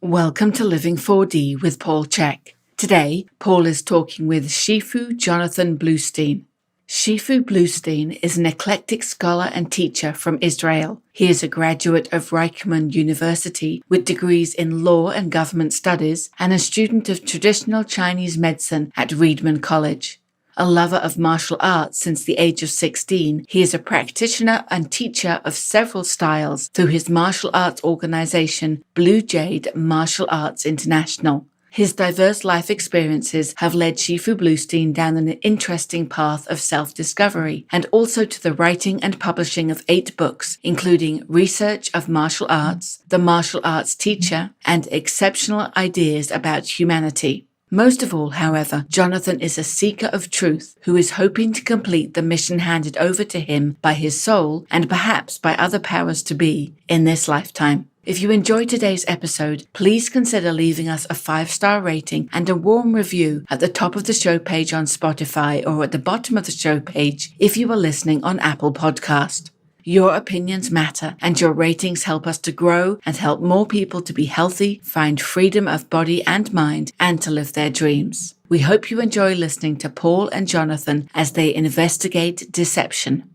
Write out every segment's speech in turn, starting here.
Welcome to Living 4D with Paul Chek. Today, Paul is talking with Shifu Jonathan Bluestein. Shifu Bluestein is an eclectic scholar and teacher from Israel. He is a graduate of Reichman University with degrees in law and government studies and a student of traditional Chinese medicine at Reedman College. A lover of martial arts since the age of 16, he is a practitioner and teacher of several styles through his martial arts organization, Blue Jade Martial Arts International. His diverse life experiences have led Shifu Bluestein down an interesting path of self-discovery and also to the writing and publishing of 8 books, including Research of Martial Arts, The Martial Arts Teacher, and Exceptional Ideas About Humanity. Most of all, however, Jonathan is a seeker of truth who is hoping to complete the mission handed over to him by his soul and perhaps by other powers to be in this lifetime. If you enjoyed today's episode, please consider leaving us a 5-star rating and a warm review at the top of the show page on Spotify or at the bottom of the show page if you are listening on Apple Podcast. Your opinions matter, and your ratings help us to grow and help more people to be healthy, find freedom of body and mind, and to live their dreams. We hope you enjoy listening to Paul and Jonathan as they investigate deception.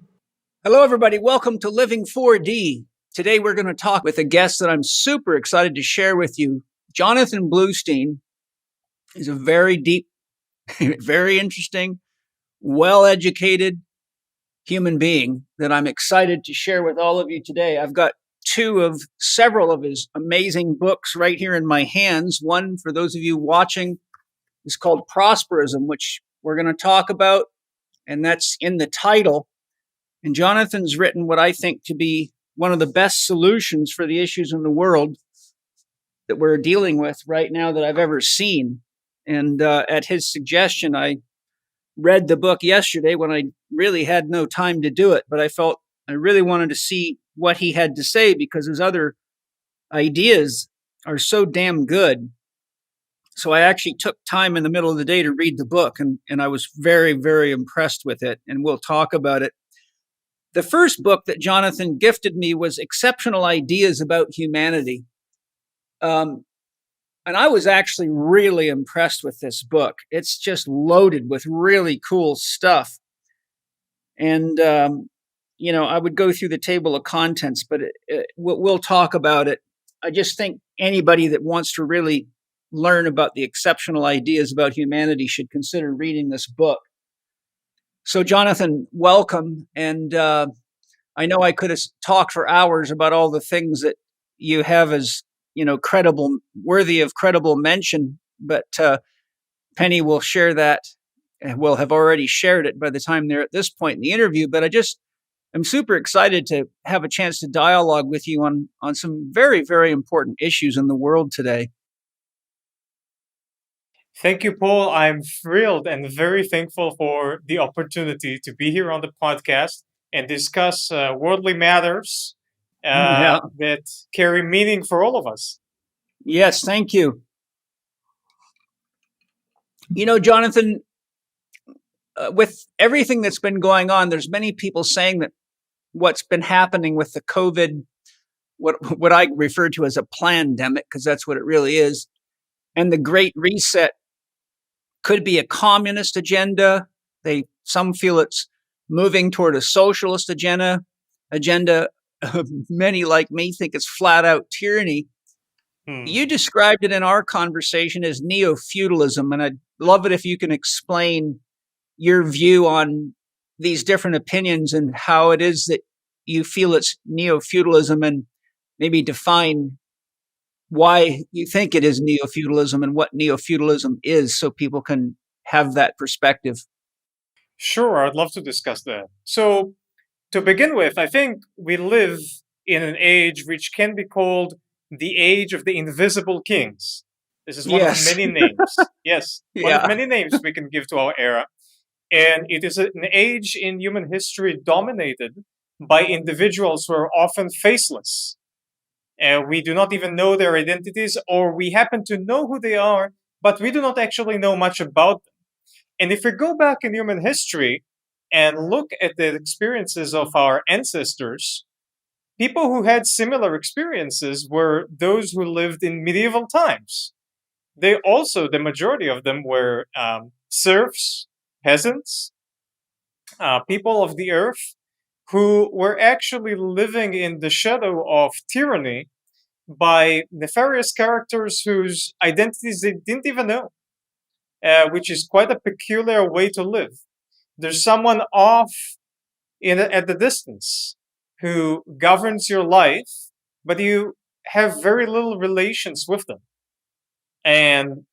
Hello, everybody. Welcome to Living 4D. Today, we're going to talk with a guest that I'm super excited to share with you. Jonathan Bluestein is a very deep, very interesting, well-educated human being that I'm excited to share with all of you today. I've got 2 of several of his amazing books right here in my hands. One, for those of you watching, is called Prosperism, which we're going to talk about, and that's in the title. And Jonathan's written what I think to be one of the best solutions for the issues in the world that we're dealing with right now that I've ever seen. And at his suggestion, I read the book yesterday when I really had no time to do it, but I felt I really wanted to see what he had to say because his other ideas are so damn good. So I actually took time in the middle of the day to read the book, and I was very, very impressed with it, and we'll talk about it. The first book that Jonathan gifted me was Exceptional Ideas About Humanity. And I was actually really impressed with this book. It's just loaded with really cool stuff. And, I would go through the table of contents, but we'll talk about it. I just think anybody that wants to really learn about the exceptional ideas about humanity should consider reading this book. So, Jonathan, welcome. And I know I could have talked for hours about all the things that you have as credible, worthy of credible mention, but Penny will share that, will have already shared it by the time they're at this point in the interview. But I'm super excited to have a chance to dialogue with you on some very, very important issues in the world today. Thank you, Paul. I'm thrilled and very thankful for the opportunity to be here on the podcast and discuss worldly matters that carry meaning for all of us. Yes, thank you. Jonathan, with everything that's been going on, there's many people saying that what's been happening with the COVID, what I refer to as a plandemic, because that's what it really is, and the Great Reset could be a communist agenda. Some feel it's moving toward a socialist agenda. Many like me think it's flat out tyranny. You described it in our conversation as Neo-Feudalism, and I'd love it if you can explain your view on these different opinions and how it is that you feel it's Neo-Feudalism, and maybe define why you think it is Neo-Feudalism and what Neo-Feudalism is so people can have that perspective. Sure, I'd love to discuss that. So, to begin with, I think we live in an age which can be called the age of the invisible kings. This is one of many names. Yes, one of many names we can give to our era. And it is an age in human history dominated by individuals who are often faceless. We do not even know their identities, or we happen to know who they are, but we do not actually know much about them. And if we go back in human history and look at the experiences of our ancestors, people who had similar experiences were those who lived in medieval times. They also, the majority of them were serfs, peasants, people of the earth who were actually living in the shadow of tyranny by nefarious characters whose identities they didn't even know, which is quite a peculiar way to live. There's someone off at the distance who governs your life, but you have very little relations with them. And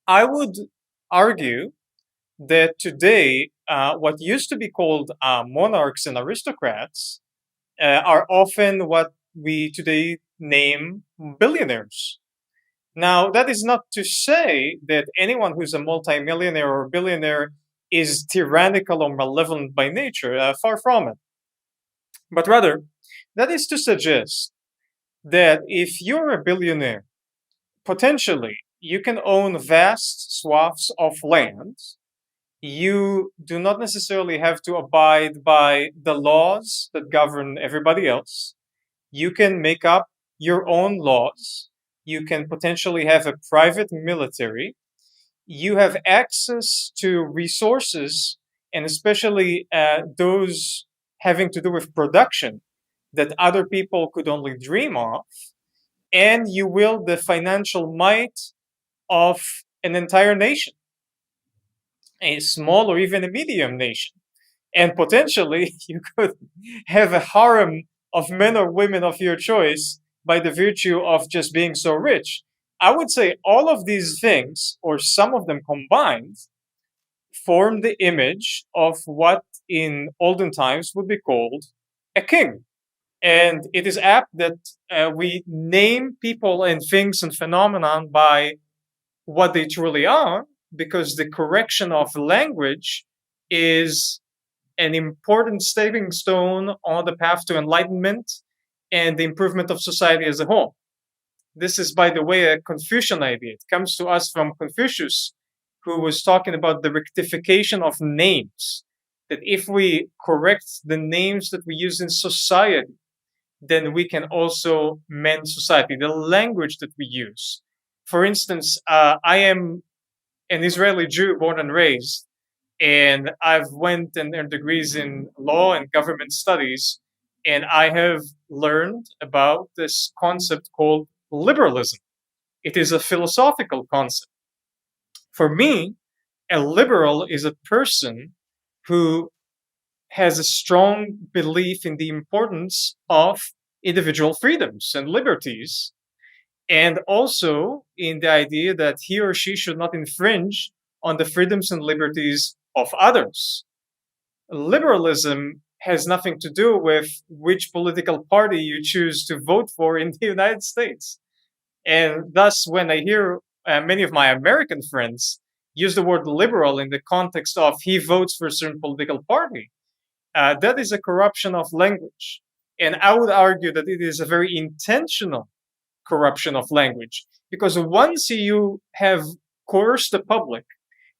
I would argue that today, what used to be called monarchs and aristocrats are often what we today name billionaires. Now, that is not to say that anyone who's a multimillionaire or billionaire is tyrannical or malevolent by nature, far from it. But rather, that is to suggest that if you're a billionaire, potentially you can own vast swaths of land. You do not necessarily have to abide by the laws that govern everybody else. You can make up your own laws. You can potentially have a private military. You have access to resources, and especially those having to do with production that other people could only dream of. And you wield the financial might of an entire nation, a small or even a medium nation. And potentially you could have a harem of men or women of your choice by the virtue of just being so rich. I would say all of these things, or some of them combined, form the image of what in olden times would be called a king. And it is apt that we name people and things and phenomenon by what they truly are, because the correction of language is an important stepping stone on the path to enlightenment and the improvement of society as a whole. This is, by the way, a Confucian idea. It comes to us from Confucius, who was talking about the rectification of names. That if we correct the names that we use in society, then we can also mend society, the language that we use. For instance, I am an Israeli Jew born and raised, and I've went and earned degrees in law and government studies, and I have learned about this concept called liberalism. It is a philosophical concept. For me, a liberal is a person who has a strong belief in the importance of individual freedoms and liberties, and also in the idea that he or she should not infringe on the freedoms and liberties of others. Liberalism has nothing to do with which political party you choose to vote for in the United States. And thus, when I hear many of my American friends use the word liberal in the context of he votes for a certain political party, that is a corruption of language. And I would argue that it is a very intentional corruption of language, because once you have coerced the public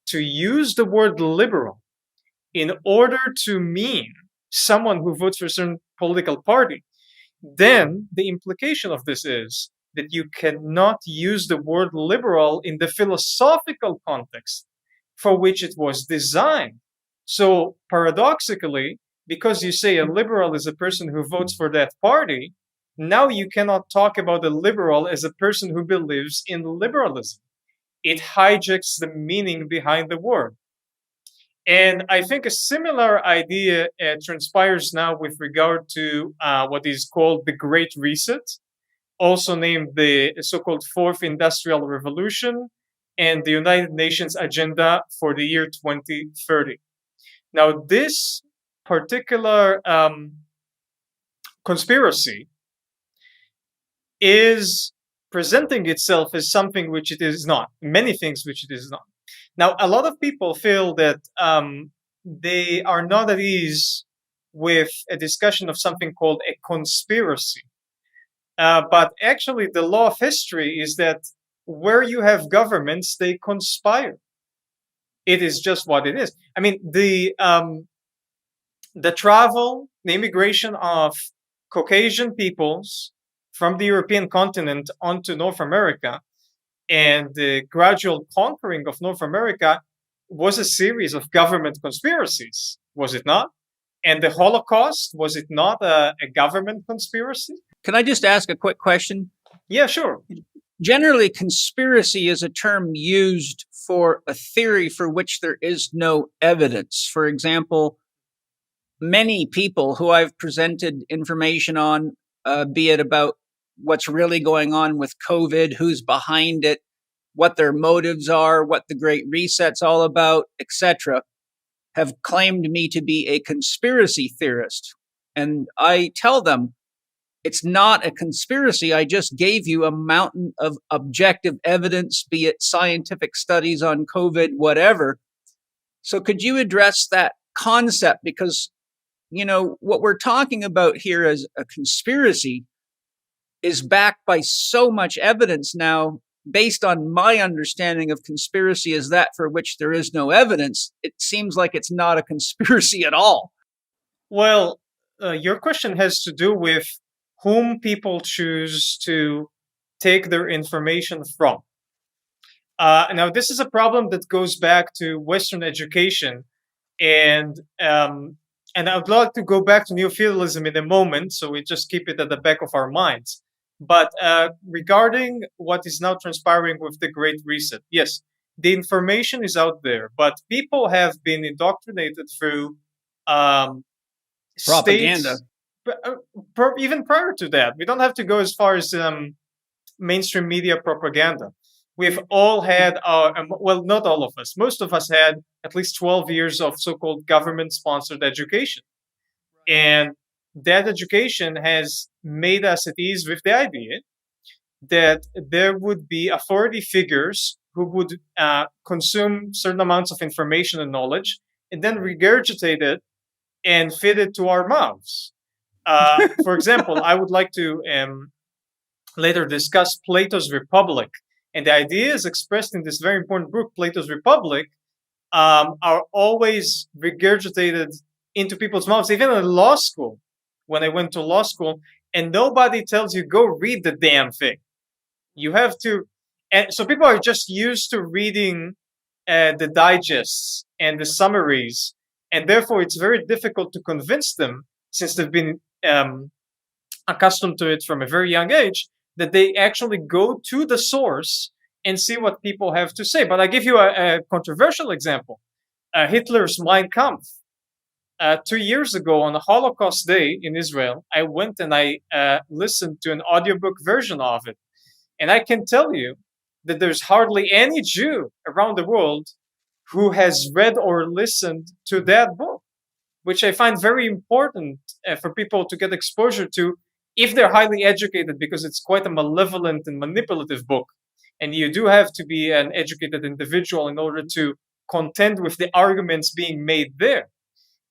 to use the word liberal in order to mean someone who votes for a certain political party, then the implication of this is that you cannot use the word liberal in the philosophical context for which it was designed. So paradoxically, because you say a liberal is a person who votes for that party, now you cannot talk about a liberal as a person who believes in liberalism. It hijacks the meaning behind the word. And I think a similar idea transpires now with regard to what is called the Great Reset, also named the so-called Fourth Industrial Revolution, and the United Nations Agenda for the year 2030. Now, this particular conspiracy is presenting itself as something which it is not, many things which it is not. Now, a lot of people feel that they are not at ease with a discussion of something called a conspiracy. But actually, the law of history is that where you have governments, they conspire. It is just what it is. I mean, the travel, the immigration of Caucasian peoples from the European continent onto North America, and the gradual conquering of North America was a series of government conspiracies, was it not? And the Holocaust, was it not a government conspiracy? Can I just ask a quick question? Yeah, sure. Generally, conspiracy is a term used for a theory for which there is no evidence. For example, many people who I've presented information on, be it about what's really going on with COVID, who's behind it, what their motives are, what the Great Reset's all about, etc., have claimed me to be a conspiracy theorist. And I tell them, it's not a conspiracy. I just gave you a mountain of objective evidence, be it scientific studies on COVID, whatever. So could you address that concept? Because, what we're talking about here as a conspiracy is backed by so much evidence now. Based on my understanding of conspiracy as that for which there is no evidence, it seems like it's not a conspiracy at all. Well, your question has to do with whom people choose to take their information from. Now, this is a problem that goes back to Western education, and I would like to go back to Neo-Feudalism in a moment, so we just keep it at the back of our minds. But regarding what is now transpiring with the Great Reset, yes, the information is out there, but people have been indoctrinated through propaganda. Even prior to that, we don't have to go as far as mainstream media propaganda. We've all had well, not all of us, most of us had at least 12 years of so-called government-sponsored education. And that education has made us at ease with the idea that there would be authority figures who would consume certain amounts of information and knowledge and then regurgitate it and fit it to our mouths. For example, I would like to later discuss Plato's Republic. And the ideas expressed in this very important book, Plato's Republic, are always regurgitated into people's mouths, even in law school. When I went to law school, and nobody tells you, go read the damn thing. You have to. And so people are just used to reading the digests and the summaries, and therefore it's very difficult to convince them, since they've been accustomed to it from a very young age, that they actually go to the source and see what people have to say. But I give you a controversial example. Hitler's Mein Kampf. 2 years ago, on the Holocaust Day in Israel, I went and I listened to an audiobook version of it. And I can tell you that there's hardly any Jew around the world who has read or listened to that book, which I find very important for people to get exposure to if they're highly educated, because it's quite a malevolent and manipulative book. And you do have to be an educated individual in order to contend with the arguments being made there.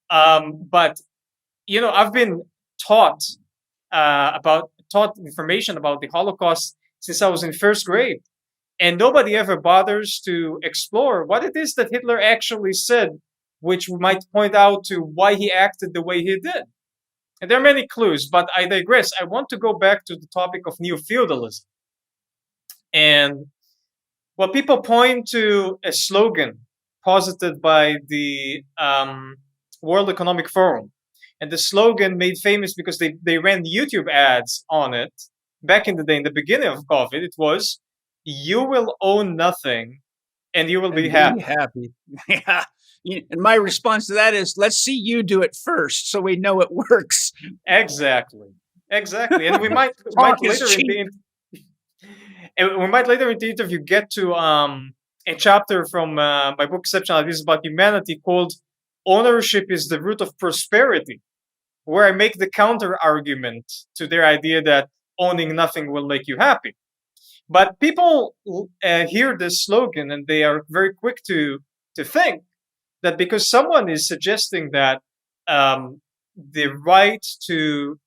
But I've been taught information about the Holocaust since I was in first grade, and nobody ever bothers to explore what it is that Hitler actually said, which might point out to why he acted the way he did. And there are many clues, but I digress. I want to go back to the topic of Neo-Feudalism. And people point to a slogan posited by the World Economic Forum. And the slogan made famous because they ran YouTube ads on it back in the day, in the beginning of COVID. It was, you will own nothing and you will be happy. Yeah. And my response to that is, let's see you do it first so we know it works. Exactly. And we might later in the interview get to a chapter from my book Exceptional Ideas About Humanity called Ownership is the Root of Prosperity, where I make the counter argument to their idea that owning nothing will make you happy. But people hear this slogan and they are very quick to think that because someone is suggesting that the right to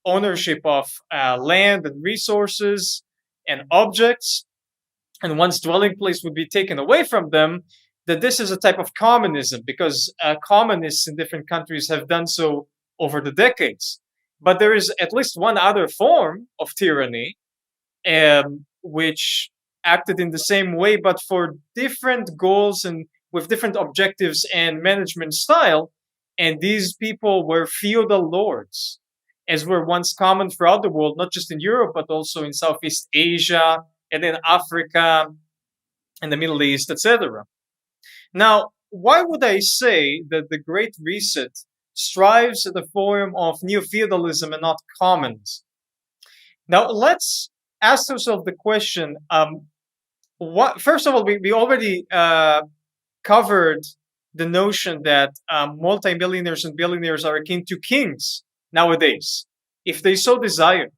ownership of land and resources and objects and one's dwelling place would be taken away from them, that this is a type of communism, because communists in different countries have done so over the decades. But there is at least one other form of tyranny, which acted in the same way, but for different goals and with different objectives and management style. And these people were feudal lords, as were once common throughout the world, not just in Europe, but also in Southeast Asia and in Africa and the Middle East, etc. Now, why would I say that the Great Reset strives at the form of Neo-Feudalism and not commons? Now, let's ask ourselves the question, first of all, we already covered the notion that multimillionaires and billionaires are akin to kings nowadays, if they so desire.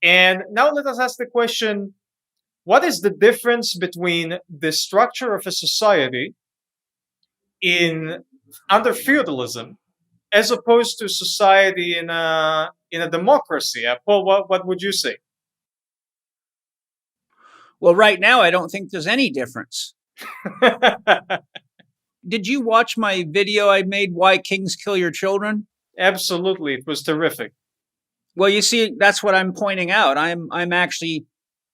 And now let us ask the question, what is the difference between the structure of a society under feudalism as opposed to society in a democracy? Paul, what would you say? Well, right now, I don't think there's any difference. Did you watch my video I made, Why Kings Kill Your Children? Absolutely. It was terrific. Well, you see, that's what I'm pointing out. I'm actually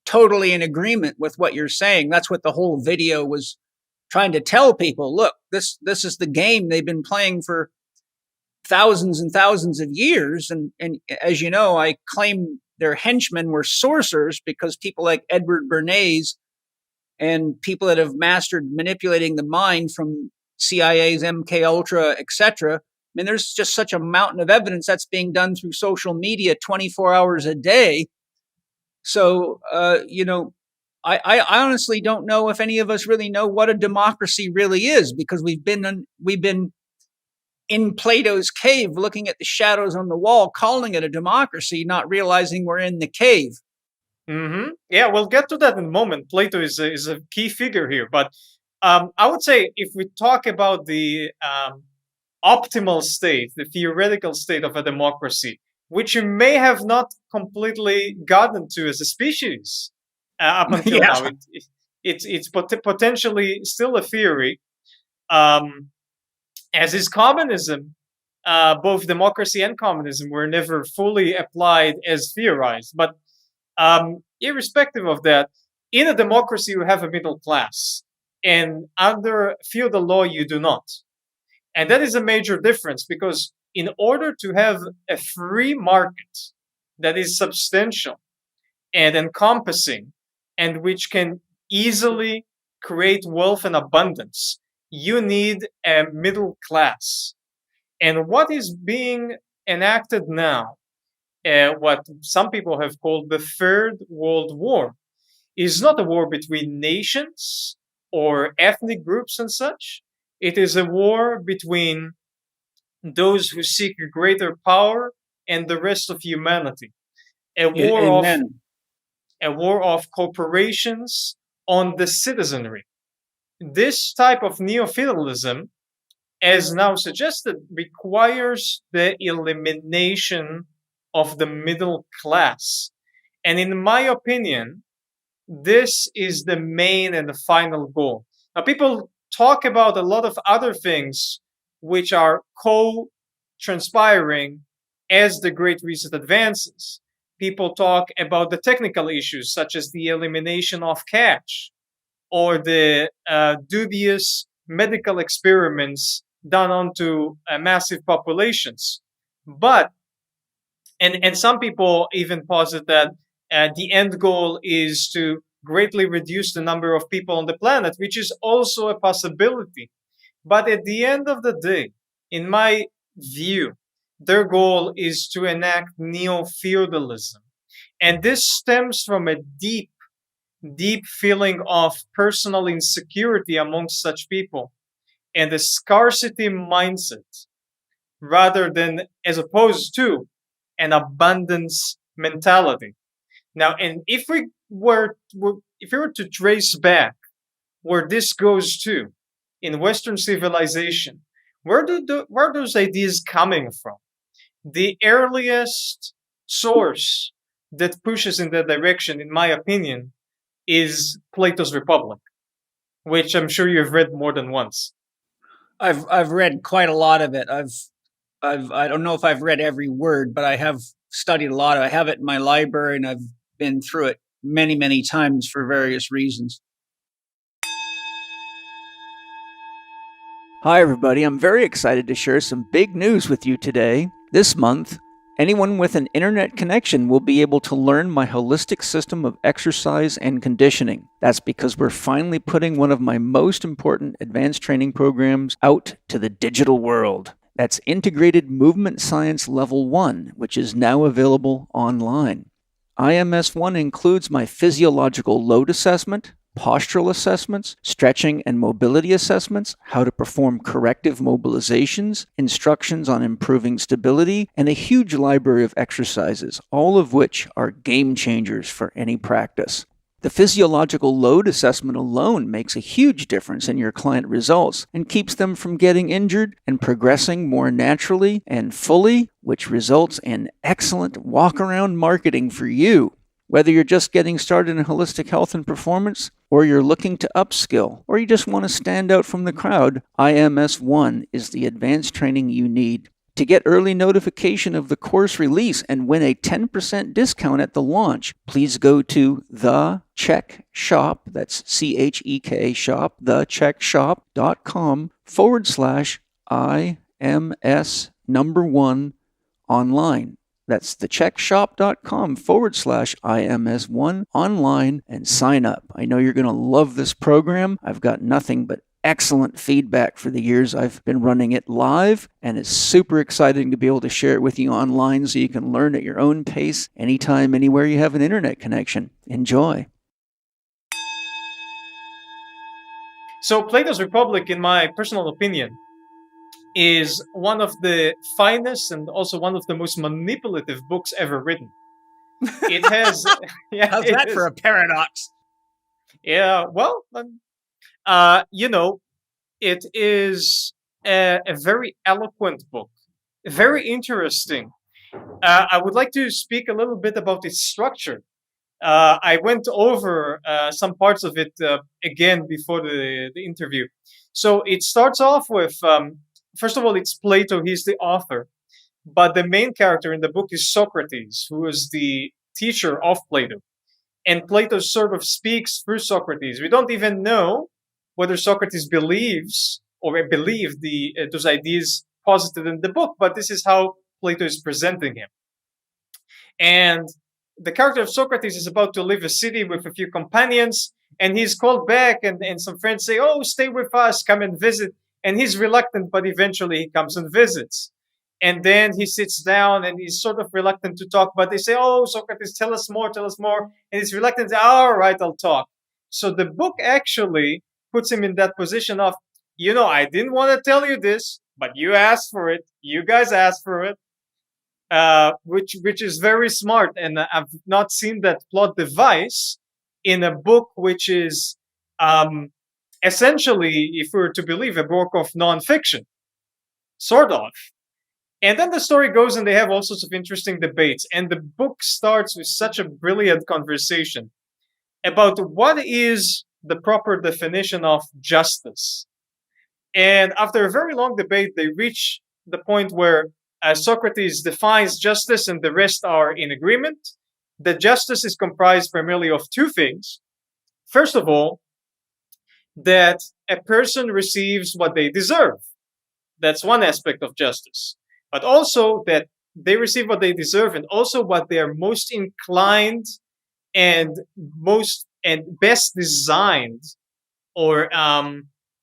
totally in agreement with what you're saying. That's what the whole video was trying to tell people. Look, this is the game they've been playing for thousands and thousands of years. And as you know, I claim their henchmen were sorcerers because people like Edward Bernays and people that have mastered manipulating the mind from CIA's MK Ultra, etc. I mean, there's just such a mountain of evidence that's being done through social media 24 hours a day. So, I honestly don't know if any of us really know what a democracy really is, because we've been in Plato's cave looking at the shadows on the wall, calling it a democracy, not realizing we're in the cave. Mm-hmm. Yeah, we'll get to that in a moment. Plato is a key figure here. But I would say if we talk about the optimal state, the theoretical state of a democracy, which you may have not completely gotten to as a species up until now, it's potentially still a theory. As is communism, both democracy and communism were never fully applied as theorized. But irrespective of that, in a democracy, you have a middle class. And under feudal law, you do not. And that is a major difference, because in order to have a free market that is substantial and encompassing and which can easily create wealth and abundance, you need a middle class. And what is being enacted now, what some people have called the Third World War, is not a war between nations or ethnic groups and such. It is a war between those who seek greater power and the rest of humanity. A war of corporations on the citizenry. This type of neo-feudalism, as now suggested, requires the elimination of the middle class. And in my opinion, this is the main and the final goal. Now, people talk about a lot of other things which are co-transpiring as the Great Reset advances. People talk about the technical issues, such as the elimination of cash or the dubious medical experiments done onto massive populations. But, and some people even posit that the end goal is to greatly reduce the number of people on the planet, which is also a possibility. But at the end of the day, in my view, their goal is to enact neo-feudalism. And this stems from a deep, deep feeling of personal insecurity amongst such people and a scarcity mindset, rather than as opposed to an abundance mentality. Now, and if we were to trace back where this goes to in Western civilization, where are those ideas coming from? The earliest source that pushes in that direction, in my opinion, is Plato's Republic, which I'm sure you've read more than once. I've read quite a lot of it. I've I don't know if I've read every word, but I have studied a lot. I have it in my library, and I've been through it many, many times for various reasons. Hi, everybody. I'm very excited to share some big news with you today. This month, anyone with an internet connection will be able to learn my holistic system of exercise and conditioning. That's because we're finally putting one of my most important advanced training programs out to the digital world. That's Integrated Movement Science Level 1, which is now available online. IMS1 includes my physiological load assessment, postural assessments, stretching and mobility assessments, how to perform corrective mobilizations, instructions on improving stability, and a huge library of exercises, all of which are game changers for any practice. The physiological load assessment alone makes a huge difference in your client results and keeps them from getting injured and progressing more naturally and fully, which results in excellent walk-around marketing for you. Whether you're just getting started in holistic health and performance, or you're looking to upskill, or you just want to stand out from the crowd, IMS1 is the advanced training you need. To get early notification of the course release and win a 10% discount at the launch, please go to The Chek Shop, that's CHEK shop, thechekshop.com/IMS1 online. That's thechekshop.com/IMS1 online and sign up. I know you're going to love this program. I've got nothing but excellent feedback for the years I've been running it live, and it's super exciting to be able to share it with you online so you can learn at your own pace anytime, anywhere you have an internet connection. Enjoy. So Plato's Republic, in my personal opinion, is one of the finest and also one of the most manipulative books ever written. It has... How's that for a paradox? Yeah, well, it is a very eloquent book, very interesting. I would like to speak a little bit about its structure. I went over some parts of it again before the interview. So it starts off with, first of all, it's Plato, he's the author. But the main character in the book is Socrates, who is the teacher of Plato. And Plato sort of speaks through Socrates. We don't even know whether Socrates believes or believed those ideas posited in the book, but this is how Plato is presenting him. And the character of Socrates is about to leave a city with a few companions, and he's called back, and some friends say, "Oh, stay with us, come and visit." And he's reluctant, but eventually he comes and visits. And then he sits down and he's sort of reluctant to talk, but they say, "Oh, Socrates, tell us more, tell us more." And he's reluctant to say, "All right, I'll talk." So the book actually puts him in that position of, I didn't want to tell you this, but you asked for it. You guys asked for it, which is very smart. And I've not seen that plot device in a book which is essentially, if we were to believe, a book of nonfiction, sort of. And then the story goes and they have all sorts of interesting debates. And the book starts with such a brilliant conversation about what is the proper definition of justice. And after a very long debate, they reach the point where Socrates defines justice and the rest are in agreement. That justice is comprised primarily of two things. First of all, that a person receives what they deserve. That's one aspect of justice. But also that they receive what they deserve and also what they are most inclined and best designed or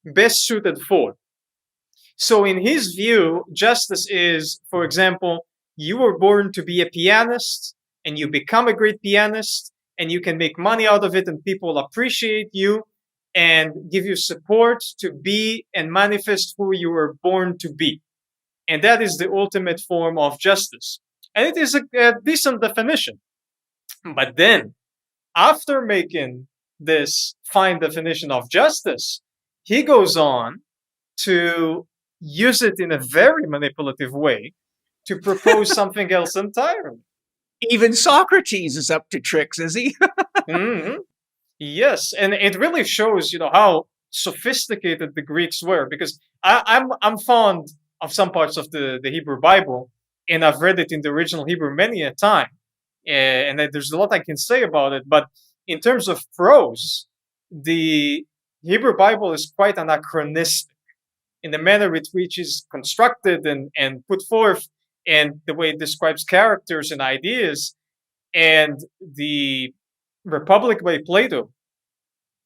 best suited for. So in his view, justice is, for example, you were born to be a pianist and you become a great pianist and you can make money out of it and people appreciate you and give you support to be and manifest who you were born to be. And that is the ultimate form of justice. And it is a decent definition. But then, after making this fine definition of justice, he goes on to use it in a very manipulative way to propose something else entirely. Even Socrates is up to tricks, is he? Mm-hmm. Yes, and it really shows, how sophisticated the Greeks were. Because I'm fond of some parts of the Hebrew Bible, and I've read it in the original Hebrew many a time, and there's a lot I can say about it. But in terms of prose, the Hebrew Bible is quite anachronistic in the manner with which it's constructed and put forth, and the way it describes characters and ideas. And the Republic by Plato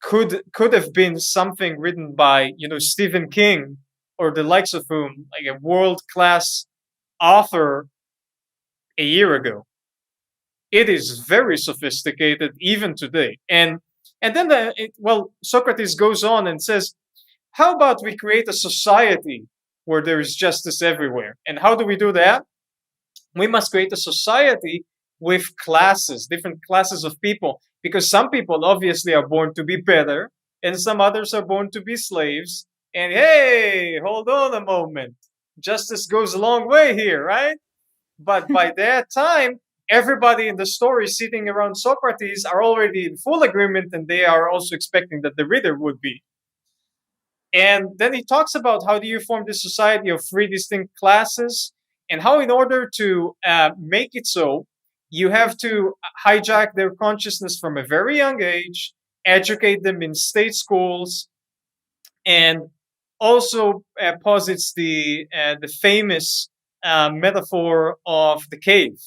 could have been something written by Stephen King or the likes of whom, like a world class author a year ago. It is very sophisticated even today. And then Socrates goes on and says, how about we create a society where there is justice everywhere? And how do we do that? We must create a society with classes, different classes of people, because some people obviously are born to be better and some others are born to be slaves. And hey, hold on a moment. Justice goes a long way here, right? But by that time, everybody in the story sitting around Socrates are already in full agreement, and they are also expecting that the reader would be. And then he talks about how do you form this society of three distinct classes, and how in order to make it so, you have to hijack their consciousness from a very young age, educate them in state schools, and also posits the famous metaphor of the cave,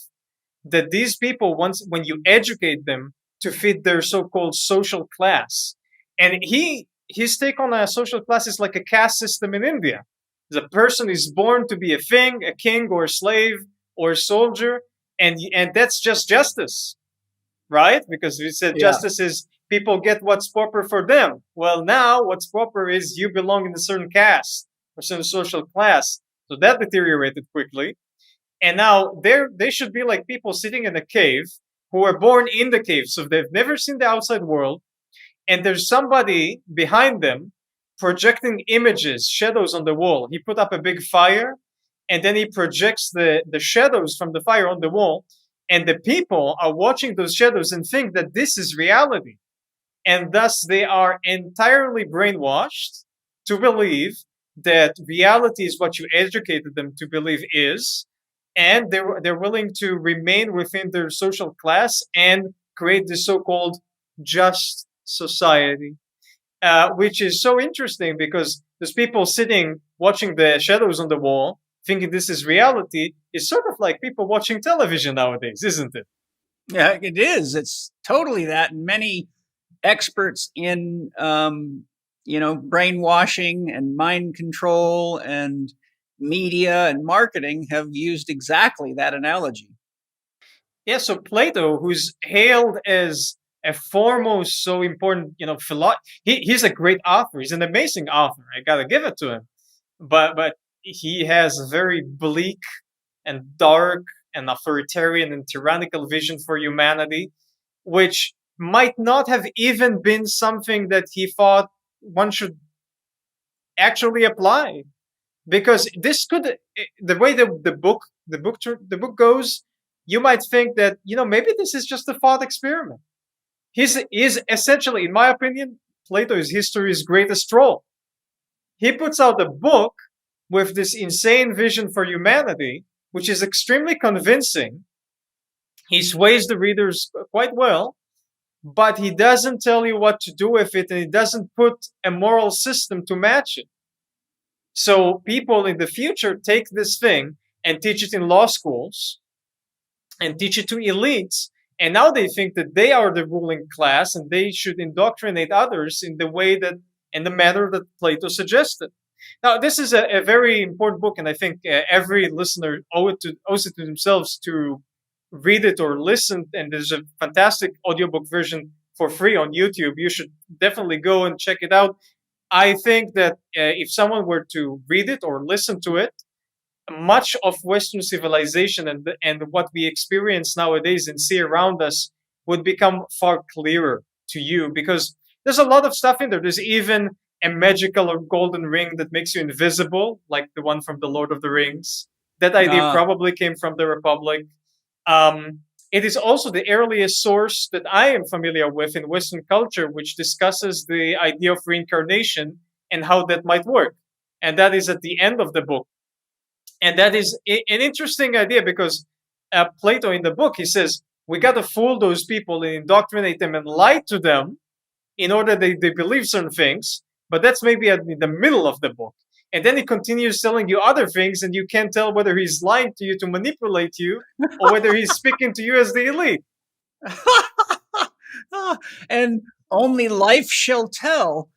that these people, when you educate them to fit their so-called social class, and his take on a social class is like a caste system in India. The person is born to be a thing, a king or a slave or a soldier, and that's just justice, right? Because we said justice is people get what's proper for them. Well, now what's proper is you belong in a certain caste or certain social class. So that deteriorated quickly. And now they should be like people sitting in a cave who were born in the cave. So they've never seen the outside world. And there's somebody behind them projecting images, shadows on the wall. He put up a big fire, and then he projects the shadows from the fire on the wall. And the people are watching those shadows and think that this is reality. And thus they are entirely brainwashed to believe that reality is what you educated them to believe is. And they're willing to remain within their social class and create this so-called just society, which is so interesting because there's people sitting watching the shadows on the wall thinking this is reality. Is sort of like people watching television nowadays, isn't it? Yeah, it is. It's totally that. And many experts in, brainwashing and mind control and media and marketing have used exactly that analogy. Yeah, so Plato, who's hailed as a foremost, so important, he's a great author. He's an amazing author. I gotta give it to him. But he has a very bleak and dark and authoritarian and tyrannical vision for humanity, which might not have even been something that he thought one should actually apply, because this could, the way the book goes, you might think that maybe this is just a thought experiment. He's essentially, in my opinion, Plato is history's greatest troll. He puts out a book with this insane vision for humanity, which is extremely convincing. He sways the readers quite well, but he doesn't tell you what to do with it, and he doesn't put a moral system to match it. So people in the future take this thing and teach it in law schools and teach it to elites, and now they think that they are the ruling class and they should indoctrinate others in the manner that Plato suggested. Now, this is a very important book, and I think every listener owes it to themselves to read it or listen. And there's a fantastic audiobook version for free on YouTube. You should definitely go and check it out. I think that if someone were to read it or listen to it, much of Western civilization and what we experience nowadays and see around us would become far clearer to you, because there's a lot of stuff in there. There's even a magical or golden ring that makes you invisible, like the one from the Lord of the Rings. That idea probably came from the Republic. It is also the earliest source that I am familiar with in Western culture, which discusses the idea of reincarnation and how that might work. And that is at the end of the book. And that is an interesting idea because Plato in the book, he says, we got to fool those people and indoctrinate them and lie to them in order they believe certain things. But that's maybe at the middle of the book. And then he continues telling you other things, and you can't tell whether he's lying to you to manipulate you or whether he's speaking to you as the elite. And only life shall tell.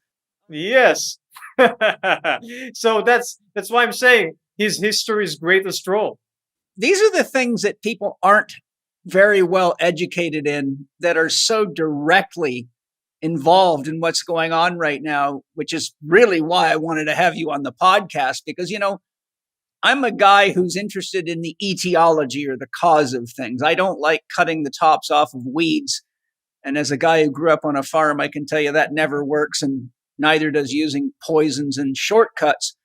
Yes. So that's why I'm saying his history's greatest role. These are the things that people aren't very well educated in, that are so directly involved in what's going on right now, which is really why I wanted to have you on the podcast, because, I'm a guy who's interested in the etiology or the cause of things. I don't like cutting the tops off of weeds. And as a guy who grew up on a farm, I can tell you that never works, and neither does using poisons and shortcuts.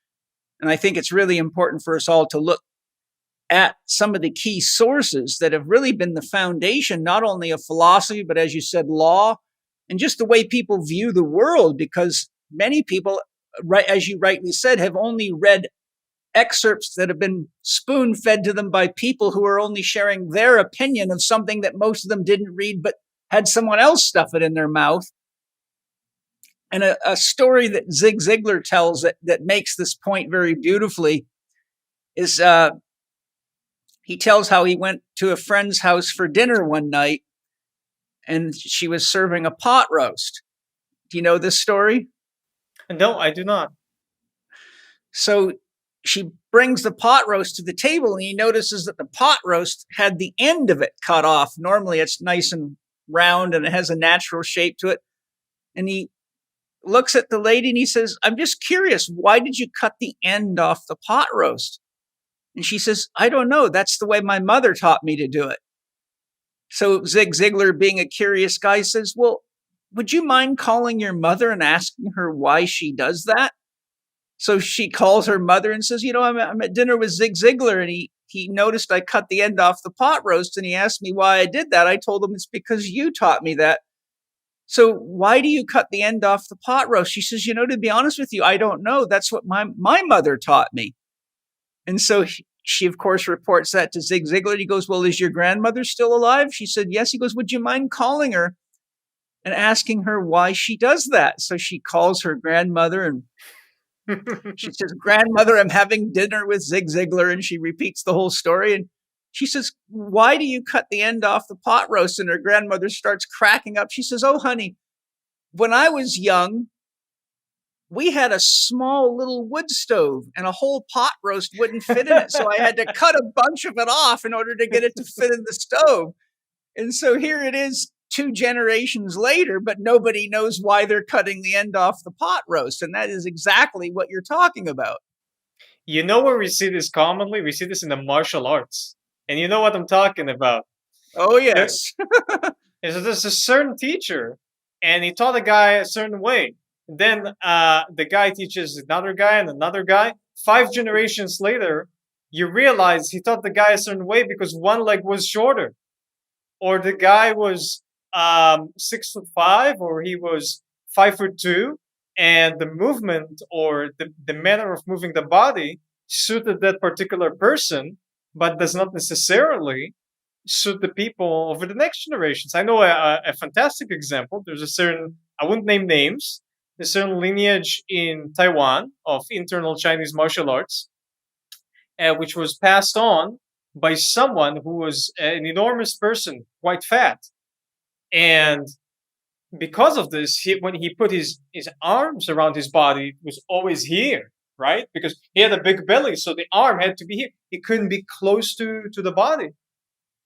And I think it's really important for us all to look at some of the key sources that have really been the foundation, not only of philosophy, but as you said, law, and just the way people view the world, because many people, right, as you rightly said, have only read excerpts that have been spoon-fed to them by people who are only sharing their opinion of something that most of them didn't read, but had someone else stuff it in their mouth. And a story that Zig Ziglar tells that makes this point very beautifully is he tells how he went to a friend's house for dinner one night, and she was serving a pot roast. Do you know this story? No, I do not. So she brings the pot roast to the table, and he notices that the pot roast had the end of it cut off. Normally it's nice and round and it has a natural shape to it. And he looks at the lady and he says, I'm just curious, why did you cut the end off the pot roast? And she says, I don't know. That's the way my mother taught me to do it. So Zig Ziglar, being a curious guy, says, well, would you mind calling your mother and asking her why she does that? So she calls her mother and says, I'm at dinner with Zig Ziglar, and he noticed I cut the end off the pot roast, and he asked me why I did that. I told him it's because you taught me that. So why do you cut the end off the pot roast? She says, to be honest with you, I don't know. That's what my mother taught me. And so she, of course, reports that to Zig Ziglar. He goes, well, is your grandmother still alive? She said, yes. He goes, would you mind calling her and asking her why she does that? So she calls her grandmother, and she says, grandmother, I'm having dinner with Zig Ziglar. And she repeats the whole story. And she says, why do you cut the end off the pot roast? And her grandmother starts cracking up. She says, oh, honey, when I was young, we had a small little wood stove, and a whole pot roast wouldn't fit in it. So I had to cut a bunch of it off in order to get it to fit in the stove. And so here it is 2 generations later, but nobody knows why they're cutting the end off the pot roast. And that is exactly what you're talking about. You know where we see this commonly? We see this in the martial arts. And you know what I'm talking about. Oh, yes. There's a certain teacher, and he taught a guy a certain way. Then the guy teaches another guy and another guy. 5 generations later, you realize he taught the guy a certain way because one leg was shorter. Or the guy was 6'5", or he was 5'2", and the movement or the manner of moving the body suited that particular person, but does not necessarily suit the people over the next generations. I know a fantastic example. There's a certain, I wouldn't name names, a certain lineage in Taiwan of internal Chinese martial arts, which was passed on by someone who was an enormous person, quite fat. And because of this, when he put his arms around his body, it was always here, right? Because he had a big belly, so the arm had to be here. It couldn't be close to the body.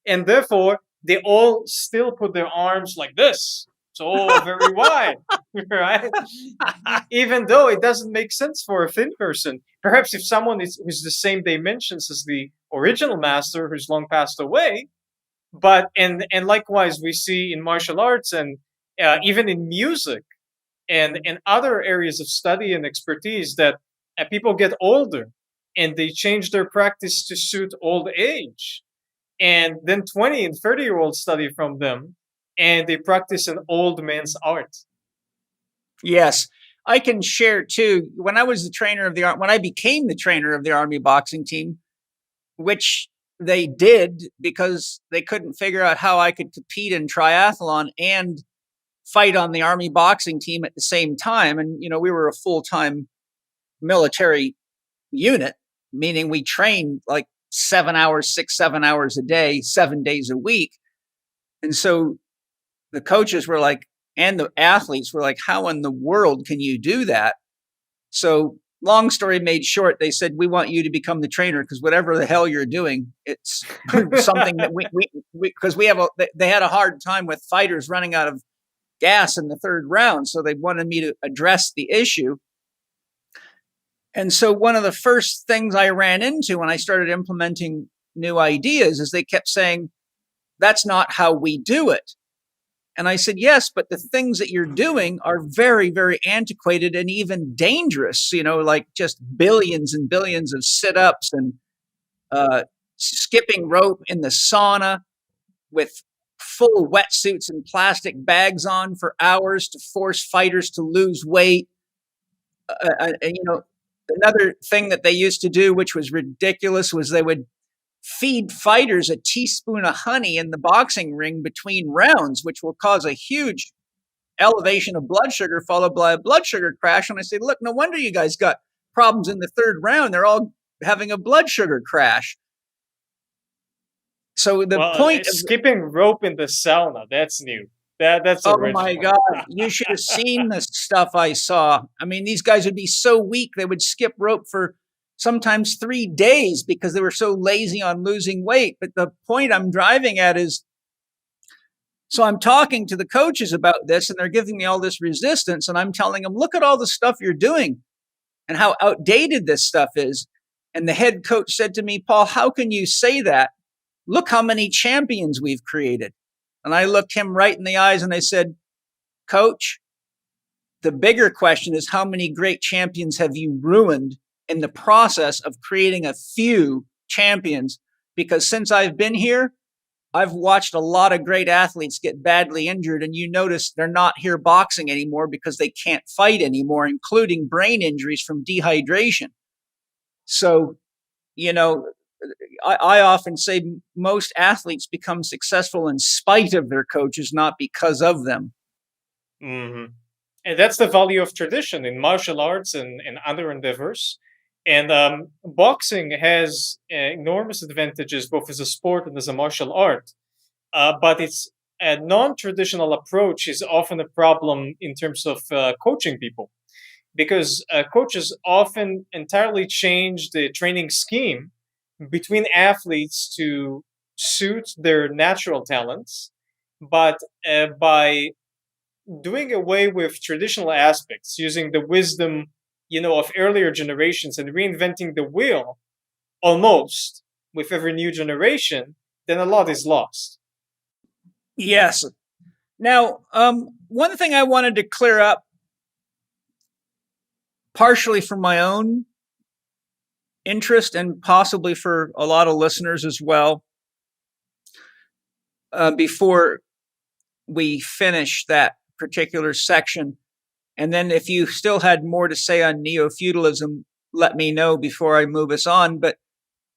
And therefore, they all still put their arms like this. So very wide, right? Even though it doesn't make sense for a thin person. Perhaps if someone who's the same dimensions as the original master who's long passed away, but and likewise we see in martial arts and even in music and other areas of study and expertise that people get older and they change their practice to suit old age. And then 20 and 30-year-olds study from them, and they practice an old man's art. Yes. I can share too. When I was the trainer of when I became the trainer of the Army boxing team, which they did because they couldn't figure out how I could compete in triathlon and fight on the Army boxing team at the same time. And, we were a full-time military unit, meaning we trained like 7 hours, 7 hours a day, 7 days a week. And so the coaches were like, and the athletes were like, how in the world can you do that? So long story made short, they said, we want you to become the trainer because whatever the hell you're doing, it's something that because they had a hard time with fighters running out of gas in the third round. So they wanted me to address the issue. And so one of the first things I ran into when I started implementing new ideas is they kept saying, that's not how we do it. And I said, yes, but the things that you're doing are very, very antiquated and even dangerous, like just billions and billions of sit-ups and skipping rope in the sauna with full wetsuits and plastic bags on for hours to force fighters to lose weight. Another thing that they used to do, which was ridiculous, was they would feed fighters a teaspoon of honey in the boxing ring between rounds, which will cause a huge elevation of blood sugar followed by a blood sugar crash. And I said, look, no wonder you guys got problems in the third round. They're all having a blood sugar crash. So the point of skipping rope in the sauna, that's new. That's original. Oh my God. You should have seen the stuff I saw. I mean, these guys would be so weak. They would skip rope for sometimes 3 days because they were so lazy on losing weight. But the point I'm driving at is, so I'm talking to the coaches about this and they're giving me all this resistance. And I'm telling them, look at all the stuff you're doing and how outdated this stuff is. And the head coach said to me, Paul, how can you say that? Look how many champions we've created. And I looked him right in the eyes and I said, Coach, the bigger question is how many great champions have you ruined in the process of creating a few champions? Because since I've been here, I've watched a lot of great athletes get badly injured. And you notice they're not here boxing anymore because they can't fight anymore, including brain injuries from dehydration. So, I often say most athletes become successful in spite of their coaches, not because of them. Mm-hmm. And that's the value of tradition in martial arts and other endeavors. And boxing has enormous advantages both as a sport and as a martial art. But its a non-traditional approach is often a problem in terms of coaching people, because coaches often entirely change the training scheme between athletes to suit their natural talents, but by doing away with traditional aspects, using the wisdom, of earlier generations and reinventing the wheel almost with every new generation, then a lot is lost. Yes. Now, one thing I wanted to clear up, partially for my own interest and possibly for a lot of listeners as well, before we finish that particular section. And then if you still had more to say on Neo-Feudalism, let me know before I move us on. But,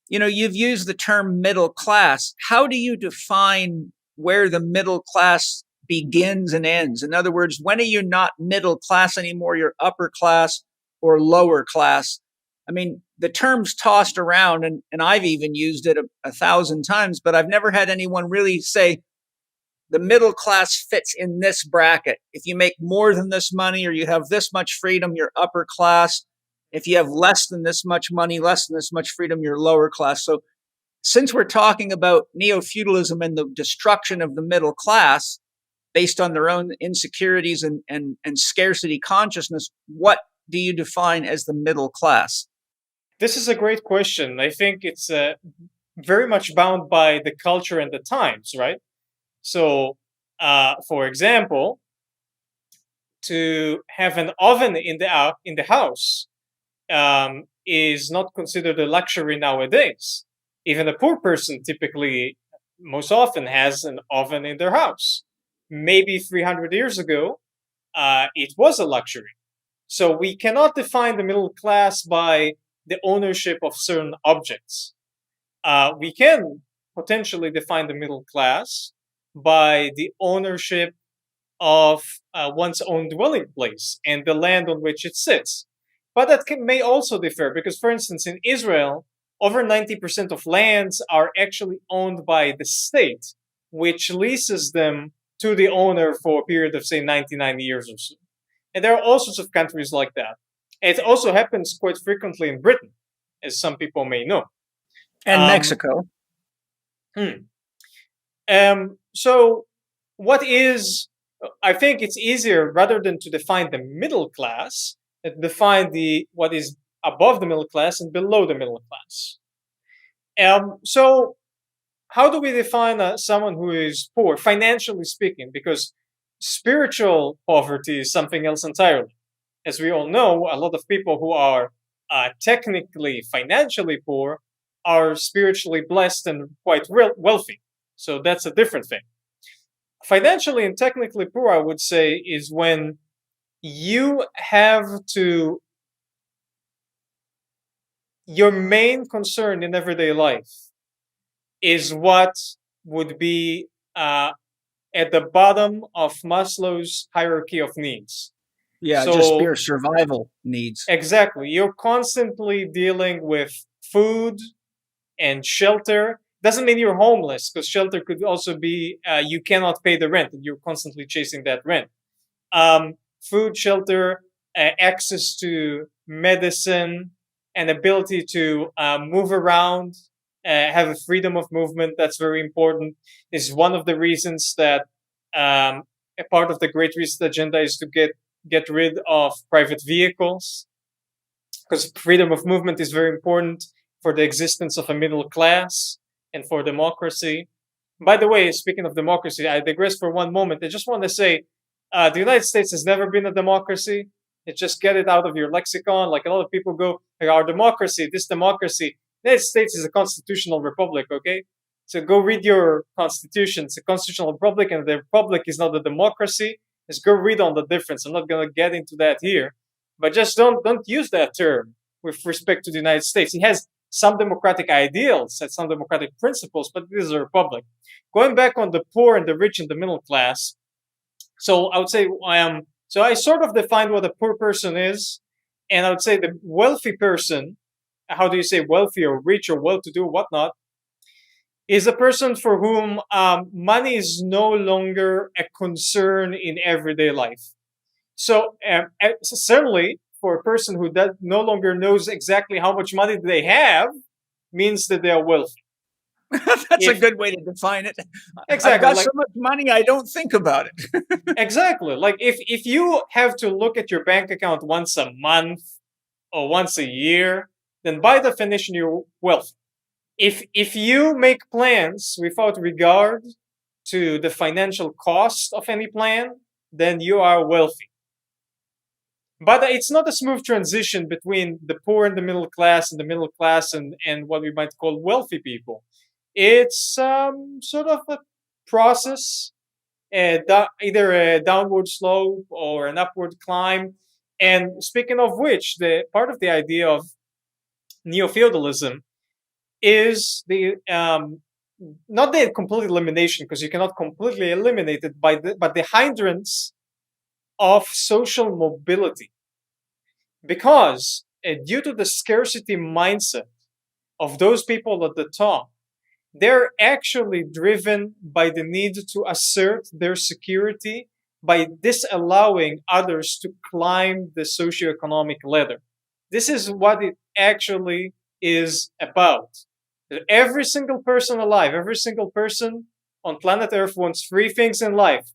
you've used the term middle class. How do you define where the middle class begins and ends? In other words, when are you not middle class anymore? You're upper class or lower class? I mean, the term's tossed around, and I've even used it 1,000 times, but I've never had anyone really say the middle class fits in this bracket. If you make more than this money or you have this much freedom, you're upper class. If you have less than this much money, less than this much freedom, you're lower class. So since we're talking about neo-feudalism and the destruction of the middle class based on their own insecurities and scarcity consciousness, what do you define as the middle class? This is a great question. I think it's very much bound by the culture and the times, right? So, for example, to have an oven in the house is not considered a luxury nowadays. Even a poor person typically, most often, has an oven in their house. Maybe 300 years ago, it was a luxury. So we cannot define the middle class by the ownership of certain objects. we can potentially define the middle class by the ownership of one's own dwelling place and the land on which it sits. But that may also differ because, for instance, in Israel, over 90% of lands are actually owned by the state, which leases them to the owner for a period of, say, 99 years or so. And there are all sorts of countries like that. It also happens quite frequently in Britain, as some people may know. And Mexico. So what is, I think it's easier, rather than to define the middle class, to define what is above the middle class and below the middle class. So how do we define someone who is poor, financially speaking? Because spiritual poverty is something else entirely. As we all know, a lot of people who are technically financially poor are spiritually blessed and quite wealthy. So that's a different thing. Financially and technically poor, I would say, is when you have to, your main concern in everyday life is what would be at the bottom of Maslow's hierarchy of needs. Yeah, so, just your survival needs. Exactly. You're constantly dealing with food and shelter. Doesn't mean you're homeless, because shelter could also be you cannot pay the rent and you're constantly chasing that rent. Food, shelter, access to medicine, and ability to move around, have a freedom of movement. That's very important. Is one of the reasons that a part of the Great Reset agenda is to get rid of private vehicles, because freedom of movement is very important for the existence of a middle class and for democracy. By the way, speaking of democracy, I digress for one moment. I just want to say the United States has never been a democracy. Just get it out of your lexicon. Like a lot of people go, our democracy, this democracy. The United States is a constitutional republic, okay? So go read your constitution. It's a constitutional republic, and the republic is not a democracy. Just go read on the difference. I'm not going to get into that here. But just don't use that term with respect to the United States. It has some democratic ideals and some democratic principles, but it is a republic. Going back on the poor and the rich and the middle class, so I would say so I sort of defined what a poor person is, and I would say the wealthy person, how do you say wealthy or rich or well-to-do or whatnot, is a person for whom money is no longer a concern in everyday life. So certainly for a person who no longer knows exactly how much money they have, means that they are wealthy. That's a good way to define it. Exactly. I've got so much money, I don't think about it. Exactly. Like if you have to look at your bank account once a month or once a year, then by definition you're wealthy. If you make plans without regard to the financial cost of any plan, then you are wealthy. But it's not a smooth transition between the poor and the middle class and the middle class and what we might call wealthy people. It's sort of a process, either a downward slope or an upward climb. And speaking of which, the part of the idea of Neo-Feudalism is the not the complete elimination, because you cannot completely eliminate it, but the hindrance of social mobility, because due to the scarcity mindset of those people at the top, they're actually driven by the need to assert their security by disallowing others to climb the socioeconomic ladder. This is what it actually is about. Every single person alive, every single person on planet Earth wants three things in life.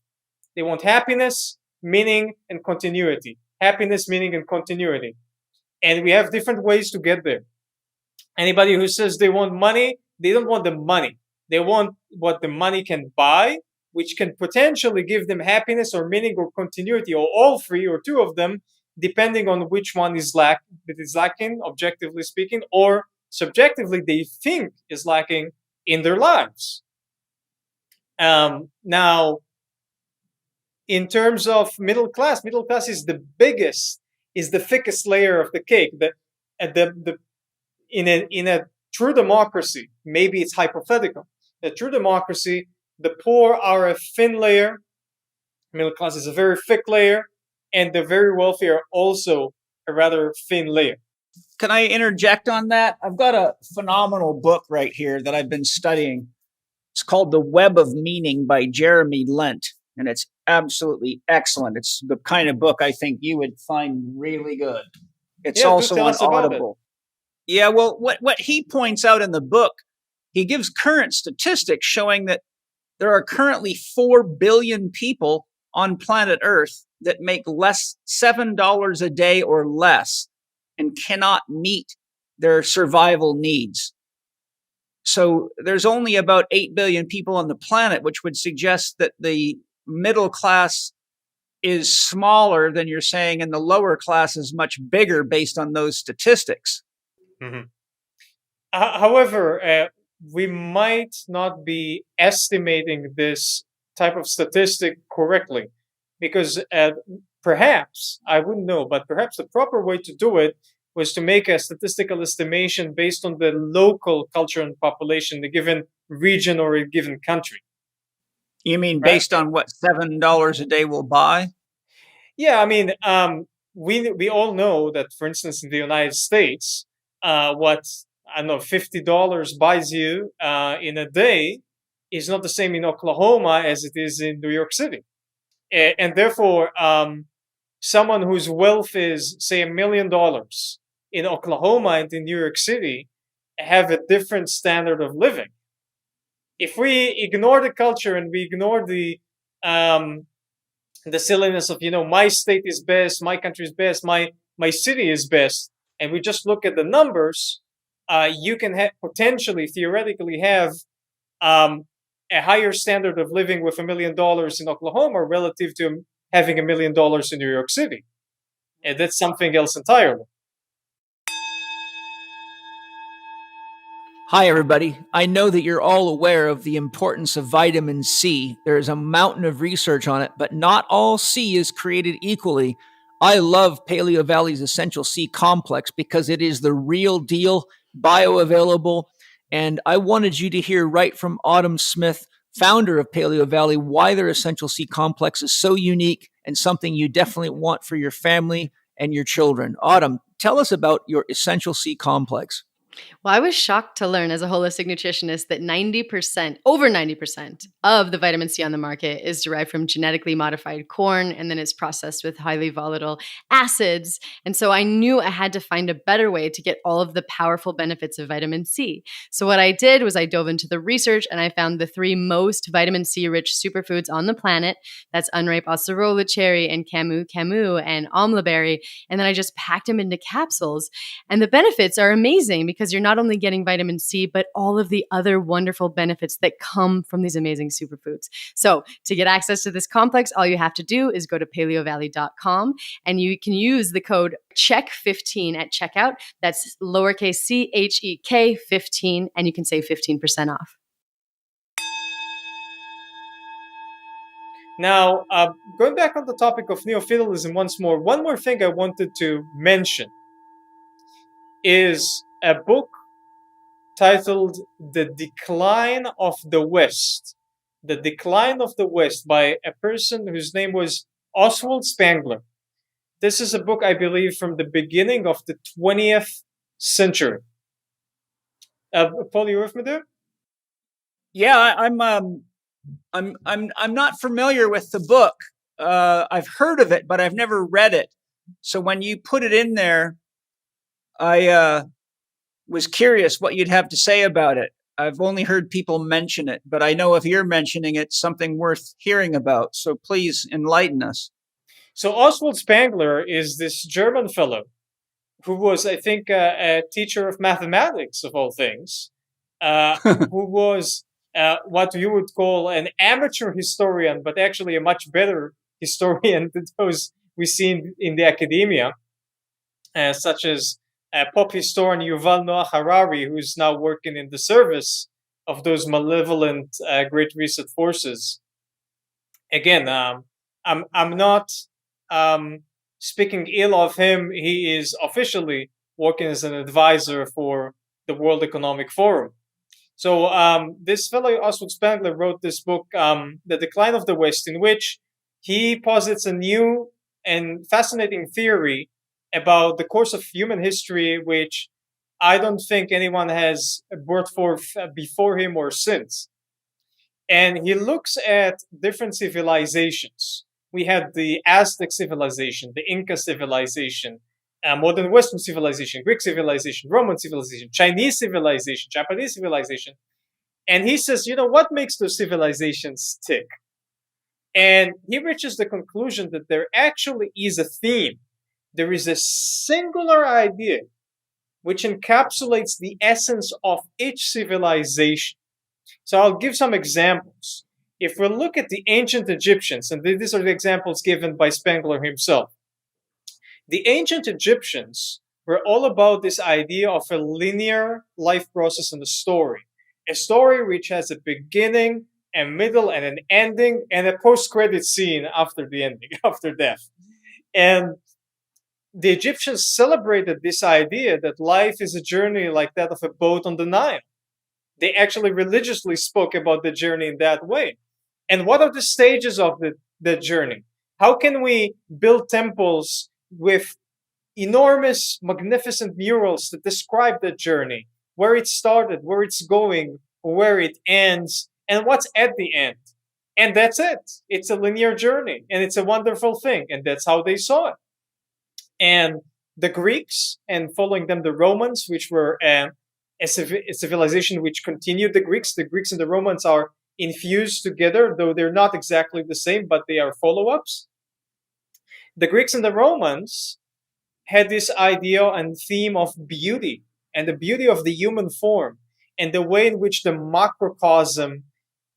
They want happiness, meaning, and continuity. Happiness, meaning, and continuity. And we have different ways to get there. Anybody who says they want money, they don't want the money. They want what the money can buy, which can potentially give them happiness or meaning or continuity, or all three or two of them, depending on which one is lacking, objectively speaking, or subjectively they think is lacking in their lives. Now, in terms of middle class is the biggest, is the thickest layer of the cake. In a true democracy, maybe it's hypothetical, that true democracy, the poor are a thin layer, middle class is a very thick layer, and the very wealthy are also a rather thin layer. Can I interject on that? I've got a phenomenal book right here that I've been studying. It's called The Web of Meaning by Jeremy Lent, and it's absolutely excellent. It's the kind of book I think you would find really good. It's also on Audible. Yeah, well, what he points out in the book, he gives current statistics showing that there are currently 4 billion people on planet Earth that make less $7 a day or less and cannot meet their survival needs. So there's only about 8 billion people on the planet, which would suggest that the middle class is smaller than you're saying, and the lower class is much bigger based on those statistics. Mm-hmm. However, we might not be estimating this type of statistic correctly, because perhaps, I wouldn't know, but perhaps the proper way to do it was to make a statistical estimation based on the local culture and population in a given region or a given country. You mean based on what $7 a day will buy? Yeah, I mean, we all know that, for instance, in the United States, what, I don't know, $50 buys you in a day is not the same in Oklahoma as it is in New York City. And therefore, someone whose wealth is, say, $1 million in Oklahoma and in New York City have a different standard of living. If we ignore the culture and we ignore the silliness of, my state is best, my country is best, my city is best, and we just look at the numbers, you can potentially, theoretically have a higher standard of living with $1 million in Oklahoma relative to having $1 million in New York City. And that's something else entirely. Hi, everybody. I know that you're all aware of the importance of vitamin C. There is a mountain of research on it, but not all C is created equally. I love Paleo Valley's Essential C Complex because it is the real deal, bioavailable, and I wanted you to hear right from Autumn Smith, founder of Paleo Valley, why their Essential C Complex is so unique and something you definitely want for your family and your children. Autumn, tell us about your Essential C Complex. Well, I was shocked to learn as a holistic nutritionist that 90%, over 90% of the vitamin C on the market is derived from genetically modified corn, and then it's processed with highly volatile acids. And so I knew I had to find a better way to get all of the powerful benefits of vitamin C. So what I did was I dove into the research and I found the 3 most vitamin C rich superfoods on the planet. That's unripe acerola cherry and camu camu and amla berry. And then I just packed them into capsules. And the benefits are amazing because you're not only getting vitamin C, but all of the other wonderful benefits that come from these amazing superfoods. So to get access to this complex, all you have to do is go to paleovalley.com and you can use the code CHEK15 at checkout. That's lowercase CHEK 15, and you can save 15% off. Now, going back on the topic of Neo-Feudalism once more, one more thing I wanted to mention is a book titled The Decline of the West. The Decline of the West by a person whose name was Oswald Spengler. This is a book, I believe, from the beginning of the 20th century. Paul, you with me there? Yeah, I'm not familiar with the book. I've heard of it, but I've never read it. So when you put it in there, I was curious what you'd have to say about it. I've only heard people mention it, but I know if you're mentioning it, something worth hearing about. So please enlighten us. So Oswald Spengler is this German fellow who was, I think, a teacher of mathematics, of all things, who was what you would call an amateur historian, but actually a much better historian than those we see in the academia, such as pop historian Yuval Noah Harari, who's now working in the service of those malevolent Great Reset forces. Again, I'm not speaking ill of him. He is officially working as an advisor for the World Economic Forum. So this fellow, Oswald Spengler, wrote this book, The Decline of the West, in which he posits a new and fascinating theory about the course of human history, which I don't think anyone has brought forth before him or since. And he looks at different civilizations. We had the Aztec civilization, the Inca civilization, modern Western civilization, Greek civilization, Roman civilization, Chinese civilization, Japanese civilization. And he says, what makes those civilizations tick? And he reaches the conclusion that there actually is a theme. There is a singular idea which encapsulates the essence of each civilization. So I'll give some examples. If we look at the ancient Egyptians, and these are the examples given by Spengler himself, the ancient Egyptians were all about this idea of a linear life process and a story which has a beginning, a middle, and an ending, and a post-credit scene after the ending, after death. And the Egyptians celebrated this idea that life is a journey like that of a boat on the Nile. They actually religiously spoke about the journey in that way. And what are the stages of the journey? How can we build temples with enormous, magnificent murals that describe the journey, where it started, where it's going, where it ends, and what's at the end? And that's it. It's a linear journey, and it's a wonderful thing, and that's how they saw it. And the Greeks, and following them the Romans, which were a civilization which continued the Greeks and the Romans are infused together, though they're not exactly the same, but they are follow-ups. The Greeks and the Romans had this idea and theme of beauty, and the beauty of the human form, and the way in which the macrocosm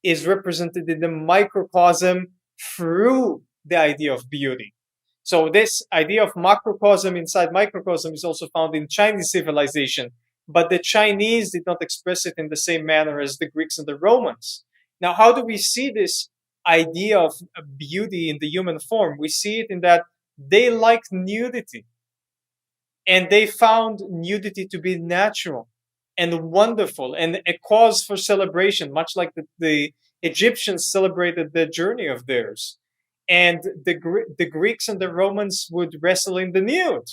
is represented in the microcosm through the idea of beauty. So this idea of macrocosm inside microcosm is also found in Chinese civilization, but the Chinese did not express it in the same manner as the Greeks and the Romans. Now, how do we see this idea of beauty in the human form? We see it in that they liked nudity, and they found nudity to be natural and wonderful and a cause for celebration, much like the Egyptians celebrated the journey of theirs. And the Greeks and the Romans would wrestle in the nude.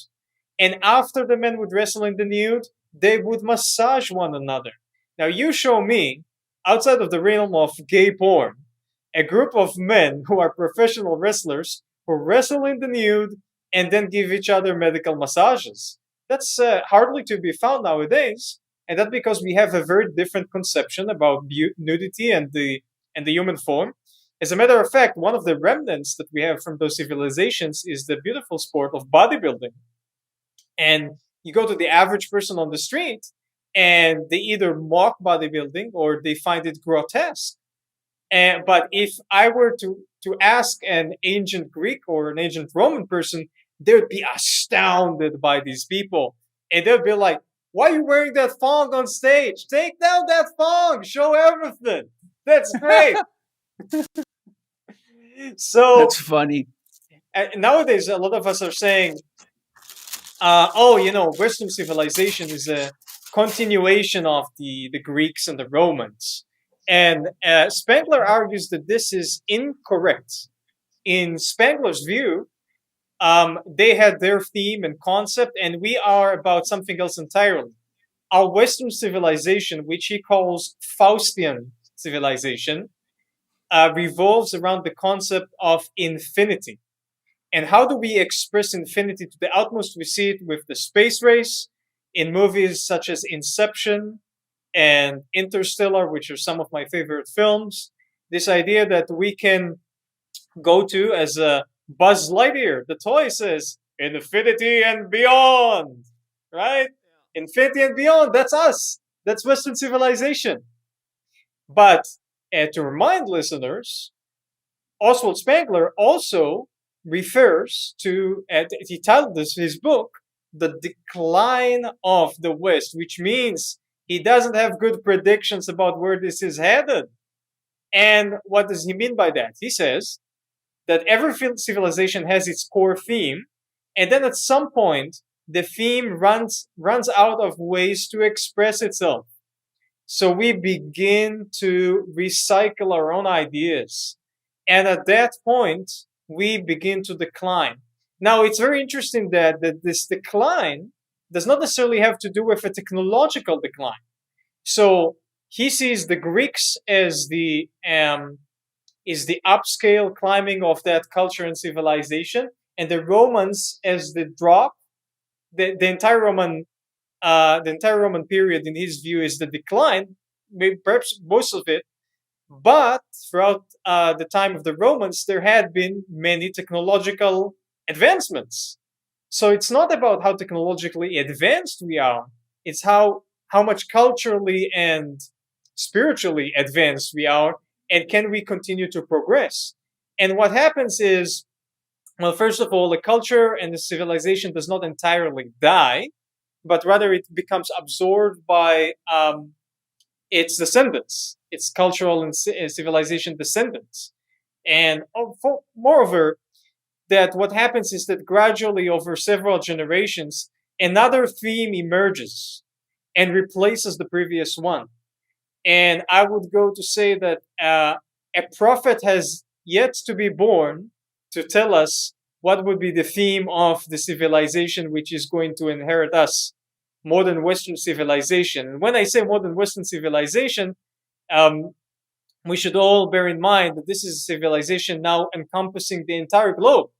And after the men would wrestle in the nude, they would massage one another. Now you show me, outside of the realm of gay porn, a group of men who are professional wrestlers who wrestle in the nude and then give each other medical massages. That's hardly to be found nowadays. And that's because we have a very different conception about nudity and the human form. As a matter of fact, one of the remnants that we have from those civilizations is the beautiful sport of bodybuilding. And you go to the average person on the street, and they either mock bodybuilding or they find it grotesque. But if I were to ask an ancient Greek or an ancient Roman person, they would be astounded by these people. And they'd be like, why are you wearing that thong on stage? Take down that thong, show everything. That's great. So That's funny. Nowadays, a lot of us are saying, Western civilization is a continuation of the Greeks and the Romans. And Spengler argues that this is incorrect. In Spengler's view, they had their theme and concept, and we are about something else entirely. Our Western civilization, which he calls Faustian civilization, revolves around the concept of infinity. And how do we express infinity to the utmost? We see it with the space race in movies such as Inception and Interstellar, which are some of my favorite films. This idea that we can go to, as Buzz Lightyear, the toy says, infinity and beyond, right? Infinity and beyond, that's us. That's Western civilization. But to remind listeners, Oswald Spengler also refers to, he titled his book, The Decline of the West, which means he doesn't have good predictions about where this is headed. And what does he mean by that? He says that every civilization has its core theme, and then at some point, the theme runs out of ways to express itself. So we begin to recycle our own ideas. And at that point, we begin to decline. Now, it's very interesting that this decline does not necessarily have to do with a technological decline. So he sees the Greeks as the upscale climbing of that culture and civilization, and the Romans as the drop. The entire Roman period, in his view, is the decline, maybe perhaps most of it. But throughout the time of the Romans, there had been many technological advancements. So it's not about how technologically advanced we are; it's how much culturally and spiritually advanced we are, and can we continue to progress. And what happens is, well, first of all, the culture and the civilization does not entirely die, but rather it becomes absorbed by its descendants, its cultural and civilization descendants. And moreover, that what happens is that gradually over several generations, another theme emerges and replaces the previous one. And I would go to say that a prophet has yet to be born to tell us what would be the theme of the civilization which is going to inherit us, modern Western civilization. And when I say modern Western civilization, we should all bear in mind that this is a civilization now encompassing the entire globe.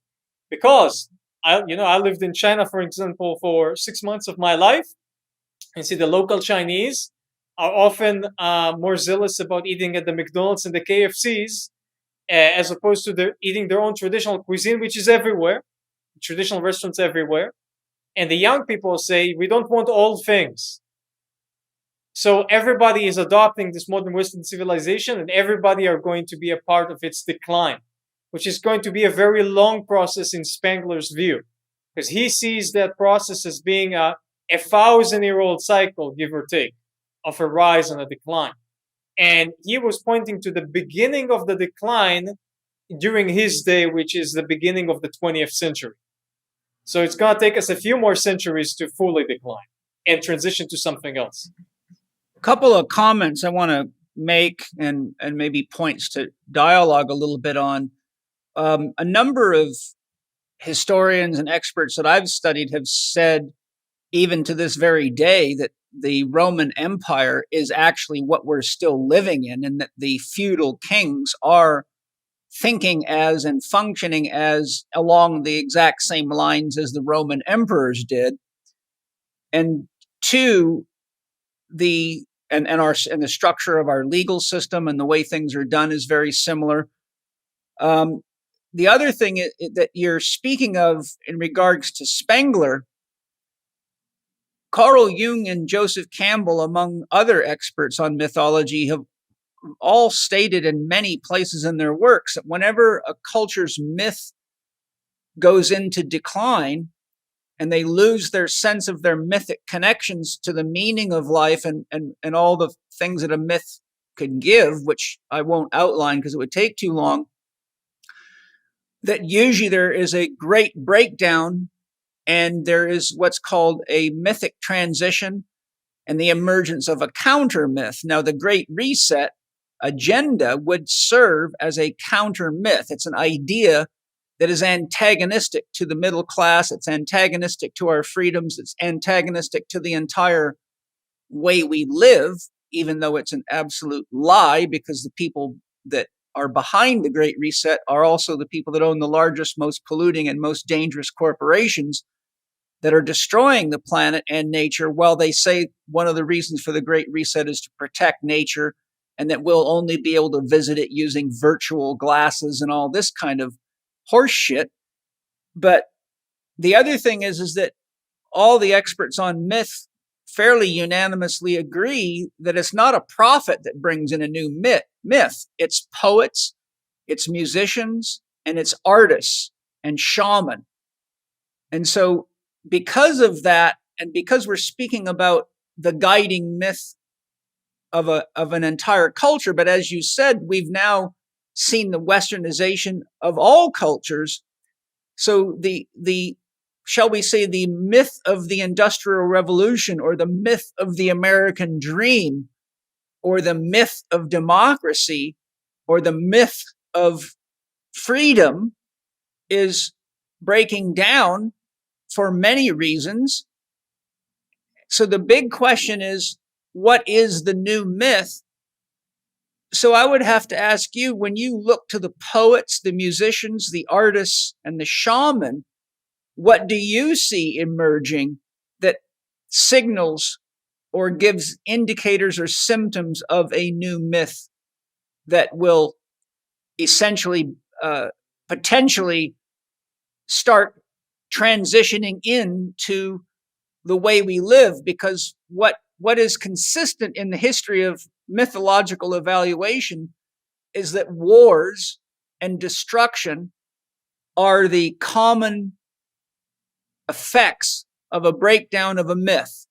Because I lived in China, for example, for 6 months of my life, and see the local Chinese are often more zealous about eating at the McDonald's and the KFCs as opposed to eating their own traditional cuisine, which is everywhere, traditional restaurants everywhere. And the young people say, we don't want old things. So everybody is adopting this modern Western civilization, and everybody are going to be a part of its decline, which is going to be a very long process in Spengler's view, because he sees that process as being a 1,000-year-old cycle, give or take, of a rise and a decline. And he was pointing to the beginning of the decline during his day, which is the beginning of the 20th century. So it's going to take us a few more centuries to fully decline and transition to something else. A couple of comments I want to make and maybe points to dialogue a little bit on. A number of historians and experts that I've studied have said, even to this very day, that the Roman Empire is actually what we're still living in, and that the feudal kings are thinking as and functioning as along the exact same lines as the Roman emperors did. And two, the structure of our legal system and the way things are done is very similar. The other thing that you're speaking of in regards to Spengler, Carl Jung and Joseph Campbell, among other experts on mythology, have all stated in many places in their works that whenever a culture's myth goes into decline and they lose their sense of their mythic connections to the meaning of life and all the things that a myth could give, which I won't outline because it would take too long, that usually there is a great breakdown and there is what's called a mythic transition and the emergence of a counter myth. Now, the Great Reset agenda would serve as a counter myth. It's an idea that is antagonistic to the middle class. It's antagonistic to our freedoms. It's antagonistic to the entire way we live, even though it's an absolute lie, because the people that are behind the Great Reset are also the people that own the largest, most polluting, and most dangerous corporations that are destroying the planet and nature, while they say one of the reasons for the Great Reset is to protect nature and that we'll only be able to visit it using virtual glasses and all this kind of horse shit. But the other thing is that all the experts on myth fairly unanimously agree that it's not a prophet that brings in a new myth. It's poets, it's musicians, and it's artists and shaman. And so because of that, and because we're speaking about the guiding myth of an entire culture, but as you said, we've now seen the westernization of all cultures. So the shall we say, the myth of the Industrial Revolution, or the myth of the American dream, or the myth of democracy, or the myth of freedom is breaking down for many reasons. So the big question is, what is the new myth? So I would have to ask you, when you look to the poets, the musicians, the artists, and the shaman, what do you see emerging that signals or gives indicators or symptoms of a new myth that will essentially, potentially start transitioning into the way we live? Because what is consistent in the history of mythological evaluation is that wars and destruction are the common effects of a breakdown of a myth.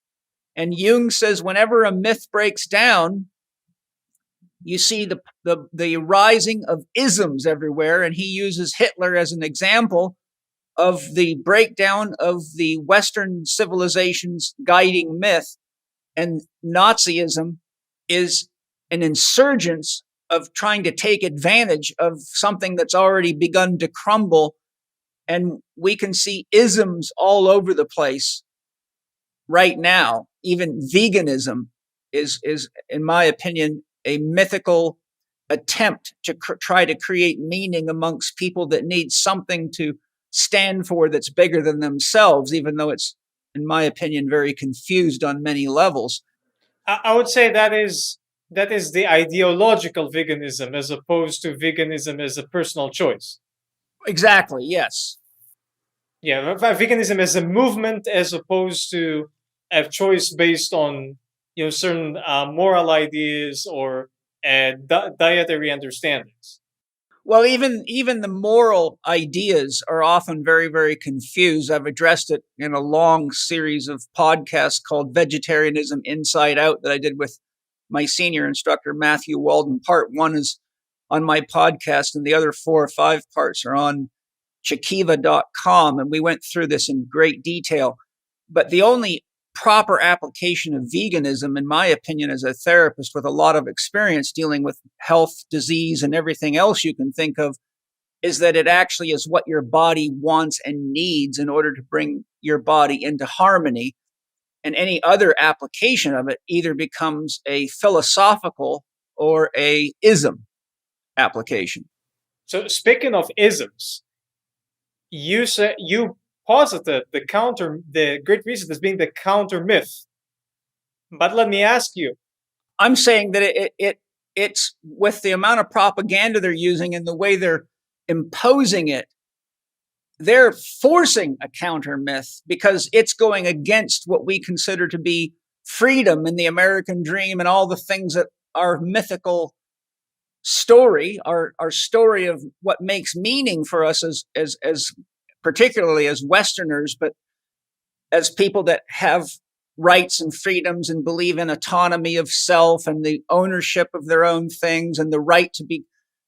And Jung says whenever a myth breaks down, you see the rising of isms everywhere. And he uses Hitler as an example of the breakdown of the Western civilization's guiding myth. And Nazism is an insurgence of trying to take advantage of something that's already begun to crumble. And we can see isms all over the place right now. Even veganism is, in my opinion, a mythical attempt to try to create meaning amongst people that need something to stand for that's bigger than themselves, even though it's, in my opinion, very confused on many levels. I would say that is the ideological veganism, as opposed to veganism as a personal choice. Exactly, yes. Yeah, veganism as a movement, as opposed to a choice based on certain moral ideas or dietary understandings. Well, even the moral ideas are often very, very confused. I've addressed it in a long series of podcasts called Vegetarianism Inside Out that I did with my senior instructor, Matthew Walden. Part 1 is on my podcast, and the other 4 or 5 parts are on Chikiva.com. And we went through this in great detail. But the only proper application of veganism, in my opinion, as a therapist with a lot of experience dealing with health, disease, and everything else you can think of, is that it actually is what your body wants and needs in order to bring your body into harmony. And any other application of it either becomes a philosophical or a ism application. So speaking of isms, you posited the Great Reset as being the counter myth. But let me ask you. I'm saying that it's with the amount of propaganda they're using and the way they're imposing it, they're forcing a counter myth because it's going against what we consider to be freedom and the American dream and all the things that our mythical story, our story of what makes meaning for us as particularly as Westerners, but as people that have rights and freedoms and believe in autonomy of self and the ownership of their own things and the right to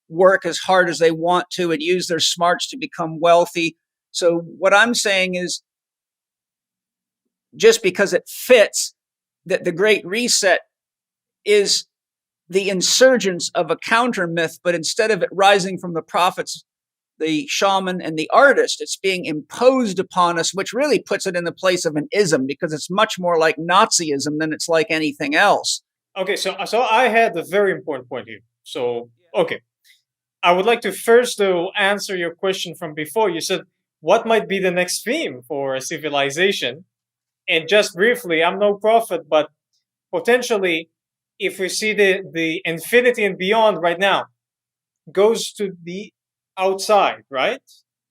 work as hard as they want to and use their smarts to become wealthy. So what I'm saying is, just because it fits that the Great Reset is the insurgence of a counter myth, but instead of it rising from the prophets, the shaman, and the artist, it's being imposed upon us, which really puts it in the place of an ism, because it's much more like Nazism than it's like anything else. Okay, so I had a very important point here. So, okay. I would like to first, though, answer your question from before. You said, what might be the next theme for a civilization? And just briefly, I'm no prophet, but potentially, if we see the infinity and beyond right now, goes to the outside, right?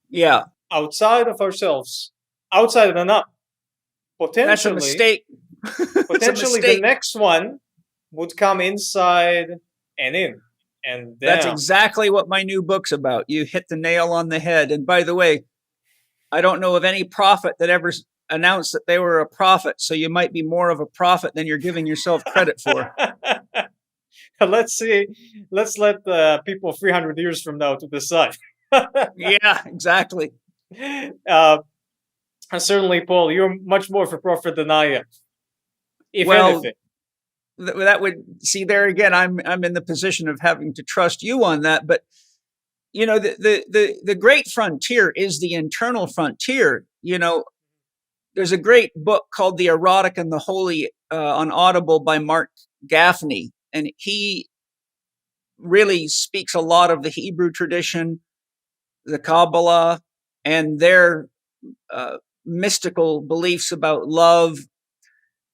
Yeah. Outside of ourselves, outside and up. Potentially, that's a mistake. Potentially, the next one would come inside and in. And that's exactly what my new book's about. You hit the nail on the head. And by the way, I don't know of any prophet that ever announced that they were a prophet. So you might be more of a prophet than you're giving yourself credit for. Let's see. Let's let people 300 years from now to decide. Yeah, exactly. And certainly, Paul, you're much more of a prophet than I am, if Well, anything. that would see there again. I'm in the position of having to trust you on that. But the great frontier is the internal frontier. There's a great book called The Erotic and the Holy on Audible by Mark Gaffney, and he really speaks a lot of the Hebrew tradition, the Kabbalah, and their mystical beliefs about love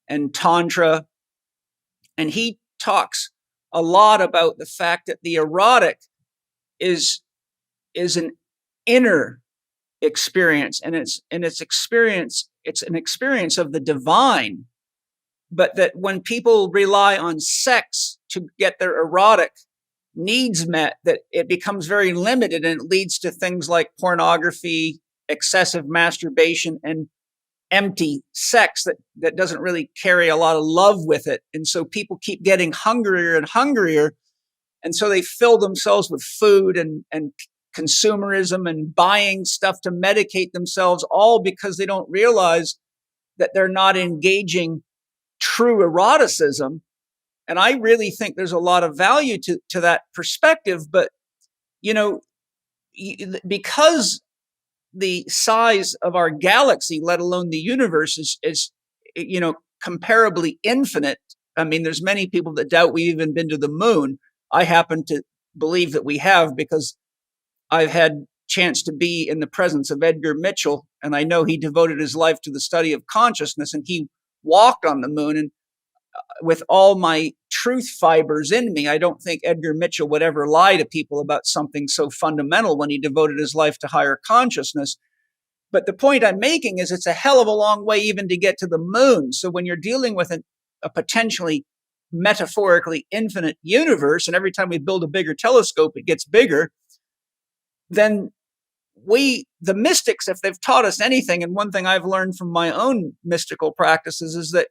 and Tantra. And he talks a lot about the fact that the erotic is an inner experience, and it's an experience of the divine. But that when people rely on sex to get their erotic needs met, that it becomes very limited, and it leads to things like pornography, excessive masturbation, and empty sex that doesn't really carry a lot of love with it. And so people keep getting hungrier and hungrier. And so they fill themselves with food and consumerism and buying stuff to medicate themselves, all because they don't realize that they're not engaging true eroticism. And I really think there's a lot of value to that perspective. But, because the size of our galaxy, let alone the universe, is comparably infinite. I mean, there's many people that doubt we've even been to the moon. I happen to believe that we have, because I've had chance to be in the presence of Edgar Mitchell, and I know he devoted his life to the study of consciousness, and he walked on the moon. And with all my truth fibers in me, I don't think Edgar Mitchell would ever lie to people about something so fundamental when he devoted his life to higher consciousness. But the point I'm making is it's a hell of a long way even to get to the moon. So when you're dealing with a potentially metaphorically infinite universe, and every time we build a bigger telescope, it gets bigger, then the mystics, if they've taught us anything, and one thing I've learned from my own mystical practices, is that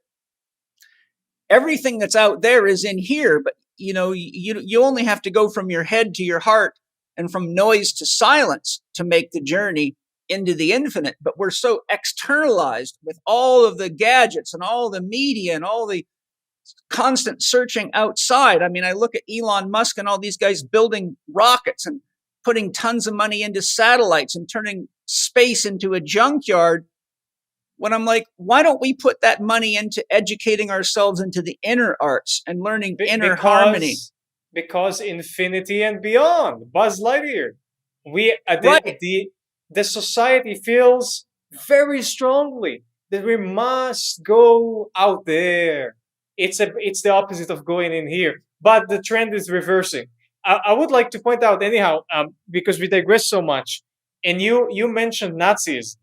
everything that's out there is in here. But you only have to go from your head to your heart and from noise to silence to make the journey into the infinite. But we're so externalized with all of the gadgets and all the media and all the constant searching outside. I mean, I look at Elon Musk and all these guys building rockets and putting tons of money into satellites and turning space into a junkyard, when I'm like, why don't we put that money into educating ourselves into the inner arts and learning inner harmony? Because infinity and beyond, Buzz Lightyear. Right. The society feels very strongly that we must go out there. It's the opposite of going in here. But the trend is reversing. I would like to point out, anyhow, because we digress so much, and you mentioned Nazis,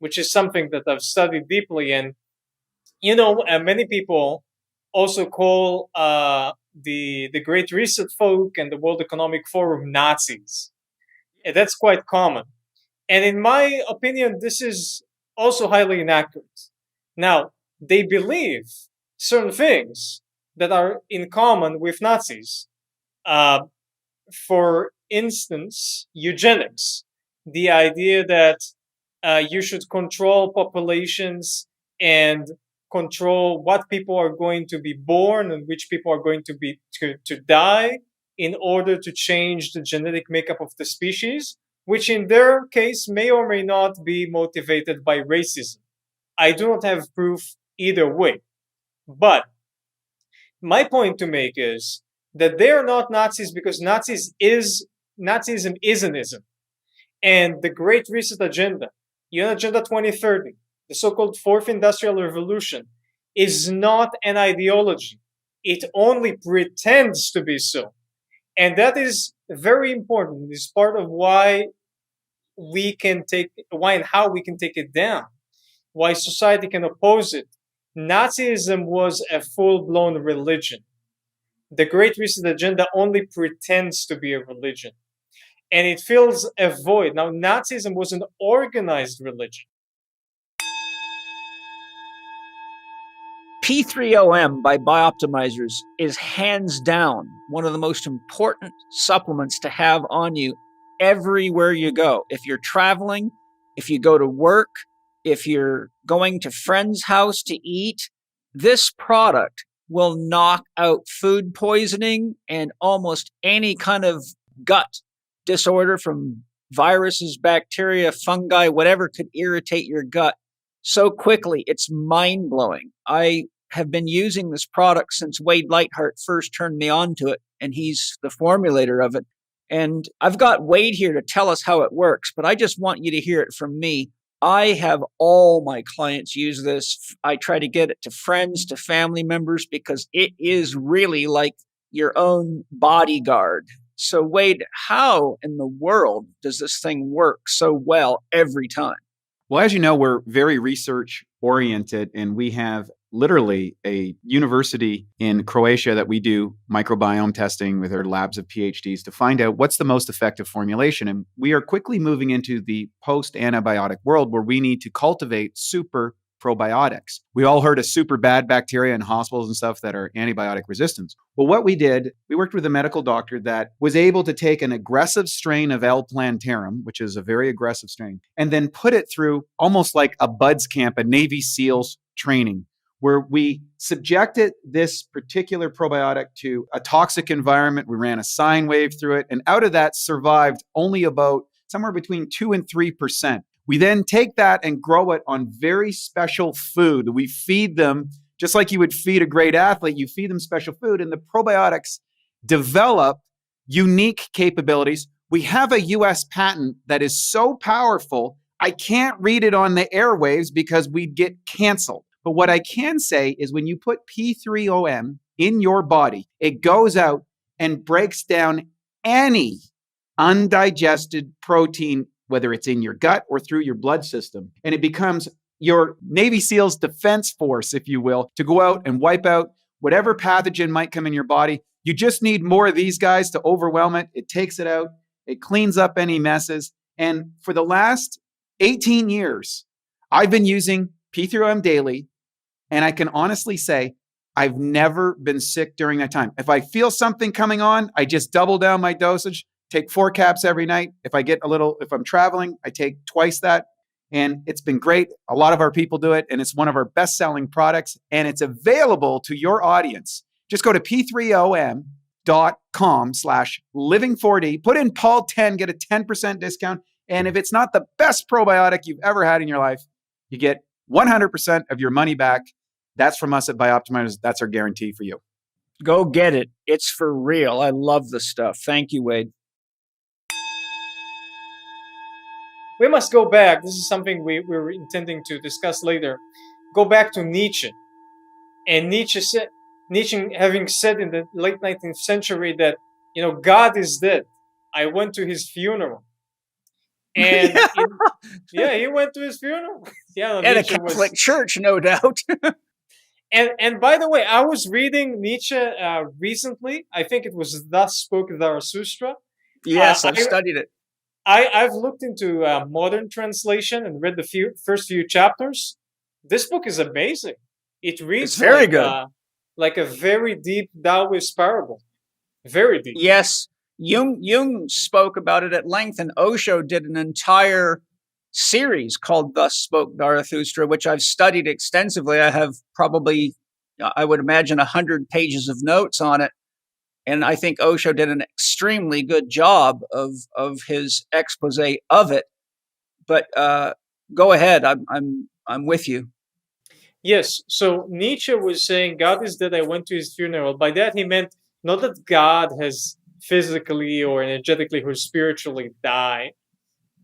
which is something that I've studied deeply. And, many people also call the Great Reset folk and the World Economic Forum Nazis. And that's quite common. And in my opinion, this is also highly inaccurate. Now, they believe certain things that are in common with Nazis. For instance, eugenics, the idea that you should control populations and control what people are going to be born and which people are going to die in order to change the genetic makeup of the species, which in their case may or may not be motivated by racism. I do not have proof either way. But my point to make is that they are not Nazis because Nazism is an ism. And the Great Reset Agenda, UN Agenda 2030, the so-called Fourth Industrial Revolution, is not an ideology. It only pretends to be so. And that is very important. It's part of why and how we can take it down, why society can oppose it. Nazism was a full-blown religion. The Great Reset Agenda only pretends to be a religion. And it fills a void. Now, Nazism was an organized religion. P3OM by Bioptimizers is hands down one of the most important supplements to have on you everywhere you go. If you're traveling, if you go to work, if you're going to friend's house to eat, this product will knock out food poisoning and almost any kind of gut disorder from viruses, bacteria, fungi, whatever could irritate your gut so quickly. It's mind blowing. I have been using this product since Wade Lightheart first turned me on to it, and he's the formulator of it. And I've got Wade here to tell us how it works, but I just want you to hear it from me. I have all my clients use this. I try to get it to friends, to family members, because it is really like your own bodyguard. So, Wade, how in the world does this thing work so well every time? Well, as you know, we're very research oriented, and we have literally a university in Croatia that we do microbiome testing with our labs of PhDs to find out what's the most effective formulation. And we are quickly moving into the post-antibiotic world where we need to cultivate super probiotics. We all heard of super bad bacteria in hospitals and stuff that are antibiotic resistant. Well, what we did, we worked with a medical doctor that was able to take an aggressive strain of L. plantarum, which is a very aggressive strain, and then put it through almost like a BUDS camp, a Navy SEALs training, where we subjected this particular probiotic to a toxic environment. We ran a sine wave through it, and out of that survived only about somewhere between 2 and 3%. We then take that and grow it on very special food. We feed them, just like you would feed a great athlete, you feed them special food, and the probiotics develop unique capabilities. We have a US patent that is so powerful, I can't read it on the airwaves because we'd get canceled. But what I can say is when you put P3OM in your body, it goes out and breaks down any undigested protein, whether it's in your gut or through your blood system. And it becomes your Navy SEALs defense force, if you will, to go out and wipe out whatever pathogen might come in your body. You just need more of these guys to overwhelm it. It takes it out. It cleans up any messes. And for the last 18 years, I've been using P3OM daily. And I can honestly say, I've never been sick during that time. If I feel something coming on, I just double down my dosage, take 4 caps every night. If I'm traveling, I take twice that. And it's been great. A lot of our people do it, and it's one of our best-selling products, and it's available to your audience. Just go to p3om.com/living4d, put in Paul10, get a 10% discount. And if it's not the best probiotic you've ever had in your life, you get 100% of your money back. That's from us at Bioptimizers. That's our guarantee for you. Go get it. It's for real. I love the stuff. Thank you, Wade. We must go back. This is something we were intending to discuss later. Go back to Nietzsche. And Nietzsche having said in the late 19th century that, God is dead. I went to his funeral. And he went to his funeral. At a Catholic church, no doubt. And by the way, I was reading Nietzsche recently. I think it was Thus Spoke Zarathustra. Yes, I've studied it. I've looked into modern translation and read the first few chapters. This book is amazing. It reads it's very good. Like a very deep Taoist parable. Very deep. Yes. Jung spoke about it at length, and Osho did an entire series called Thus Spoke Zarathustra, which I've studied extensively. I have probably, I would imagine, 100 pages of notes on it. And I think Osho did an extremely good job of his expose of it. But go ahead. I'm with you. Yes. So Nietzsche was saying, God is dead. I went to his funeral. By that, he meant not that God has physically or energetically or spiritually died,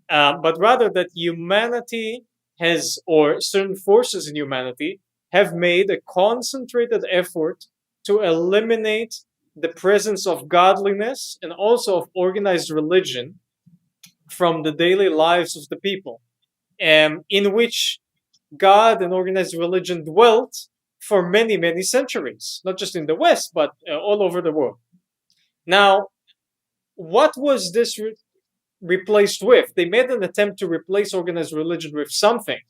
but rather that humanity has, or certain forces in humanity, have made a concentrated effort to eliminate the presence of godliness and also of organized religion from the daily lives of the people, in which God and organized religion dwelt for many, many centuries, not just in the West, but all over the world. Now, what was this replaced with? They made an attempt to replace organized religion with something.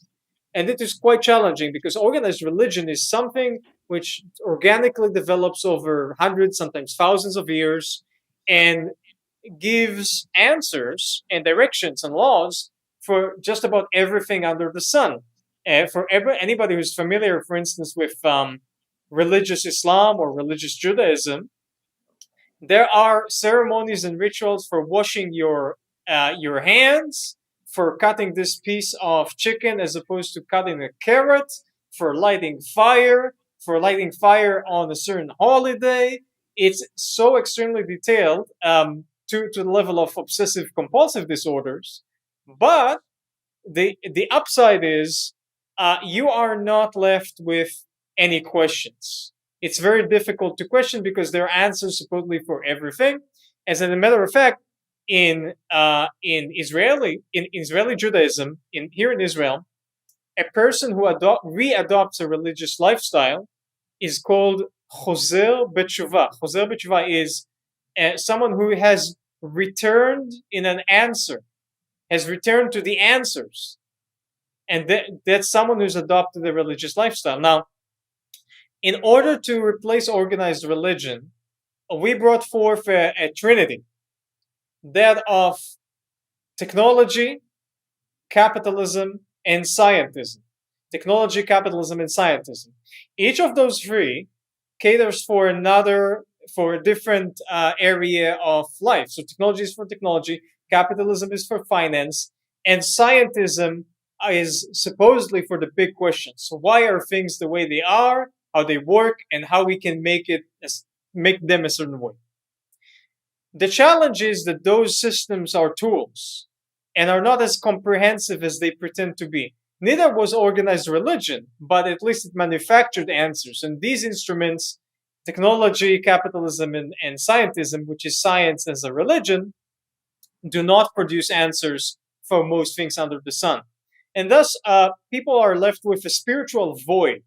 And it is quite challenging because organized religion is something which organically develops over hundreds, sometimes thousands of years, and gives answers and directions and laws for just about everything under the sun. anybody who's familiar, for instance, with religious Islam or religious Judaism, there are ceremonies and rituals for washing your hands, for cutting this piece of chicken as opposed to cutting a carrot, for lighting fire on a certain holiday. It's so extremely detailed to the level of obsessive compulsive disorders. But the upside is you are not left with any questions. It's very difficult to question because there are answers supposedly for everything. As a matter of fact, in Israeli Judaism, here in Israel, a person who readopts a religious lifestyle is called choser b'tshuva. Choser b'tshuva is someone who has returned in an answer, has returned to the answers, and that's someone who's adopted a religious lifestyle. Now, in order to replace organized religion, we brought forth a trinity, that of technology, capitalism, and scientism. Technology, capitalism, and scientism. Each of those three caters for a different area of life. So technology is for technology, capitalism is for finance, and scientism is supposedly for the big questions. So why are things the way they are, how they work, and how we can make them a certain way. The challenge is that those systems are tools and are not as comprehensive as they pretend to be. Neither was organized religion, but at least it manufactured answers. And these instruments, technology, capitalism, and scientism, which is science as a religion, do not produce answers for most things under the sun. And thus, people are left with a spiritual void.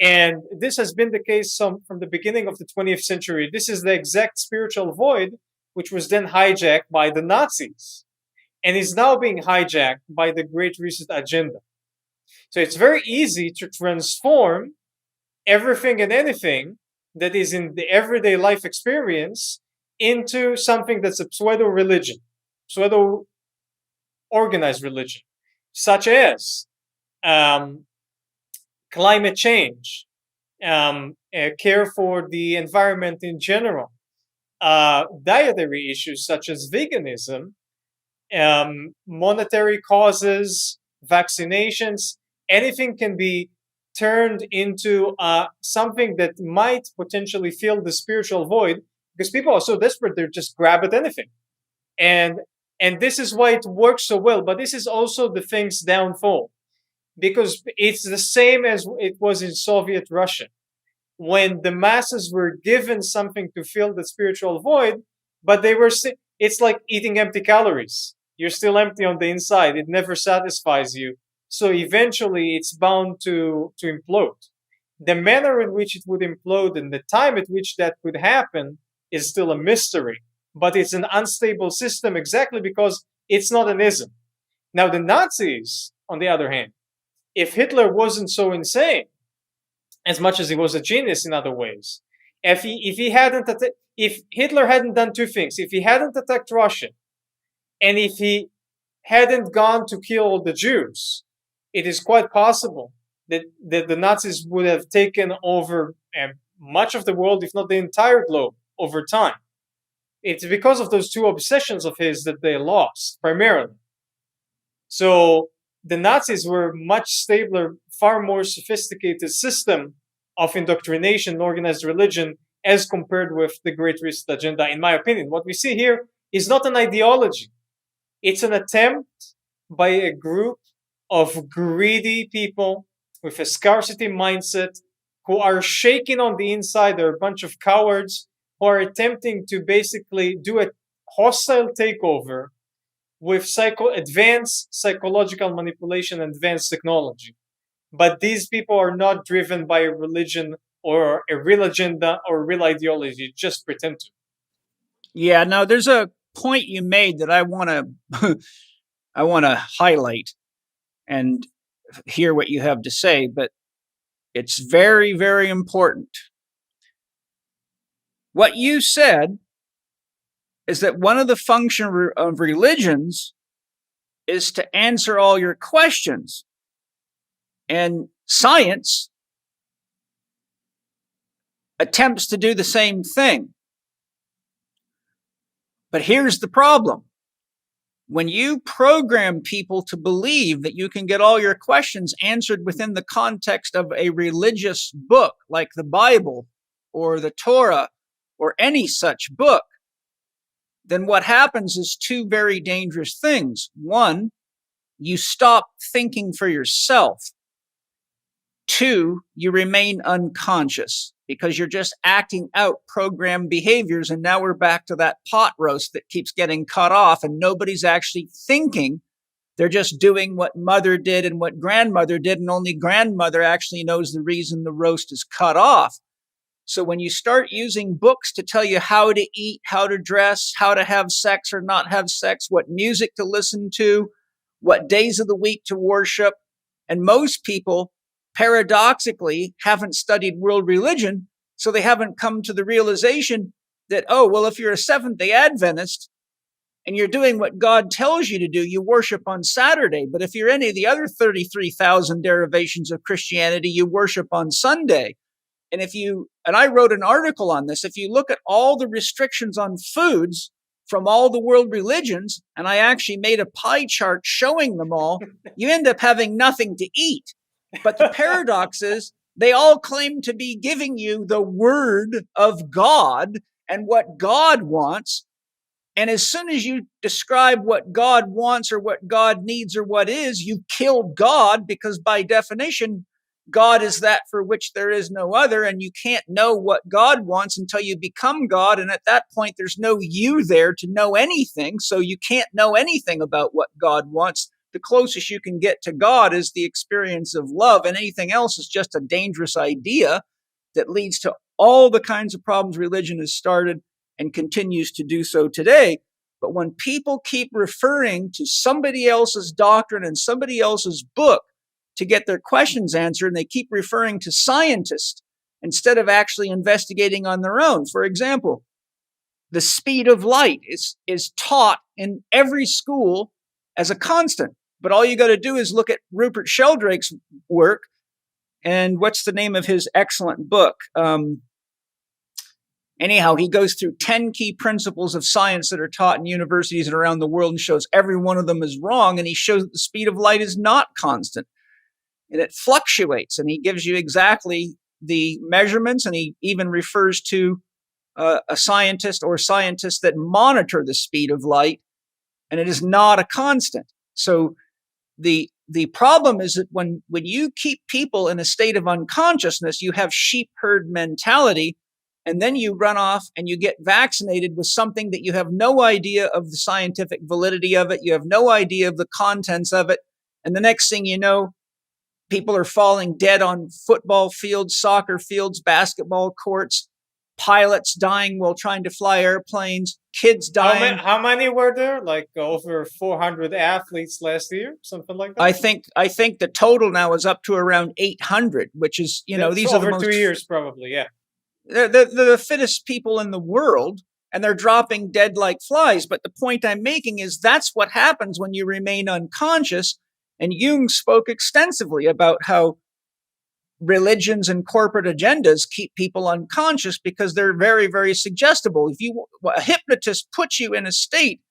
And this has been the case from the beginning of the 20th century. This is the exact spiritual void which was then hijacked by the Nazis and is now being hijacked by the Great Reset agenda. So it's very easy to transform everything and anything that is in the everyday life experience into something that's a pseudo-religion, pseudo-organized religion, such as climate change, care for the environment in general, dietary issues such as veganism, monetary causes, vaccinations, anything can be turned into something that might potentially fill the spiritual void, because people are so desperate they just grab at anything. And this is why it works so well, but this is also the thing's downfall, because it's the same as it was in Soviet Russia, when the masses were given something to fill the spiritual void, but it's like eating empty calories. You're still empty on the inside. It never satisfies you. So eventually it's bound to implode. The manner in which it would implode and the time at which that could happen is still a mystery. But it's an unstable system exactly because it's not an ism. Now the Nazis, on the other hand, if Hitler wasn't so insane, as much as he was a genius in other ways, if Hitler hadn't done two things, if he hadn't attacked Russia, and if he hadn't gone to kill all the Jews, it is quite possible that the Nazis would have taken over much of the world, if not the entire globe, over time. It's because of those two obsessions of his that they lost, primarily. So the Nazis were much stabler, far more sophisticated system of indoctrination and organized religion as compared with the Great Reset agenda, in my opinion. What we see here is not an ideology. It's an attempt by a group of greedy people with a scarcity mindset who are shaken on the inside. They're a bunch of cowards who are attempting to basically do a hostile takeover with advanced psychological manipulation and advanced technology. But these people are not driven by a religion or a real agenda or a real ideology, just pretend to. Yeah, now there's a point you made that I want to highlight and hear what you have to say, but it's very, very important. What you said is that one of the functions of religions is to answer all your questions. And science attempts to do the same thing. But here's the problem. When you program people to believe that you can get all your questions answered within the context of a religious book like the Bible or the Torah or any such book, then what happens is two very dangerous things. One, you stop thinking for yourself. Two, you remain unconscious because you're just acting out programmed behaviors. And now we're back to that pot roast that keeps getting cut off and nobody's actually thinking. They're just doing what mother did and what grandmother did. And only grandmother actually knows the reason the roast is cut off. So when you start using books to tell you how to eat, how to dress, how to have sex or not have sex, what music to listen to, what days of the week to worship, and most people paradoxically haven't studied world religion, so they haven't come to the realization that, oh, well, if you're a Seventh-day Adventist and you're doing what God tells you to do, you worship on Saturday. But if you're any of the other 33,000 derivations of Christianity, you worship on Sunday. And I wrote an article on this, if you look at all the restrictions on foods from all the world religions, and I actually made a pie chart showing them all, you end up having nothing to eat. But the paradox is they all claim to be giving you the word of God and what God wants. And as soon as you describe what God wants or what God needs or what is, you killed God, because by definition, God is that for which there is no other. And you can't know what God wants until you become God. And at that point, there's no you there to know anything. So you can't know anything about what God wants. The closest you can get to God is the experience of love, and anything else is just a dangerous idea that leads to all the kinds of problems religion has started and continues to do so today. But when people keep referring to somebody else's doctrine and somebody else's book to get their questions answered, and they keep referring to scientists instead of actually investigating on their own. For example, the speed of light is taught in every school as a constant. But all you got to do is look at Rupert Sheldrake's work. And what's the name of his excellent book? Anyhow, he goes through 10 key principles of science that are taught in universities and around the world and shows every one of them is wrong. And he shows that the speed of light is not constant and it fluctuates. And he gives you exactly the measurements. And he even refers to a scientist or scientists that monitor the speed of light. And it is not a constant. So the problem is that when you keep people in a state of unconsciousness, you have sheep herd mentality, and then you run off and you get vaccinated with something that you have no idea of the scientific validity of it. You have no idea of the contents of it. And the next thing you know, people are falling dead on football fields, soccer fields, basketball courts, pilots dying while trying to fly airplanes, kids dying. How many were there? Like over 400 athletes last year, something like that? I think the total now is up to around 800, which is, these are the most... over 2 years probably, yeah. They're the fittest people in the world, and they're dropping dead like flies. But the point I'm making is that's what happens when you remain unconscious. And Jung spoke extensively about how religions and corporate agendas keep people unconscious because they're very, very suggestible. A hypnotist puts you in a state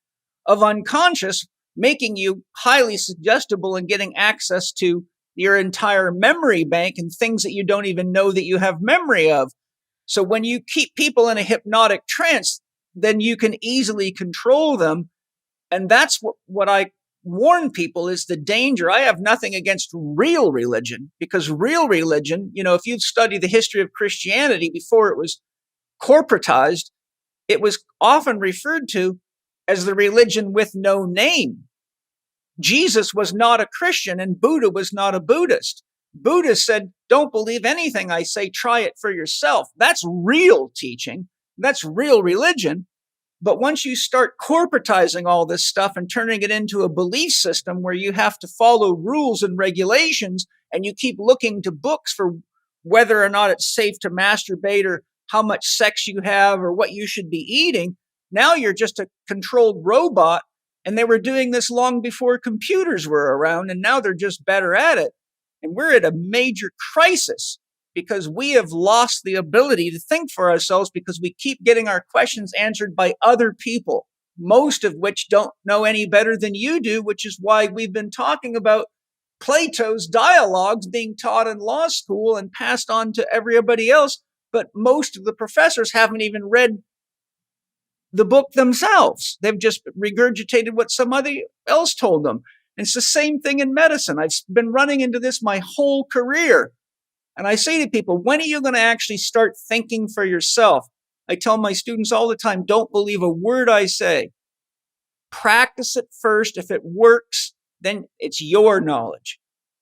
of unconscious, making you highly suggestible and getting access to your entire memory bank and things that you don't even know that you have memory of. So when you keep people in a hypnotic trance, then you can easily control them. And that's what I warn people is the danger. I have nothing against real religion, because real religion, if you study the history of Christianity before it was corporatized, it was often referred to as the religion with no name. Jesus was not a Christian and Buddha was not a Buddhist. Buddha said, don't believe anything I say, try it for yourself. That's real teaching. That's real religion. But once you start corporatizing all this stuff and turning it into a belief system where you have to follow rules and regulations, and you keep looking to books for whether or not it's safe to masturbate or how much sex you have or what you should be eating, now you're just a controlled robot. And they were doing this long before computers were around, and now they're just better at it. And we're at a major crisis because we have lost the ability to think for ourselves because we keep getting our questions answered by other people, most of which don't know any better than you do, which is why we've been talking about Plato's dialogues being taught in law school and passed on to everybody else. But most of the professors haven't even read the book themselves. They've just regurgitated what somebody else told them. And it's the same thing in medicine. I've been running into this my whole career. And I say to people, when are you going to actually start thinking for yourself? I tell my students all the time, don't believe a word I say. Practice it first. If it works, then it's your knowledge.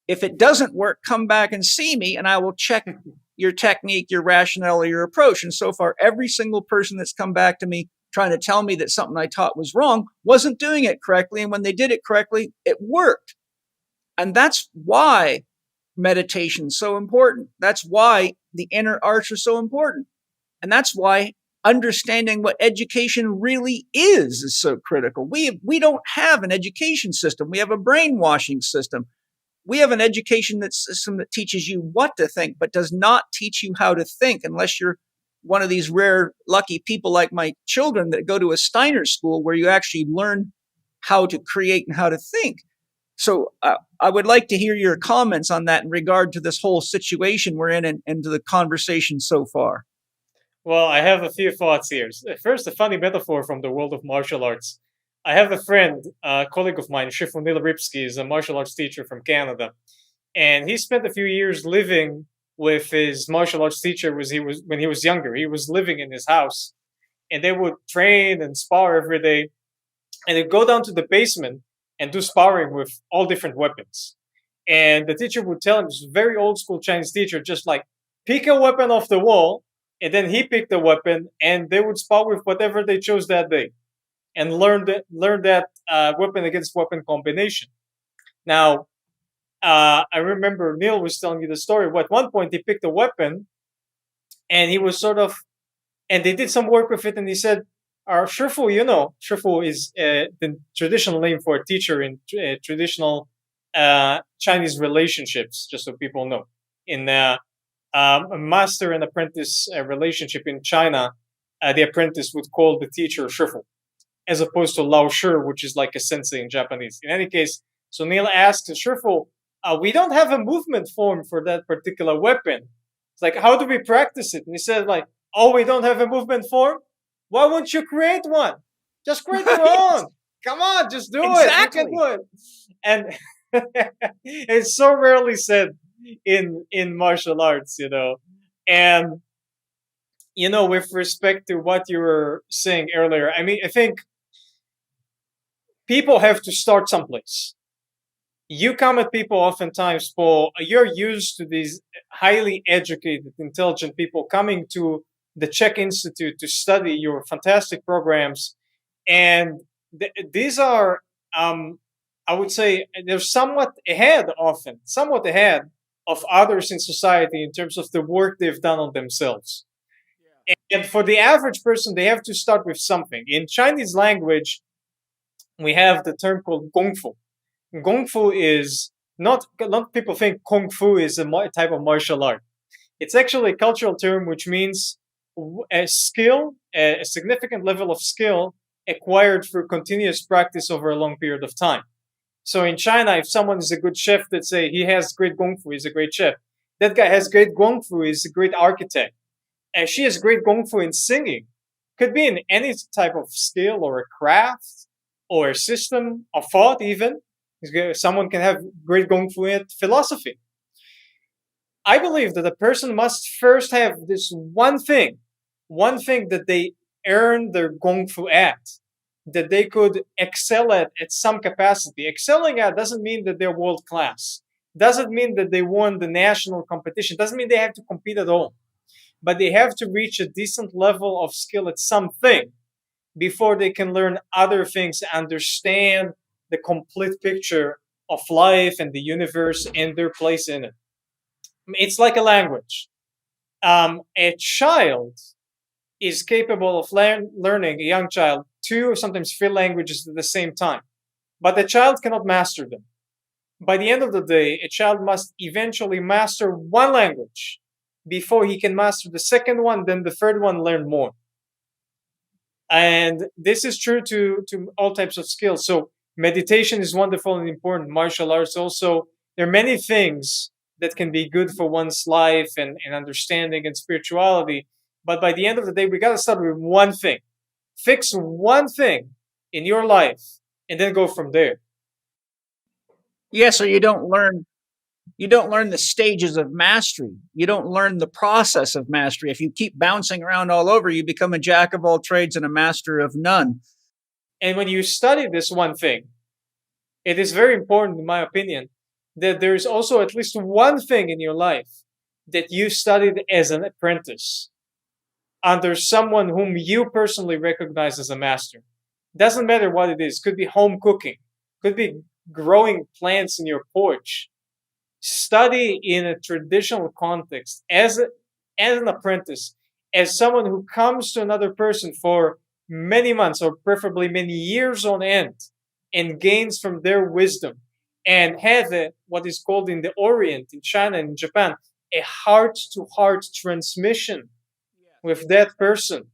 If it doesn't work, come back and see me and I will check your technique, your rationale, or your approach. And so far, every single person that's come back to me trying to tell me that something I taught was wrong wasn't doing it correctly. And when they did it correctly, it worked. And that's why meditation is so important. That's why the inner arts are so important. And that's why understanding what education really is so critical. We don't have an education system. We have a brainwashing system. We have an education system that teaches you what to think, but does not teach you how to think unless you're one of these rare, lucky people like my children that go to a Steiner school where you actually learn how to create and how to think. So I would like to hear your comments on that in regard to this whole situation we're in and to the conversation so far. Well, I have a few thoughts here. First, a funny metaphor from the world of martial arts. I have a friend, a colleague of mine, Shifu is a martial arts teacher from Canada. And he spent a few years living with his martial arts teacher when he was younger. He was living in his house. And they would train and spar every day. And they'd go down to the basement and do sparring with all different weapons. And the teacher would tell him, this very old school Chinese teacher, just like, pick a weapon off the wall. And then he picked a weapon and they would spar with whatever they chose that day and learn that weapon against weapon combination. Now, I remember Neil was telling me the story. At one point, he picked a weapon and he was and they did some work with it. And he said, our Shifu, Shifu is the traditional name for a teacher in traditional Chinese relationships, just so people know. In a master and apprentice relationship in China, the apprentice would call the teacher Shifu, as opposed to Lao Shi, which is like a sensei in Japanese. In any case, so Neil asked Shifu, we don't have a movement form for that particular weapon. It's like, how do we practice it? And he said, like, oh, we don't have a movement form? Why won't you create one? Just create your own. Come on, just do it. You can do it. And it's so rarely said in martial arts, And, with respect to what you were saying earlier, I think people have to start someplace. You come at people oftentimes, Paul, you're used to these highly educated, intelligent people coming to the Chek Institute to study your fantastic programs. And these are, I would say, they're somewhat ahead of others in society in terms of the work they've done on themselves. Yeah. And for the average person, they have to start with something. In Chinese language, we have the term called Gong Fu. Gong Fu is not people think Kung Fu is a type of martial art. It's actually a cultural term which means a skill, a significant level of skill acquired through continuous practice over a long period of time. So in China, if someone is a good chef, let's say he has great Gong Fu, he's a great chef. That guy has great Gong Fu, he's a great architect. And she has great Gong Fu in singing. Could be in any type of skill or a craft or a system of thought even. Someone can have great Gong Fu at philosophy. I believe that a person must first have this one thing that they earn their Gong Fu at, that they could excel at some capacity. Excelling at doesn't mean that they're world class. Doesn't mean that they won the national competition. Doesn't mean they have to compete at all. But they have to reach a decent level of skill at something before they can learn other things, understand the complete picture of life and the universe and their place in it. It's like a language. A child is capable of learning, a young child, 2 or sometimes 3 languages at the same time. But the child cannot master them. By the end of the day, a child must eventually master one language before he can master the second one, then the third one learn more. And this is true to all types of skills. So meditation is wonderful and important. Martial arts also. There are many things that can be good for one's life and understanding and spirituality. But by the end of the day, we got to start with one thing. Fix one thing in your life and then go from there. Yeah, so you don't learn the stages of mastery. You don't learn the process of mastery. If you keep bouncing around all over, you become a jack of all trades and a master of none. And when you study this one thing, it is very important, in my opinion, that there is also at least one thing in your life that you studied as an apprentice under someone whom you personally recognize as a master. Doesn't matter what it is. Could be home cooking. Could be growing plants in your porch. Study in a traditional context as an apprentice, as someone who comes to another person for many months or preferably many years on end and gains from their wisdom and have what is called in the Orient, in China and in Japan, a heart-to-heart transmission with that person.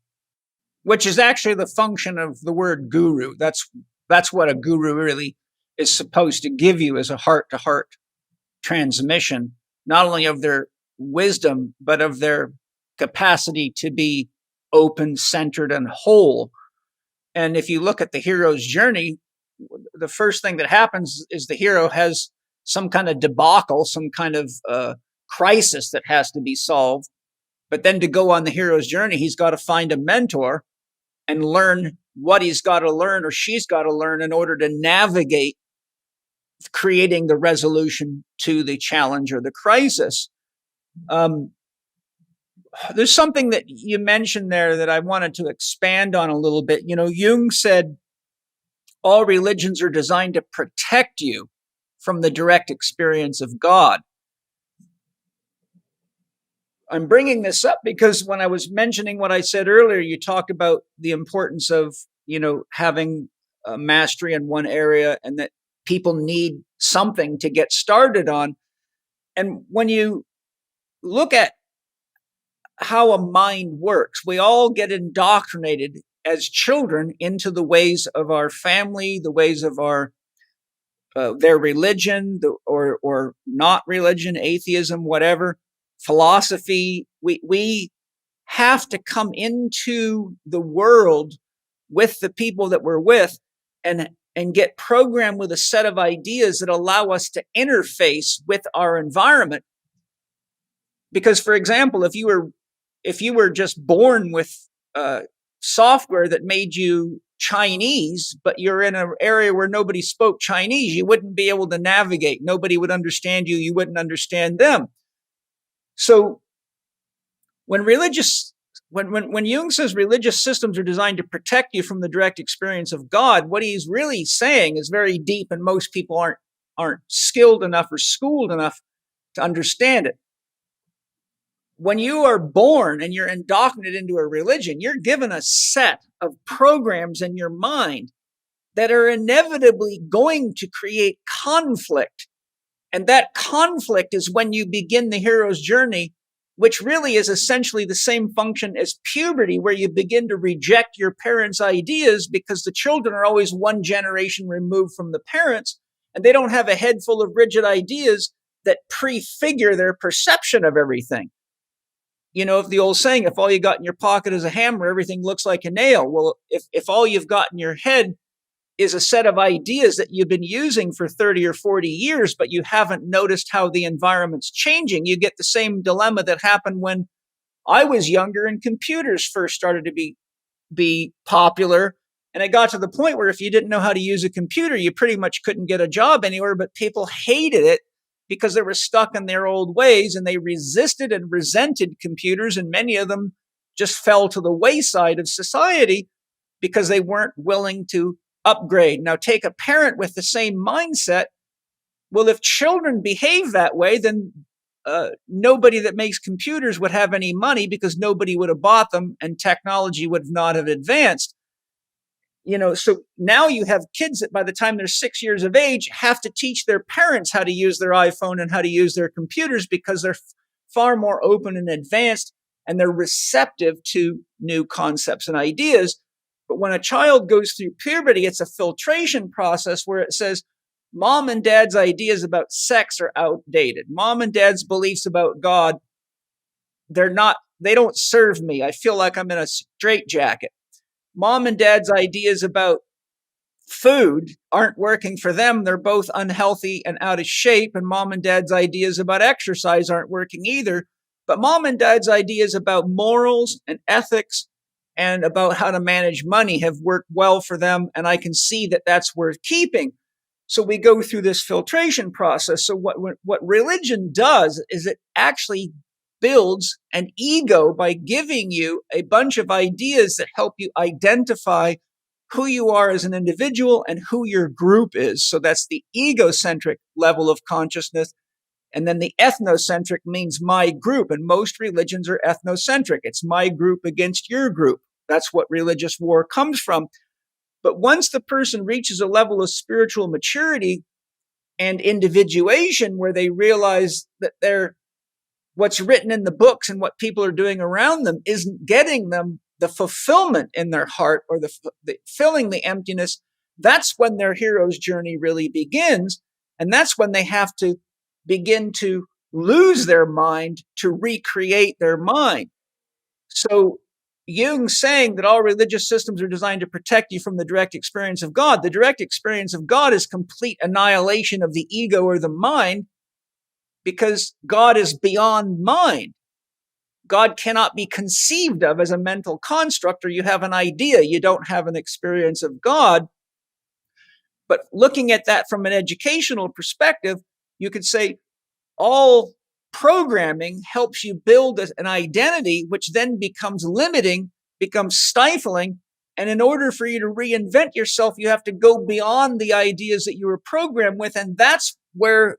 Which is actually the function of the word guru. That's what a guru really is supposed to give you, as a heart-to-heart transmission, not only of their wisdom, but of their capacity to be open, centered, and whole. And if you look at the hero's journey, the first thing that happens is the hero has some kind of debacle, some kind of crisis that has to be solved. But then to go on the hero's journey, he's got to find a mentor and learn what he's got to learn or she's got to learn in order to navigate creating the resolution to the challenge or the crisis. There's something that you mentioned there that I wanted to expand on a little bit. You know, Jung said all religions are designed to protect you from the direct experience of God. I'm bringing this up because when I was mentioning what I said earlier, you talked about the importance of, having mastery in one area and that people need something to get started on. And when you look at how a mind works, we all get indoctrinated as children into the ways of our family, the ways of their religion, or not religion, atheism, whatever, philosophy. We have to come into the world with the people that we're with and get programmed with a set of ideas that allow us to interface with our environment. Because, for example, if you were just born with software that made you Chinese, but you're in an area where nobody spoke Chinese, you wouldn't be able to navigate. Nobody would understand you. You wouldn't understand them. So when Jung says religious systems are designed to protect you from the direct experience of God, what he's really saying is very deep, and most people aren't skilled enough or schooled enough to understand it. When you are born and you're indoctrinated into a religion, you're given a set of programs in your mind that are inevitably going to create conflict. And that conflict is when you begin the hero's journey, which really is essentially the same function as puberty, where you begin to reject your parents' ideas because the children are always one generation removed from the parents, and they don't have a head full of rigid ideas that prefigure their perception of everything. You know, if the old saying, if all you got in your pocket is a hammer, everything looks like a nail. Well, if all you've got in your head is a set of ideas that you've been using for 30 or 40 years, but you haven't noticed how the environment's changing, you get the same dilemma that happened when I was younger and computers first started to be popular. And it got to the point where if you didn't know how to use a computer, you pretty much couldn't get a job anywhere, but people hated it because they were stuck in their old ways and they resisted and resented computers. And many of them just fell to the wayside of society because they weren't willing to upgrade. Now, take a parent with the same mindset. Well, if children behave that way, then nobody that makes computers would have any money because nobody would have bought them and technology would not have advanced. So now you have kids that by the time they're 6 years of age have to teach their parents how to use their iPhone and how to use their computers because they're far more open and advanced and they're receptive to new concepts and ideas. But when a child goes through puberty, it's a filtration process where it says, mom and dad's ideas about sex are outdated. Mom and dad's beliefs about God, they don't serve me. I feel like I'm in a straitjacket. Mom and dad's ideas about food aren't working for them. They're both unhealthy and out of shape. And mom and dad's ideas about exercise aren't working either. But mom and dad's ideas about morals and ethics and about how to manage money have worked well for them. And I can see that that's worth keeping. So we go through this filtration process. So what religion does is it actually builds an ego by giving you a bunch of ideas that help you identify who you are as an individual and who your group is. So that's the egocentric level of consciousness. And then the ethnocentric means my group. And most religions are ethnocentric. It's my group against your group. That's what religious war comes from. But once the person reaches a level of spiritual maturity and individuation where they realize that what's written in the books and what people are doing around them isn't getting them the fulfillment in their heart or the filling the emptiness, that's when their hero's journey really begins. And that's when they have to begin to lose their mind to recreate their mind. So Jung's saying that all religious systems are designed to protect you from the direct experience of God. The direct experience of God is complete annihilation of the ego or the mind, because God is beyond mind. God cannot be conceived of as a mental construct, or you have an idea, you don't have an experience of God. But looking at that from an educational perspective, you could say all programming helps you build an identity, which then becomes limiting, becomes stifling. And in order for you to reinvent yourself, you have to go beyond the ideas that you were programmed with. And that's where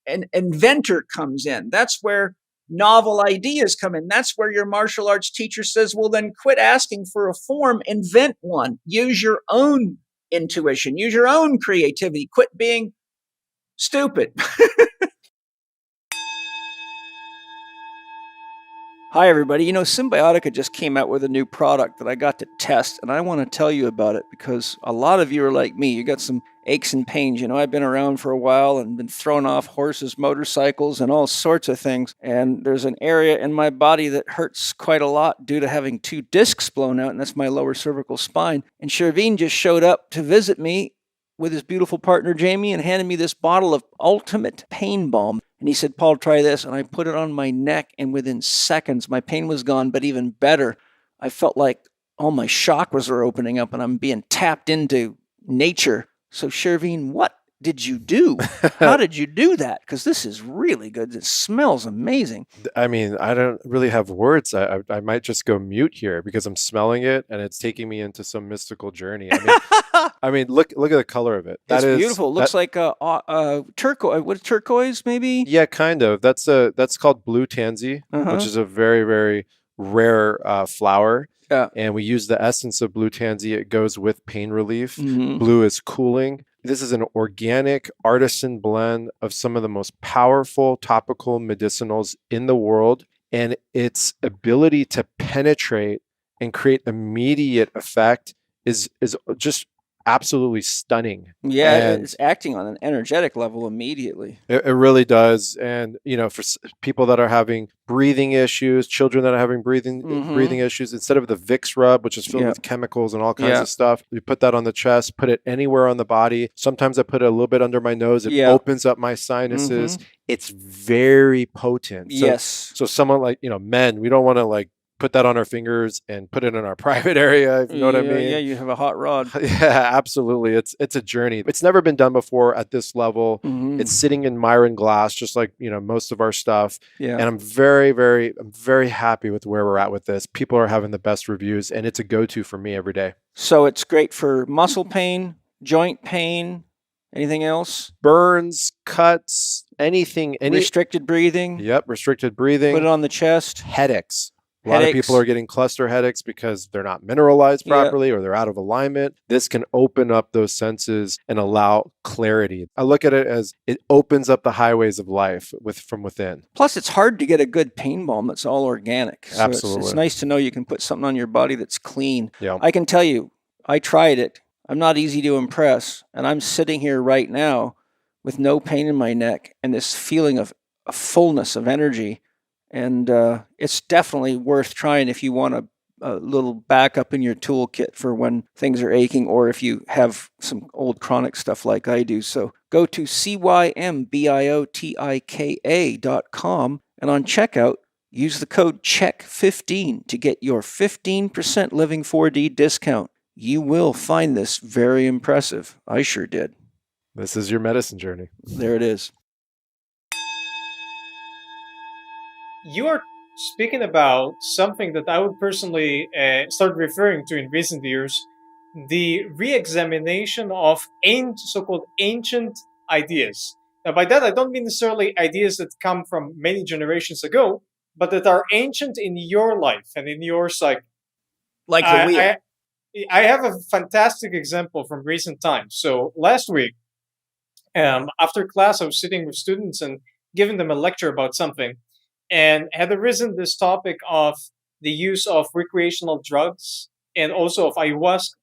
an inventor comes in. That's where novel ideas come in. That's where your martial arts teacher says, well, then quit asking for a form, invent one. Use your own intuition, use your own creativity, quit being stupid. Hi, everybody. Symbiotica just came out with a new product that I got to test, and I want to tell you about it because a lot of you are like me. You got some aches and pains. I've been around for a while and been thrown off horses, motorcycles, and all sorts of things. And there's an area in my body that hurts quite a lot due to having 2 discs blown out, and that's my lower cervical spine. And Shervin just showed up to visit me with his beautiful partner, Jamie, and handed me this bottle of Ultimate Pain Balm. And he said, Paul, try this. And I put it on my neck, and within seconds, my pain was gone. But even better, I felt like all my chakras are opening up and I'm being tapped into nature. So, Shervin, what did you do? How did you do that? Because this is really good. It smells amazing. I mean, I don't really have words. I might just go mute here because I'm smelling it and it's taking me into some mystical journey. I mean, look at the color of it. It's beautiful. It looks like turquoise. What, turquoise, maybe? Yeah, kind of. That's called blue tansy, which is a very, very rare flower. Yeah. And we use the essence of blue tansy. It goes with pain relief. Mm-hmm. Blue is cooling. This is an organic artisan blend of some of the most powerful topical medicinals in the world. And its ability to penetrate and create immediate effect is just absolutely stunning. Yeah, it's acting on an energetic level immediately. It really does. And, for people that are having breathing issues, children that are having breathing issues, instead of the Vicks rub, which is filled with chemicals and all kinds of stuff, we put that on the chest, put it anywhere on the body. Sometimes I put it a little bit under my nose. It opens up my sinuses. It's very potent. So someone like, men, we don't want to put that on our fingers and put it in our private area, if you know what I mean. Yeah, you have a hot rod. Yeah, absolutely. It's a journey. It's never been done before at this level. Mm-hmm. It's sitting in Myron glass, just like, most of our stuff. Yeah. And I'm very happy with where we're at with this. People are having the best reviews, and it's a go-to for me every day. So it's great for muscle pain, joint pain, anything else? Burns, cuts, anything. Restricted breathing. Yep, restricted breathing. Put it on the chest. Headaches. A lot of people are getting cluster headaches because they're not mineralized properly or they're out of alignment. This can open up those senses and allow clarity. I look at it as it opens up the highways of life from within. Plus, it's hard to get a good pain balm that's all organic. So Absolutely. It's nice to know you can put something on your body that's clean. Yeah. I can tell you, I tried it. I'm not easy to impress. And I'm sitting here right now with no pain in my neck and this feeling of a fullness of energy. And it's definitely worth trying if you want a little backup in your toolkit for when things are aching or if you have some old chronic stuff like I do. So go to cymbiotика.com and on checkout, use the code CHEK15 to get your 15% Living 4D discount. You will find this very impressive. I sure did. This is your medicine journey. There it is. You are speaking about something that I would personally start referring to in recent years, the re-examination of so-called ancient ideas. Now, by that, I don't mean necessarily ideas that come from many generations ago, but that are ancient in your life and in your psyche. Like the wheel. I have a fantastic example from recent times. So last week, after class, I was sitting with students and giving them a lecture about something, and had arisen this topic of the use of recreational drugs and also of ayahuasca.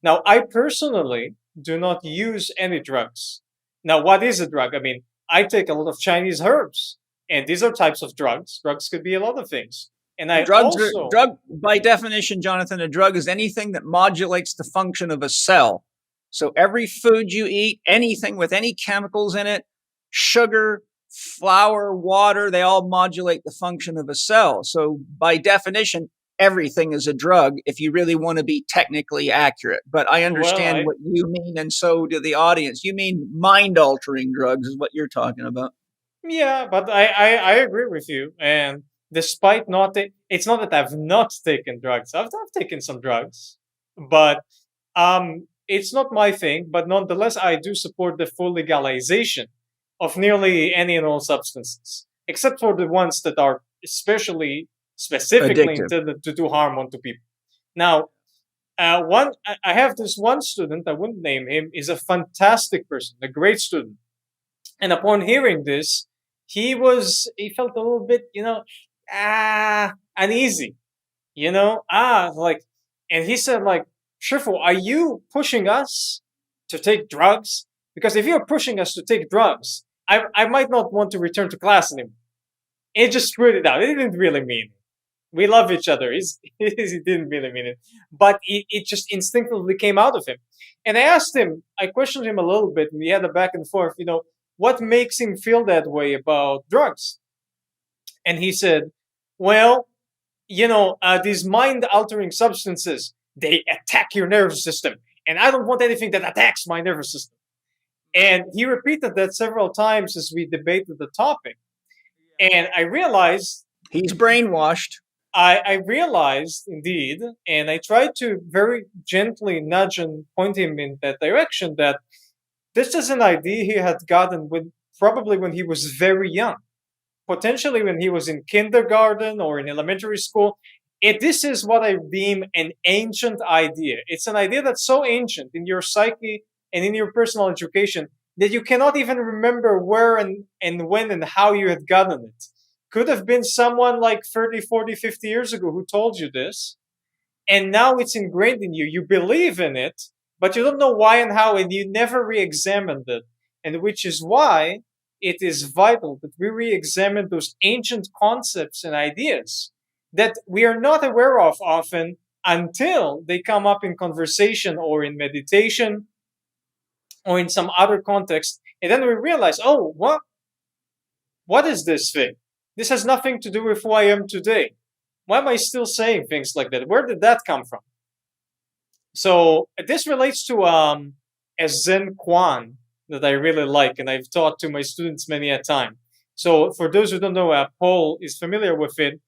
Now, I personally do not use any drugs. Now, what is a drug? I mean, I take a lot of Chinese herbs, and these are types of drugs. Drugs could be a lot of things. And drug, by definition, Jonathan, a drug is anything that modulates the function of a cell. So every food you eat, anything with any chemicals in it, sugar, flour, water, they all modulate the function of a cell. So by definition, everything is a drug if you really want to be technically accurate. But I understand what you mean, and so do the audience. You mean mind-altering drugs is what you're talking about. Yeah, but I agree with you. And despite it's not that I've not taken drugs. I've taken some drugs, but it's not my thing. But nonetheless, I do support the full legalization of nearly any and all substances, except for the ones that are specifically addictive, intended to do harm unto people. Now, I have this one student, I wouldn't name him, is a fantastic person, a great student. And upon hearing this, he felt a little bit, uneasy, and he said, Shifu, are you pushing us to take drugs? Because if you're pushing us to take drugs, I might not want to return to class anymore. It just screwed it out. It didn't really mean it. We love each other. He didn't really mean it. But it just instinctively came out of him. And I questioned him a little bit, and we had a back and forth, what makes him feel that way about drugs? And he said, well, these mind-altering substances, they attack your nervous system. And I don't want anything that attacks my nervous system. And he repeated that several times as we debated the topic. And I realized... He's brainwashed. I realized, indeed, and I tried to very gently nudge and point him in that direction, that this is an idea he had gotten probably when he was very young. Potentially when he was in kindergarten or in elementary school. This is what I deem an ancient idea. It's an idea that's so ancient in your psyche and in your personal education that you cannot even remember where and when and how you had gotten it. Could have been someone like 30, 40, 50 years ago who told you this, and now it's ingrained in you. You believe in it, but you don't know why and how, and you never re-examined it. And which is why it is vital that we re-examine those ancient concepts and ideas that we are not aware of often until they come up in conversation or in meditation or in some other context. And then we realize, oh, what is this thing? This has nothing to do with who I am today. Why am I still saying things like that? Where did that come from? So this relates to a Zen koan that I really like, and I've taught to my students many a time. So for those who don't know, Paul is familiar with it.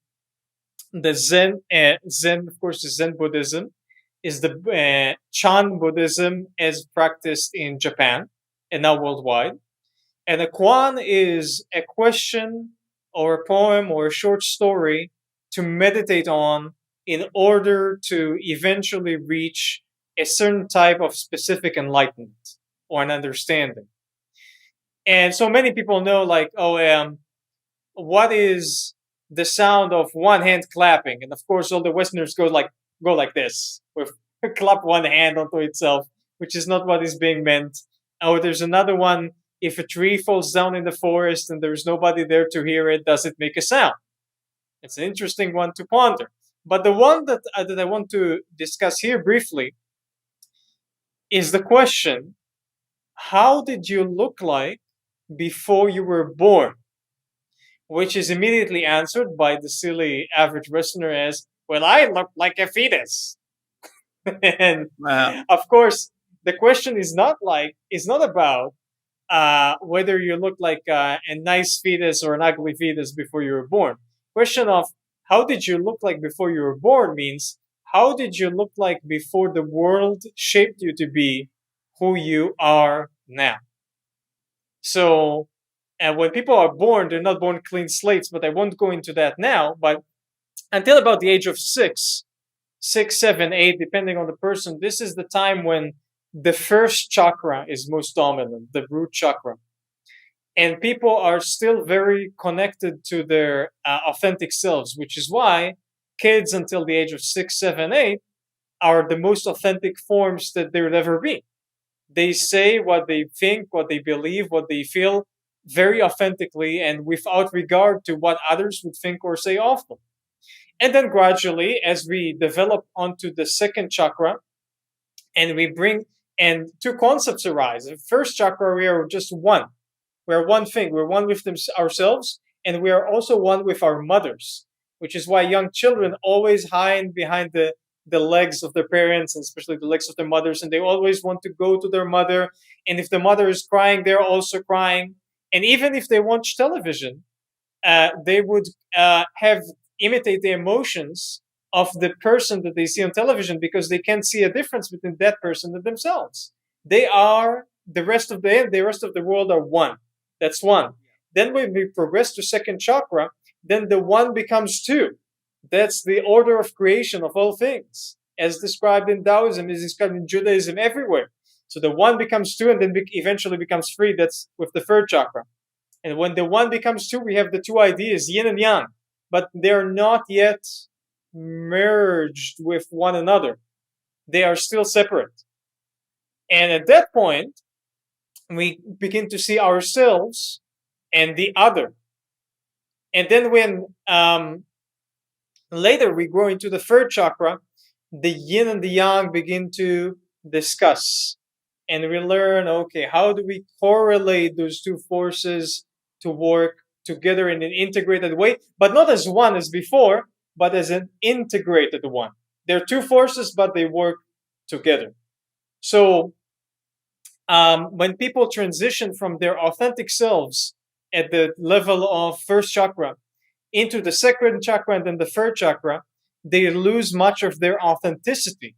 The Zen, of course, the Zen Buddhism is the Chan Buddhism as practiced in Japan and now worldwide. And a koan is a question or a poem or a short story to meditate on in order to eventually reach a certain type of specific enlightenment or an understanding. And so many people know, like, what is the sound of one hand clapping? And of course, all the Westerners go like this, with clap one hand onto itself, which is not what is being meant. Or there's another one: if a tree falls down in the forest and there's nobody there to hear it, does it make a sound? It's an interesting one to ponder. But the one that I want to discuss here briefly is the question: how did you look like before you were born? Which is immediately answered by the silly average Westerner as, well, I look like a fetus. And of course, the question is not about whether you look like a nice fetus or an ugly fetus before you were born. Question of how did you look like before you were born means, how did you look like before the world shaped you to be who you are now? So, and when people are born, they're not born clean slates, but I won't go into that now. But until about the age of 6, 7, 8, depending on the person, this is the time when the first chakra is most dominant, the root chakra. And people are still very connected to their authentic selves, which is why kids until the age of 6, 7, 8 are the most authentic forms that there would ever be. They say what they think, what they believe, what they feel very authentically and without regard to what others would think or say of them. And then gradually, as we develop onto the second chakra, and two concepts arise. The first chakra, we are just one. We're one thing. We're one with ourselves, and we are also one with our mothers, which is why young children always hide behind the legs of their parents, and especially the legs of their mothers, and they always want to go to their mother. And if the mother is crying, they're also crying. And even if they watch television, they would imitate the emotions of the person that they see on television, because they can't see a difference between that person and themselves. They are the rest of the world are one. That's one. Then when we progress to second chakra, then the one becomes two. That's the order of creation of all things, as described in Taoism, is described in Judaism, everywhere. So the one becomes two, and then eventually becomes three. That's with the third chakra. And when the one becomes two, we have the two ideas, yin and yang, but they're not yet merged with one another. They are still separate. And at that point, we begin to see ourselves and the other. And then when later we grow into the third chakra, the yin and the yang begin to discuss. And we learn, okay, how do we correlate those two forces to work together in an integrated way, but not as one as before, but as an integrated one. They're two forces, but they work together. So when people transition from their authentic selves at the level of first chakra into the second chakra and then the third chakra, they lose much of their authenticity.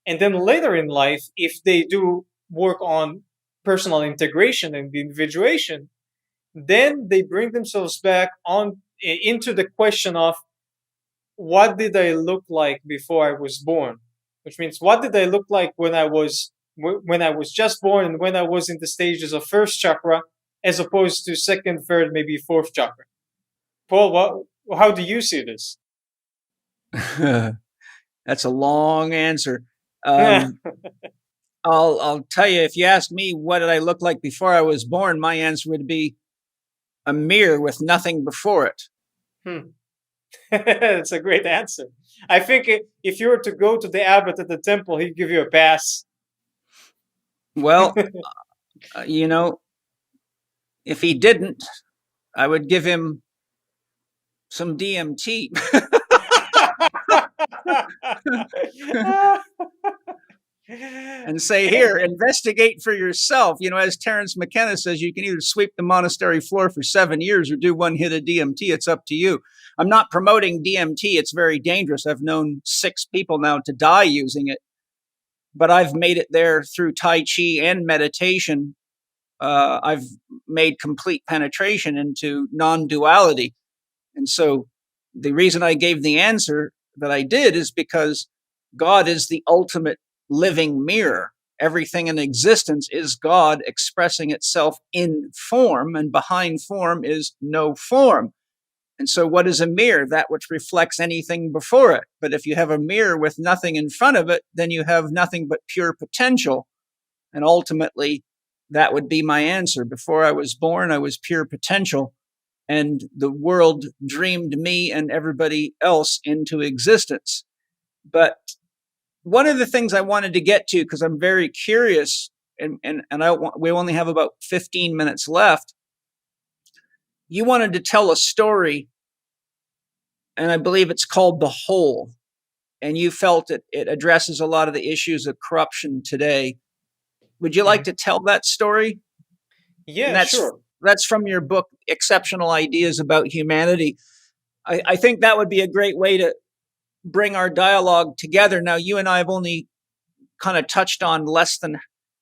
And then later in life, if they do work on personal integration and individuation, then they bring themselves back into the question of, what did I look like before I was born? Which means, what did I look like when I was just born and when I was in the stages of first chakra, as opposed to second, third, maybe fourth chakra? Paul, how do you see this? That's a long answer. I'll tell you, if you ask me what did I look like before I was born, my answer would be a mirror with nothing before it. That's a great answer. I think if you were to go to the abbot at the temple, he'd give you a pass. Well, if he didn't, I would give him some DMT. And say, here, investigate for yourself. As Terence McKenna says, you can either sweep the monastery floor for 7 years or do one hit of DMT. It's up to you. I'm not promoting DMT. It's very dangerous. I've known 6 people now to die using it, but I've made it there through Tai Chi and meditation. I've made complete penetration into non-duality. And so the reason I gave the answer that I did is because God is the ultimate living mirror. Everything in existence is God expressing itself in form, and behind form is no form. And so what is a mirror? That which reflects anything before it. But if you have a mirror with nothing in front of it, then you have nothing but pure potential. And ultimately, that would be my answer. Before I was born, I was pure potential, and the world dreamed me and everybody else into existence. But one of the things I wanted to get to, because I'm very curious, and we only have about 15 minutes left. You wanted to tell a story, and I believe it's called The Whole, and you felt it addresses a lot of the issues of corruption today. Would you like to tell that story? Yeah, sure. That's from your book, Exceptional Ideas About Humanity. I think that would be a great way to bring our dialogue together. Now, you and I have only kind of touched on less than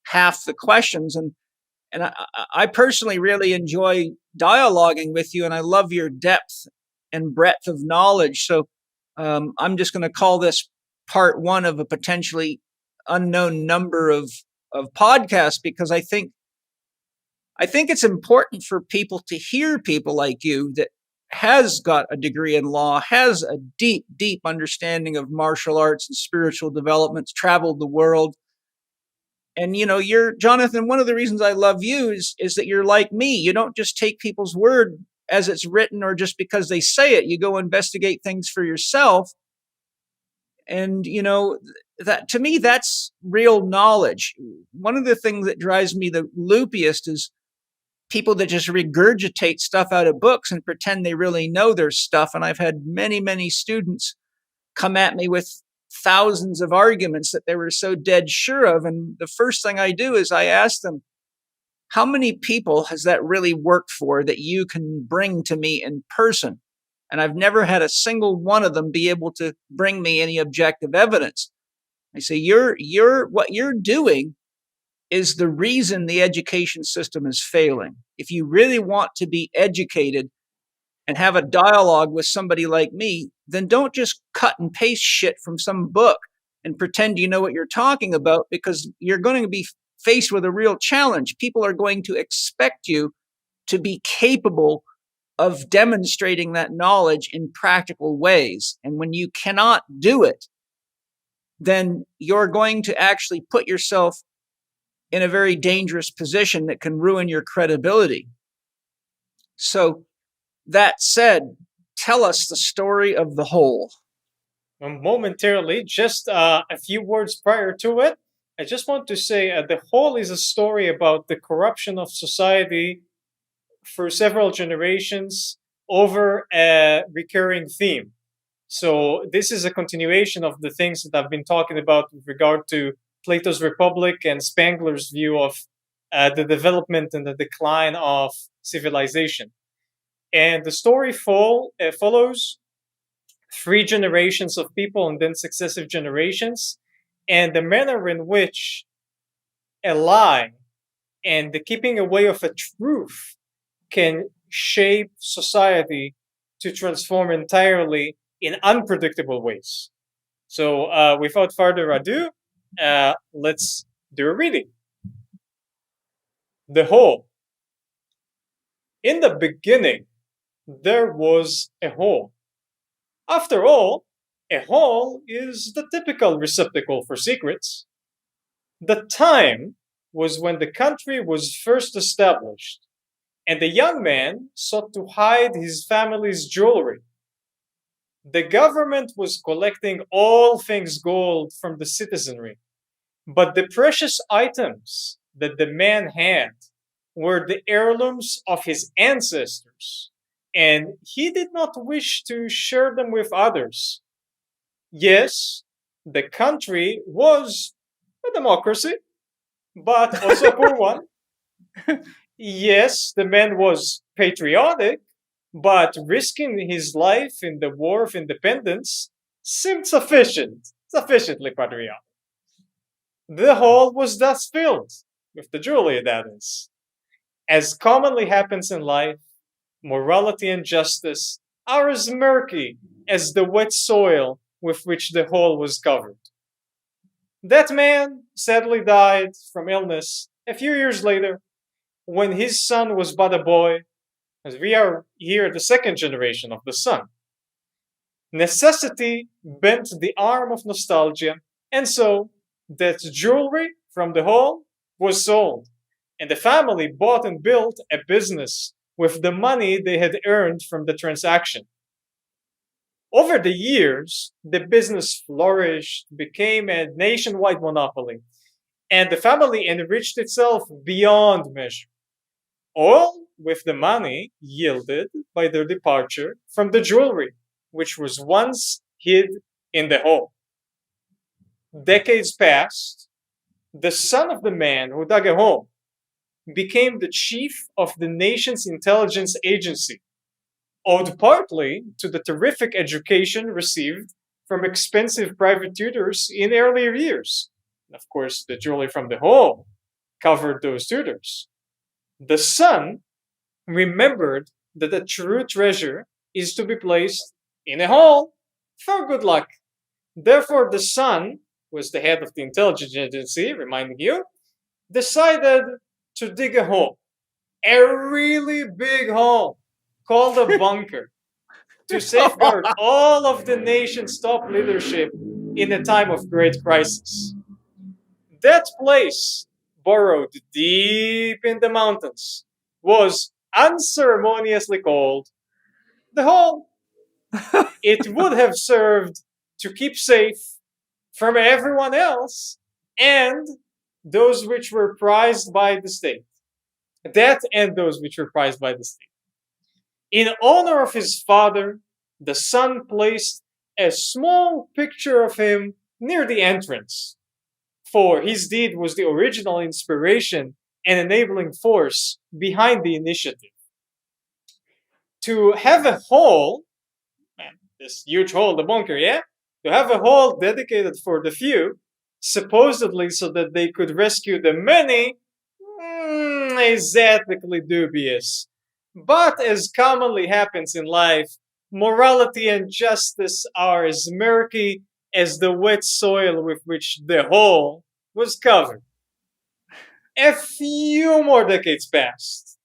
half the questions, and I personally really enjoy dialoguing with you, and I love your depth and breadth of knowledge. So I'm just going to call this part one of a potentially unknown number of podcasts, because I think it's important for people to hear people like you that has got a degree in law, has a deep, deep understanding of martial arts and spiritual developments, traveled the world. And, you're, Jonathan, one of the reasons I love you is that you're like me. You don't just take people's word as it's written or just because they say it. You go investigate things for yourself. And, that to me, that's real knowledge. One of the things that drives me the loopiest is people that just regurgitate stuff out of books and pretend they really know their stuff. And I've had many, many students come at me with thousands of arguments that they were so dead sure of. And the first thing I do is I ask them, how many people has that really worked for that you can bring to me in person? And I've never had a single one of them be able to bring me any objective evidence. I say, what you're doing is the reason the education system is failing. If you really want to be educated and have a dialogue with somebody like me, then don't just cut and paste shit from some book and pretend you know what you're talking about, because you're going to be faced with a real challenge. People are going to expect you to be capable of demonstrating that knowledge in practical ways. And when you cannot do it, then you're going to actually put yourself in a very dangerous position that can ruin your credibility. So that said, tell us the story of The Whole. Momentarily, just a few words prior to it, I just want to say The Whole is a story about the corruption of society for several generations over a recurring theme. So this is a continuation of the things that I've been talking about with regard to Plato's Republic and Spangler's view of the development and the decline of civilization. And the story follows 3 generations of people and then successive generations, and the manner in which a lie and the keeping away of a truth can shape society to transform entirely in unpredictable ways. So without further ado, let's do a reading. The Whole. In the beginning, there was a hole. After all, a hole is the typical receptacle for secrets. The time was when the country was first established, and the young man sought to hide his family's jewelry. The government was collecting all things gold from the citizenry, but the precious items that the man had were the heirlooms of his ancestors, and he did not wish to share them with others. Yes, the country was a democracy, but also a poor one. Yes, the man was patriotic, but risking his life in the War of Independence seemed sufficiently patriotic. The hall was thus filled with the jewelry, that is. As commonly happens in life, morality and justice are as murky as the wet soil with which the hall was covered. That man sadly died from illness a few years later, when his son was but a boy, as we are here the second generation of the son. Necessity bent the arm of nostalgia, and so that jewelry from the hall was sold, and the family bought and built a business with the money they had earned from the transaction. Over the years, the business flourished, became a nationwide monopoly, and the family enriched itself beyond measure, all with the money yielded by their departure from the jewelry, which was once hid in the hall. Decades passed. The son of the man who dug a hole became the chief of the nation's intelligence agency, owed partly to the terrific education received from expensive private tutors in earlier years. Of course, the jewelry from the hole covered those tutors. The son remembered that a true treasure is to be placed in a hole for good luck. Therefore, the son, who was the head of the intelligence agency, reminding you, decided to dig a hole, a really big hole called a bunker, to safeguard all of the nation's top leadership in a time of great crisis. That place, burrowed deep in the mountains, was unceremoniously called the hole. It would have served to keep safe from everyone else and those which were prized by the state. That and those which were prized by the state. In honor of his father, the son placed a small picture of him near the entrance, for his deed was the original inspiration and enabling force behind the initiative. To have a hole, this huge hole, the bunker, yeah? To have a hole dedicated for the few, supposedly so that they could rescue the many, is ethically dubious. But as commonly happens in life, morality and justice are as murky as the wet soil with which the hole was covered. A few more decades passed,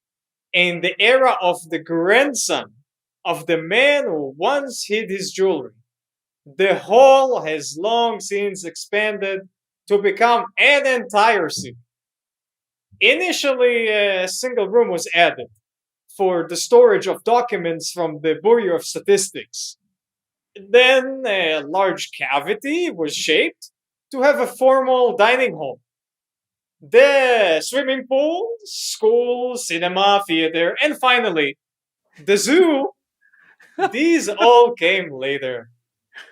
in the era of the grandson of the man who once hid his jewelry, the hall has long since expanded to become an entire city. Initially, a single room was added for the storage of documents from the Bureau of Statistics. Then a large cavity was shaped to have a formal dining hall. The swimming pool, school, cinema, theater, and finally, the zoo. These all came later.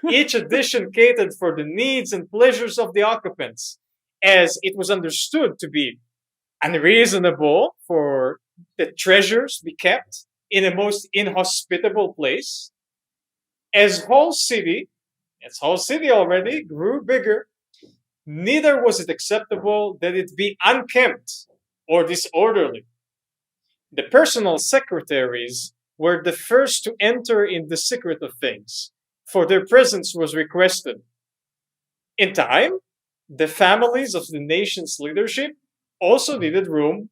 Each addition catered for the needs and pleasures of the occupants, as it was understood to be unreasonable for the treasures be kept in a most inhospitable place. As Whole City already grew bigger, neither was it acceptable that it be unkempt or disorderly. The personal secretaries were the first to enter in the secret of things, for their presence was requested. In time, the families of the nation's leadership also needed room.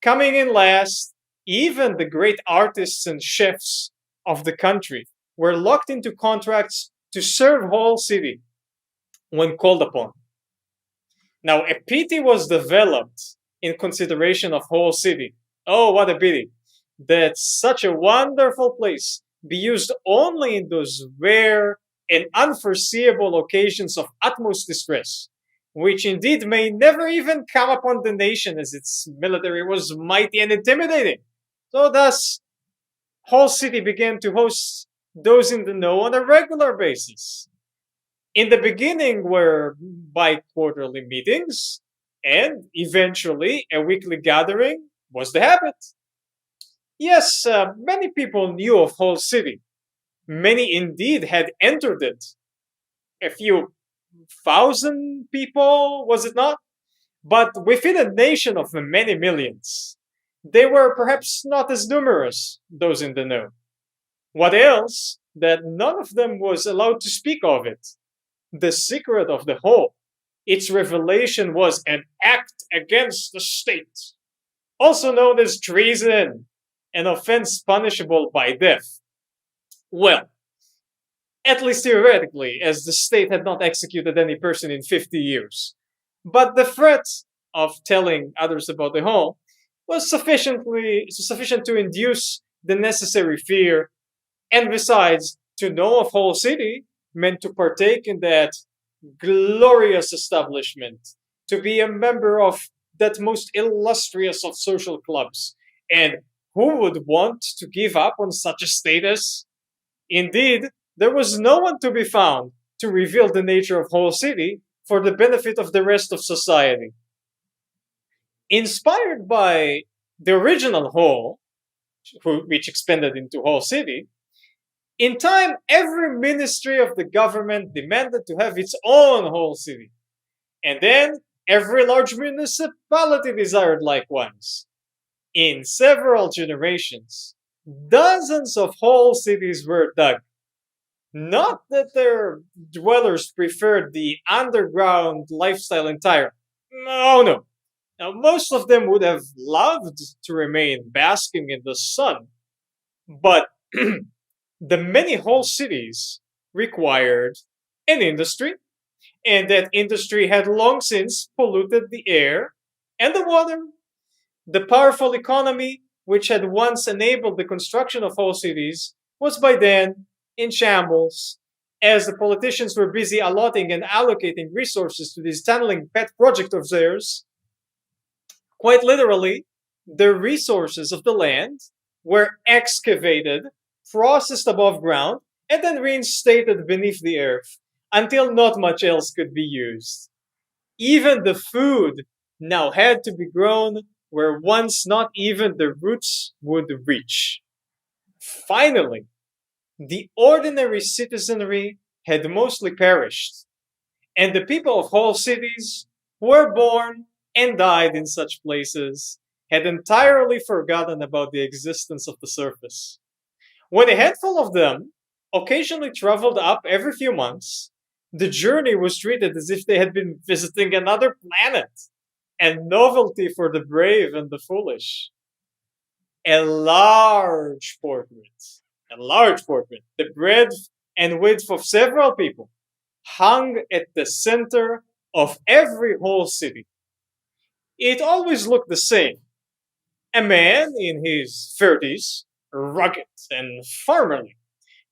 Coming in last, even the great artists and chefs of the country were locked into contracts to serve Whole City when called upon. Now, a pity was developed in consideration of Whole City. Oh, what a pity that such a wonderful place be used only in those rare and unforeseeable occasions of utmost distress, which indeed may never even come upon the nation, as its military was mighty and intimidating. So thus, Whole City began to host those in the know on a regular basis. In the beginning were bi-quarterly meetings, and eventually a weekly gathering was the habit. Yes, many people knew of Whole City. Many indeed had entered it. A few thousand people, was it not? But within a nation of many millions, they were perhaps not as numerous, those in the know. What else? That none of them was allowed to speak of it. The secret of the whole. Its revelation was an act against the state, also known as treason, an offense punishable by death. Well, at least theoretically, as the state had not executed any person in 50 years. But the threat of telling others about the whole was sufficient to induce the necessary fear, and besides, to know of whole city meant to partake in that glorious establishment, to be a member of that most illustrious of social clubs. And who would want to give up on such a status? Indeed, there was no one to be found to reveal the nature of whole city for the benefit of the rest of society. Inspired by the original whole, which expanded into whole city, in time, every ministry of the government demanded to have its own whole city. And then, every large municipality desired likewise. In several generations, dozens of whole cities were dug. Not that their dwellers preferred the underground lifestyle entirely. No. Now, most of them would have loved to remain basking in the sun. But the many whole cities required an industry, and that industry had long since polluted the air and the water. The powerful economy, which had once enabled the construction of whole cities, was by then in shambles, as the politicians were busy allotting and allocating resources to this tunneling pet project of theirs. Quite literally, the resources of the land were excavated, processed above ground, and then reinstated beneath the earth until not much else could be used. Even the food now had to be grown where once not even the roots would reach. Finally, the ordinary citizenry had mostly perished, and the people of whole cities who were born and died in such places had entirely forgotten about the existence of the surface. When a handful of them occasionally traveled up every few months, the journey was treated as if they had been visiting another planet, a novelty for the brave and the foolish. A large portrait, the breadth and width of several people, hung at the center of every whole city. It always looked the same. A man in his 30s, rugged and farmerly,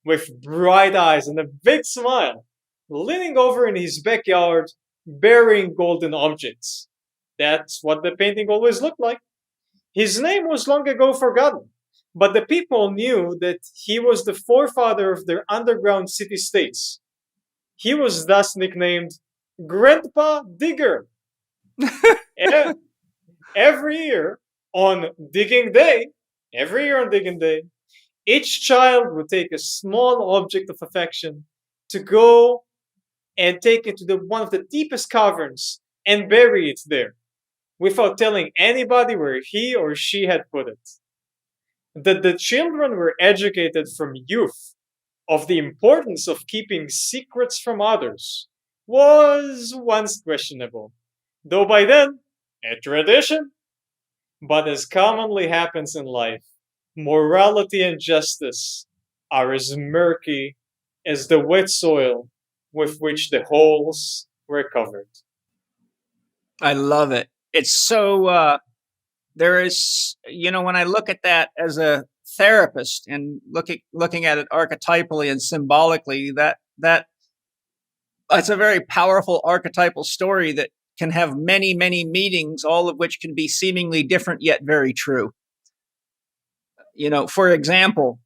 with bright eyes and a big smile, leaning over in his backyard, bearing golden objects. That's what the painting always looked like. His name was long ago forgotten, but the people knew that he was the forefather of their underground city-states. He was thus nicknamed Grandpa Digger. Every year on digging day, each child would take a small object of affection to go and take it to one of the deepest caverns and bury it there, without telling anybody where he or she had put it. That the children were educated from youth of the importance of keeping secrets from others was once questionable, though by then a tradition. But as commonly happens in life, morality and justice are as murky as the wet soil with which the holes were covered. I love it. It's so, there is, when I look at that as a therapist and looking at it archetypally and symbolically, that's a very powerful archetypal story that can have many, many meanings, all of which can be seemingly different yet very true. For example,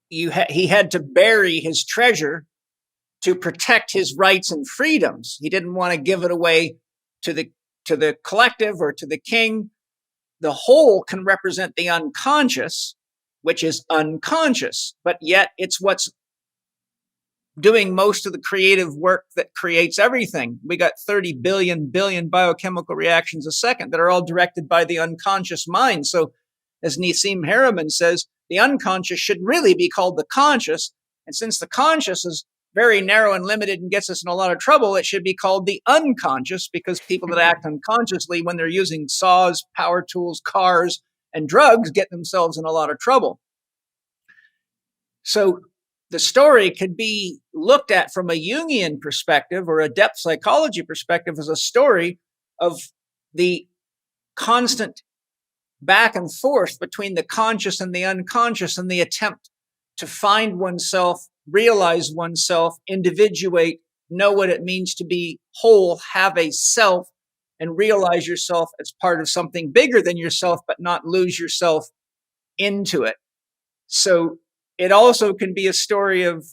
he had to bury his treasure to protect his rights and freedoms. He didn't want to give it away to the collective or to the king. The whole can represent the unconscious, which is unconscious, but yet it's what's doing most of the creative work that creates everything. We got 30 billion biochemical reactions a second that are all directed by the unconscious mind. So as Nassim Haramein says, the unconscious should really be called the conscious. And since the conscious is very narrow and limited and gets us in a lot of trouble, it should be called the unconscious, because people that act unconsciously when they're using saws, power tools, cars, and drugs get themselves in a lot of trouble. So the story could be looked at from a Jungian perspective or a depth psychology perspective as a story of the constant back and forth between the conscious and the unconscious, and the attempt to find oneself, realize oneself, individuate, know what it means to be whole, have a self, and realize yourself as part of something bigger than yourself, but not lose yourself into it. So it also can be a story of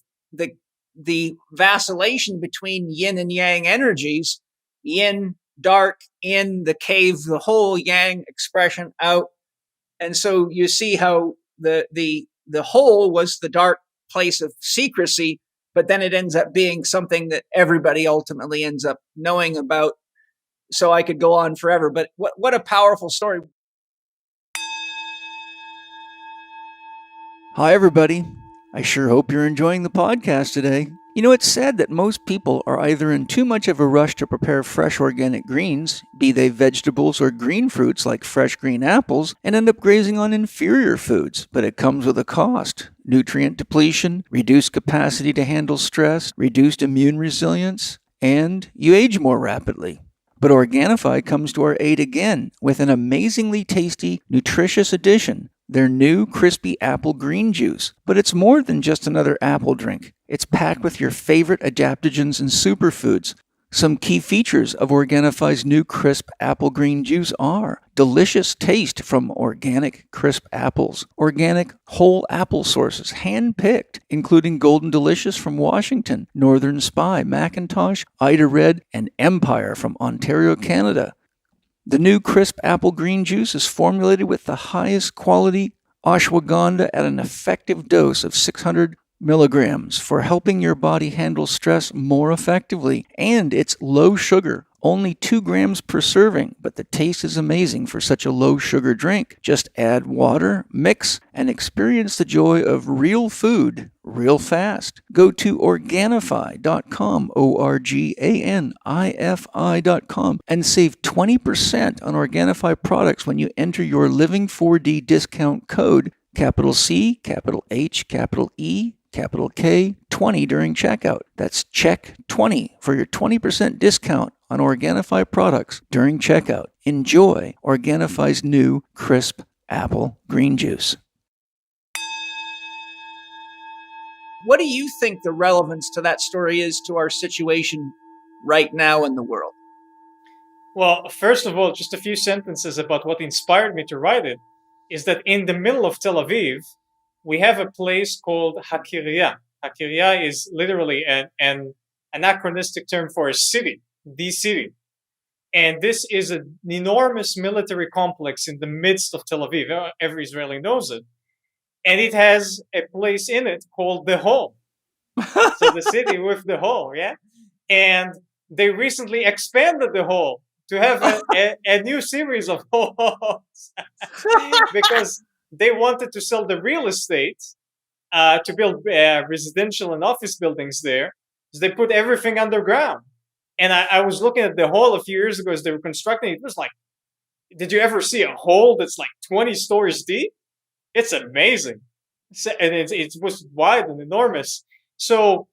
the vacillation between yin and yang energies, yin, dark, in the cave, the whole, yang expression out. And so you see how the whole was the dark place of secrecy, but then it ends up being something that everybody ultimately ends up knowing about. So I could go on forever, but what a powerful story. Hi, everybody. I sure hope you're enjoying the podcast today. You know, it's sad that most people are either in too much of a rush to prepare fresh organic greens, be they vegetables or green fruits like fresh green apples, and end up grazing on inferior foods. But it comes with a cost. Nutrient depletion, reduced capacity to handle stress, reduced immune resilience, and you age more rapidly. But Organifi comes to our aid again with an amazingly tasty, nutritious addition, their new crispy apple green juice. But it's more than just another apple drink. It's packed with your favorite adaptogens and superfoods. Some key features of Organifi's new crisp apple green juice are delicious taste from organic crisp apples, organic whole apple sources, hand-picked, including Golden Delicious from Washington, Northern Spy, Macintosh, Ida Red, and Empire from Ontario, Canada. The new crisp apple green juice is formulated with the highest quality ashwagandha at an effective dose of 600 milligrams for helping your body handle stress more effectively. And it's low sugar, only 2 grams per serving, but the taste is amazing for such a low sugar drink. Just add water, mix, and experience the joy of real food real fast. Go to Organifi.com, Organifi.com, and save 20% on Organifi products when you enter your Living 4D discount code, capital C, capital H, capital E, capital K, 20 during checkout. That's check 20 for your 20% discount on Organifi products during checkout. Enjoy Organifi's new crisp apple green juice. What do you think the relevance to that story is to our situation right now in the world? Well, first of all, just a few sentences about what inspired me to write it is that in the middle of Tel Aviv, we have a place called Hakirya. Hakirya is literally an anachronistic term for a city, the city. And this is an enormous military complex in the midst of Tel Aviv. Every Israeli knows it. And it has a place in it called the Hall. So the city with the Hall, yeah? And they recently expanded the Hall to have a new series of halls because they wanted to sell the real estate to build residential and office buildings there. So they put everything underground. And I was looking at the hall a few years ago as they were constructing it. It was like, did you ever see a hall that's like 20 stories deep? It's amazing. And it was wide and enormous. So,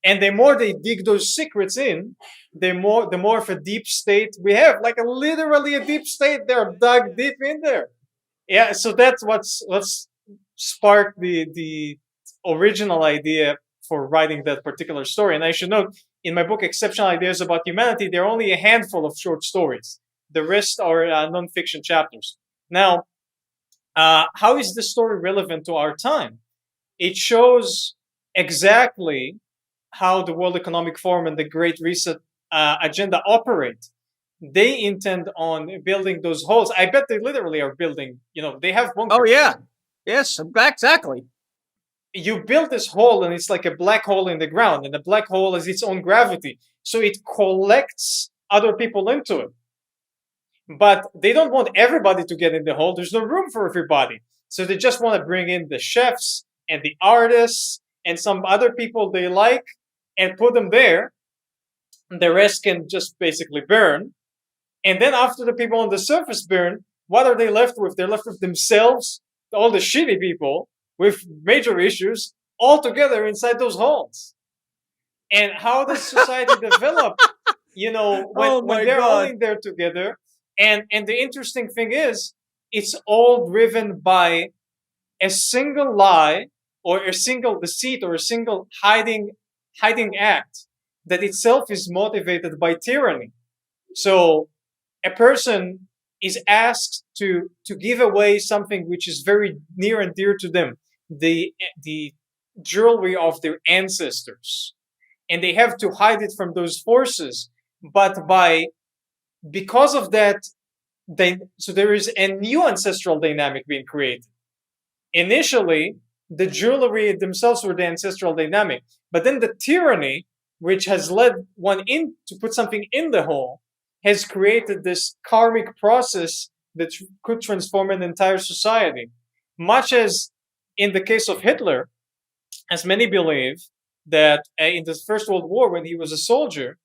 and the more they dig those secrets in, the more of a deep state we have, like literally a deep state. They're dug deep in there. Yeah, so that's what's sparked the original idea for writing that particular story. And I should note, in my book, Exceptional Ideas About Humanity, there are only a handful of short stories. The rest are nonfiction chapters. Now, how is this story relevant to our time? It shows exactly how the World Economic Forum and the Great Reset agenda operate. They intend on building those holes. I bet they literally are building, they have bunkers. Oh, yeah. Yes, exactly. You build this hole and it's like a black hole in the ground, and the black hole has its own gravity. So it collects other people into it. But they don't want everybody to get in the hole. There's no room for everybody. So they just want to bring in the chefs and the artists and some other people they like and put them there. The rest can just basically burn. And then after the people on the surface burn, what are they left with? They're left with themselves, all the shitty people with major issues, all together inside those holes. And how does society develop, when they're all in there together? And the interesting thing is, it's all driven by a single lie or a single deceit or a single hiding act that itself is motivated by tyranny. So a person is asked to give away something which is very near and dear to them, the jewelry of their ancestors, and they have to hide it from those forces. But because of that, so there is a new ancestral dynamic being created. Initially, the jewelry themselves were the ancestral dynamic, but then the tyranny, which has led one in to put something in the hole, has created this karmic process that could transform an entire society. Much as in the case of Hitler, as many believe that in the First World War, when he was a soldier,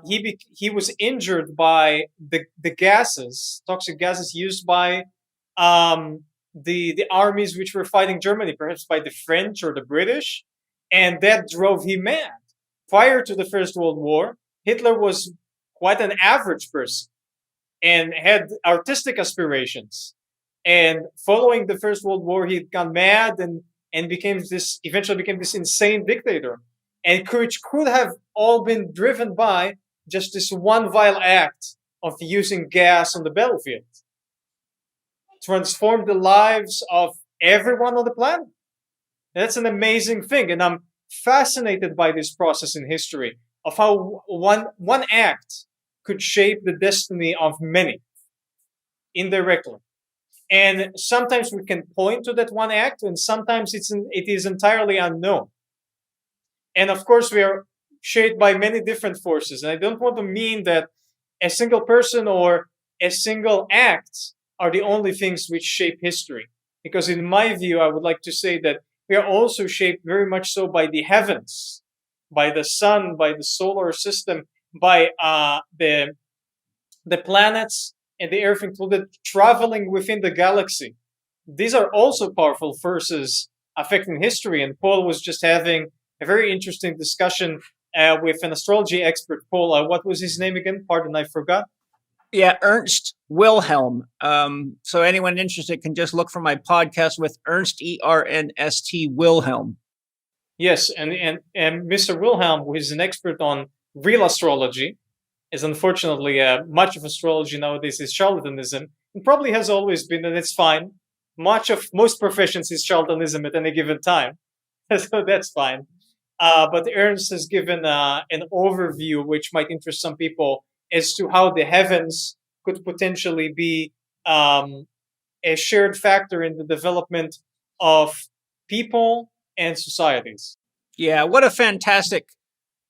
he was injured by the gases, toxic gases used by the armies which were fighting Germany, perhaps by the French or the British, and that drove him mad. Prior to the First World War, Hitler was quite an average person and had artistic aspirations. And following the First World War, he got mad and eventually became this insane dictator. And which could have all been driven by just this one vile act of using gas on the battlefield. Transformed the lives of everyone on the planet. That's an amazing thing. And I'm fascinated by this process in history of how one act could shape the destiny of many indirectly. And sometimes we can point to that one act, and sometimes it is entirely unknown. And of course, we are shaped by many different forces. And I don't want to mean that a single person or a single act are the only things which shape history. Because in my view, I would like to say that we are also shaped very much so by the heavens, by the sun, by the solar system, by the planets and the earth included, traveling within the galaxy. These are also powerful forces affecting history. And Paul was just having a very interesting discussion with an astrology expert. Paul, what was his name again? Pardon, I forgot. Yeah, Ernst Wilhelm. So anyone interested can just look for my podcast with Ernst, E-R-N-S-T, Wilhelm. Yes, and Mr. Wilhelm, who is an expert on real astrology, is unfortunately much of astrology nowadays is charlatanism, and probably has always been, and it's fine. Most professions is charlatanism at any given time, so that's fine. But Ernst has given an overview which might interest some people as to how the heavens could potentially be a shared factor in the development of people and societies. Yeah, what a fantastic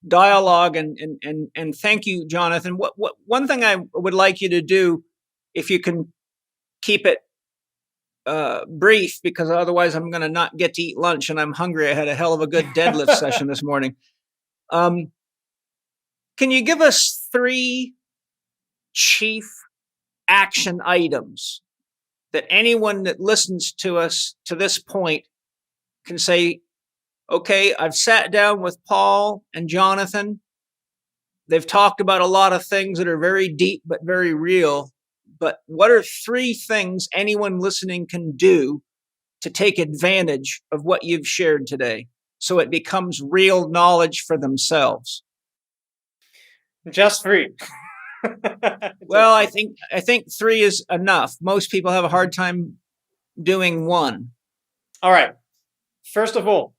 dialogue, and thank you, Jonathan. What one thing I would like you to do, if you can keep it brief, because otherwise I'm going to not get to eat lunch and I'm hungry. I had a hell of a good deadlift session this morning. Can you give us 3 chief action items that anyone that listens to us to this point can say, okay, I've sat down with Paul and Jonathan. They've talked about a lot of things that are very deep but very real. But what are 3 things anyone listening can do to take advantage of what you've shared today so it becomes real knowledge for themselves? Just 3. Well, I think 3 is enough. Most people have a hard time doing 1. All right. First of all,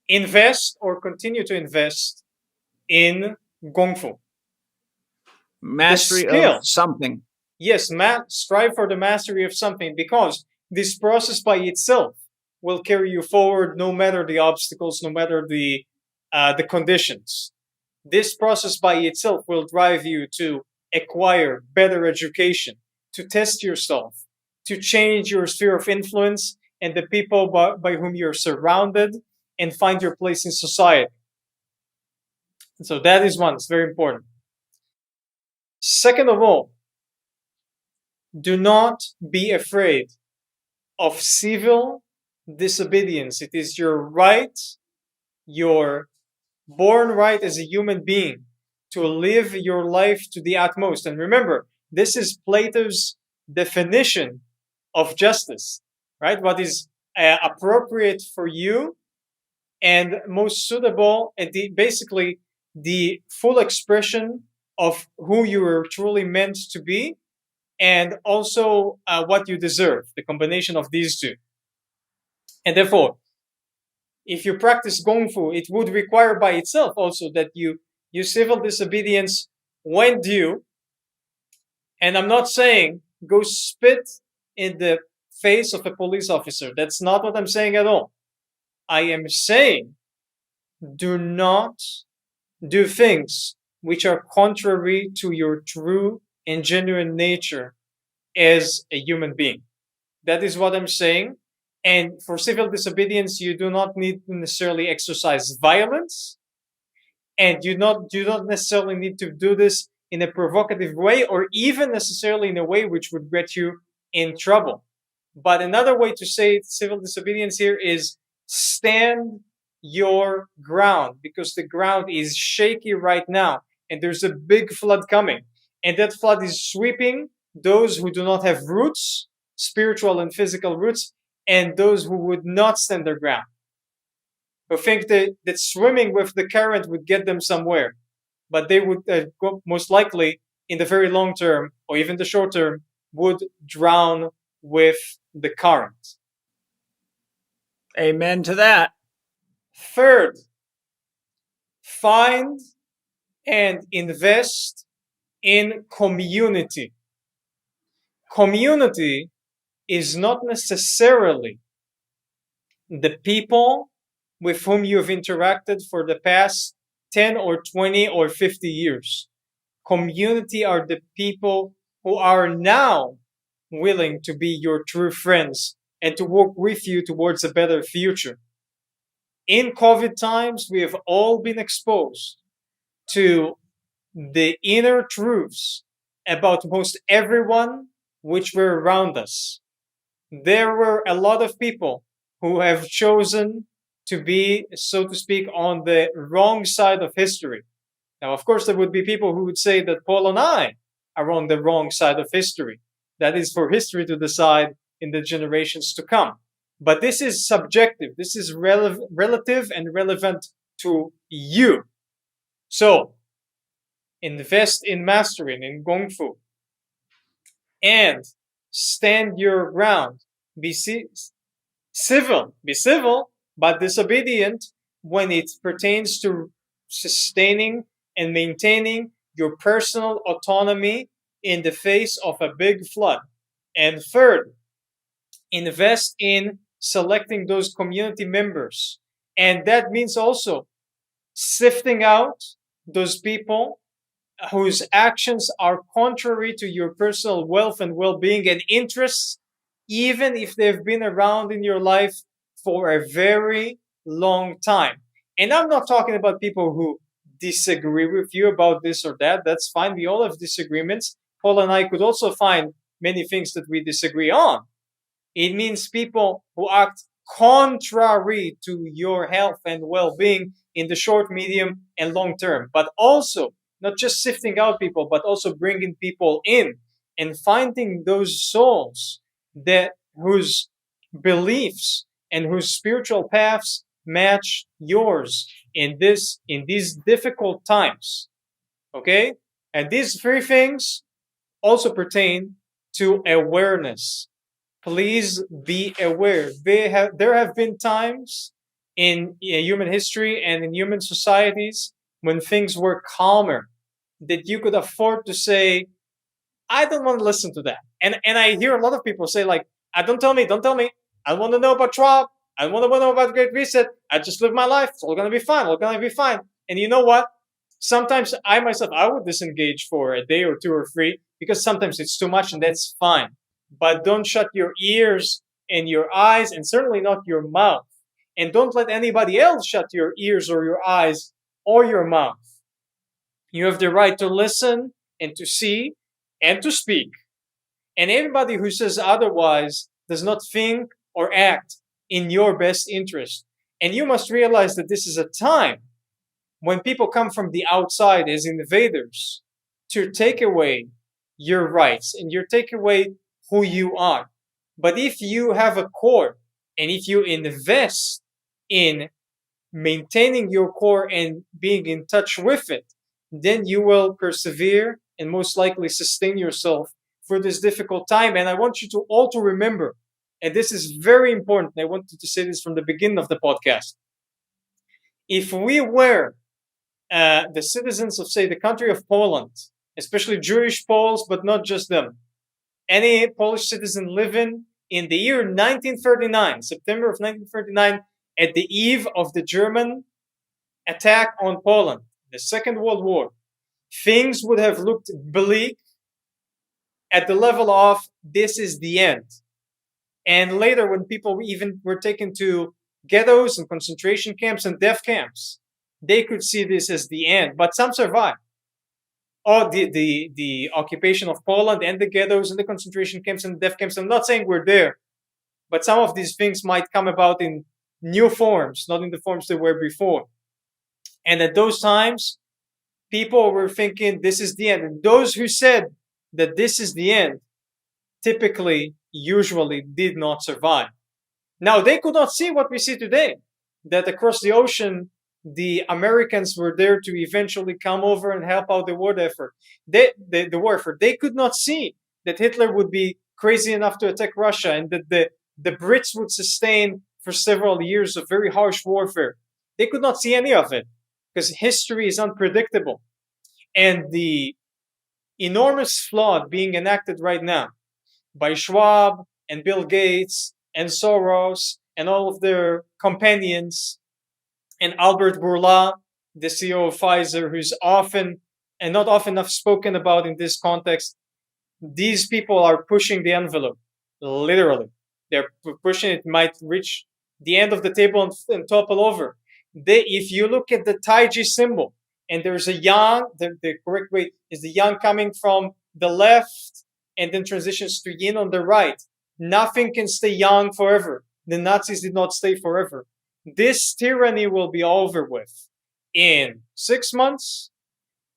invest or continue to invest in Gong Fu. Mastery of something. Yes, strive for the mastery of something, because this process by itself will carry you forward no matter the obstacles, no matter the conditions. This process by itself will drive you to acquire better education, to test yourself, to change your sphere of influence and the people by whom you're surrounded, and find your place in society. And so that is one, it's very important. Second of all, do not be afraid of civil disobedience. It is your right, your born right as a human being, to live your life to the utmost. And remember, this is Plato's definition of justice, right? What is appropriate for you and most suitable, and basically the full expression of who you were truly meant to be, and also what you deserve, the combination of these two. And therefore, if you practice Gong Fu, it would require by itself also that you use civil disobedience when due. And I'm not saying go spit in the face of a police officer. That's not what I'm saying at all. I am saying do not do things which are contrary to your true and genuine nature as a human being. That is what I'm saying. And for civil disobedience, you do not need to necessarily exercise violence, and you do not necessarily need to do this in a provocative way, or even necessarily in a way which would get you in trouble. But another way to say civil disobedience here is stand your ground, because the ground is shaky right now, and there's a big flood coming, and that flood is sweeping those who do not have roots, spiritual and physical roots, and those who would not stand their ground, who think that swimming with the current would get them somewhere, but they would most likely, in the very long term, or even the short term, would drown with the current. Amen to that. Third, find and invest in community. Community is not necessarily the people with whom you have interacted for the past 10 or 20 or 50 years. Community are the people who are now willing to be your true friends and to work with you towards a better future. In COVID times, we have all been exposed to the inner truths about most everyone which were around us. There were a lot of people who have chosen to be, so to speak, on the wrong side of history. Now, of course, there would be people who would say that Paul and I are on the wrong side of history. That is for history to decide in the generations to come. But this is subjective. This is relative and relevant to you. So, invest in mastering, in Gong Fu, and stand your ground. Be civil, but disobedient when it pertains to sustaining and maintaining your personal autonomy in the face of a big flood. And third, invest in selecting those community members. And that means also sifting out those people whose actions are contrary to your personal wealth and well-being and interests, even if they've been around in your life for a very long time. And I'm not talking about people who disagree with you about this or that. That's fine. We all have disagreements. Paul and I could also find many things that we disagree on. It means people who act contrary to your health and well-being in the short, medium, and long term. But also, not just sifting out people, but also bringing people in and finding those souls that whose beliefs and whose spiritual paths match yours in these difficult times. Okay? And these three things also pertain to awareness. Please be aware. There have been times in human history and in human societies when things were calmer, that you could afford to say, I don't want to listen to that. And I hear a lot of people say, like, don't tell me. I want to know about Trump. I want to know about Great Reset. I just live my life. It's all going to be fine. And you know what? Sometimes I myself, I would disengage for a day or two or three because sometimes it's too much and that's fine. But don't shut your ears and your eyes, and certainly not your mouth. And don't let anybody else shut your ears or your eyes or your mouth. You have the right to listen and to see and to speak. And everybody who says otherwise does not think or act in your best interest. And you must realize that this is a time when people come from the outside as invaders to take away your rights and you take away who you are. But if you have a core and if you invest in maintaining your core and being in touch with it, then you will persevere and most likely sustain yourself for this difficult time. And I want you to all to remember, and this is very important, I wanted to say this from the beginning of the podcast. If we were the citizens of, say, the country of Poland, especially Jewish Poles, but not just them, any Polish citizen living in the year 1939, September of 1939, at the eve of the German attack on Poland, the Second World War, things would have looked bleak at the level of this is the end. And later, when people even were taken to ghettos and concentration camps and death camps, they could see this as the end. But some survived. Oh, the occupation of Poland and the ghettos and the concentration camps and death camps. I'm not saying we're there, but some of these things might come about in new forms, not in the forms they were before. And at those times, people were thinking this is the end. And those who said that this is the end typically, usually did not survive. Now, they could not see what we see today, that across the ocean, the Americans were there to eventually come over and help out the war effort. The war effort. They could not see that Hitler would be crazy enough to attack Russia and that the Brits would sustain for several years of very harsh warfare. They could not see any of it because history is unpredictable. And the enormous flood being enacted right now by Schwab and Bill Gates and Soros and all of their companions, and Albert Bourla, the CEO of Pfizer, who's often and not often enough spoken about in this context. These people are pushing the envelope, literally. They're pushing it, might reach the end of the table and topple over. If you look at the Taiji symbol, and there's a yang, the correct way is the yang coming from the left and then transitions to yin on the right. Nothing can stay yang forever. The Nazis did not stay forever. This tyranny will be over with in 6 months,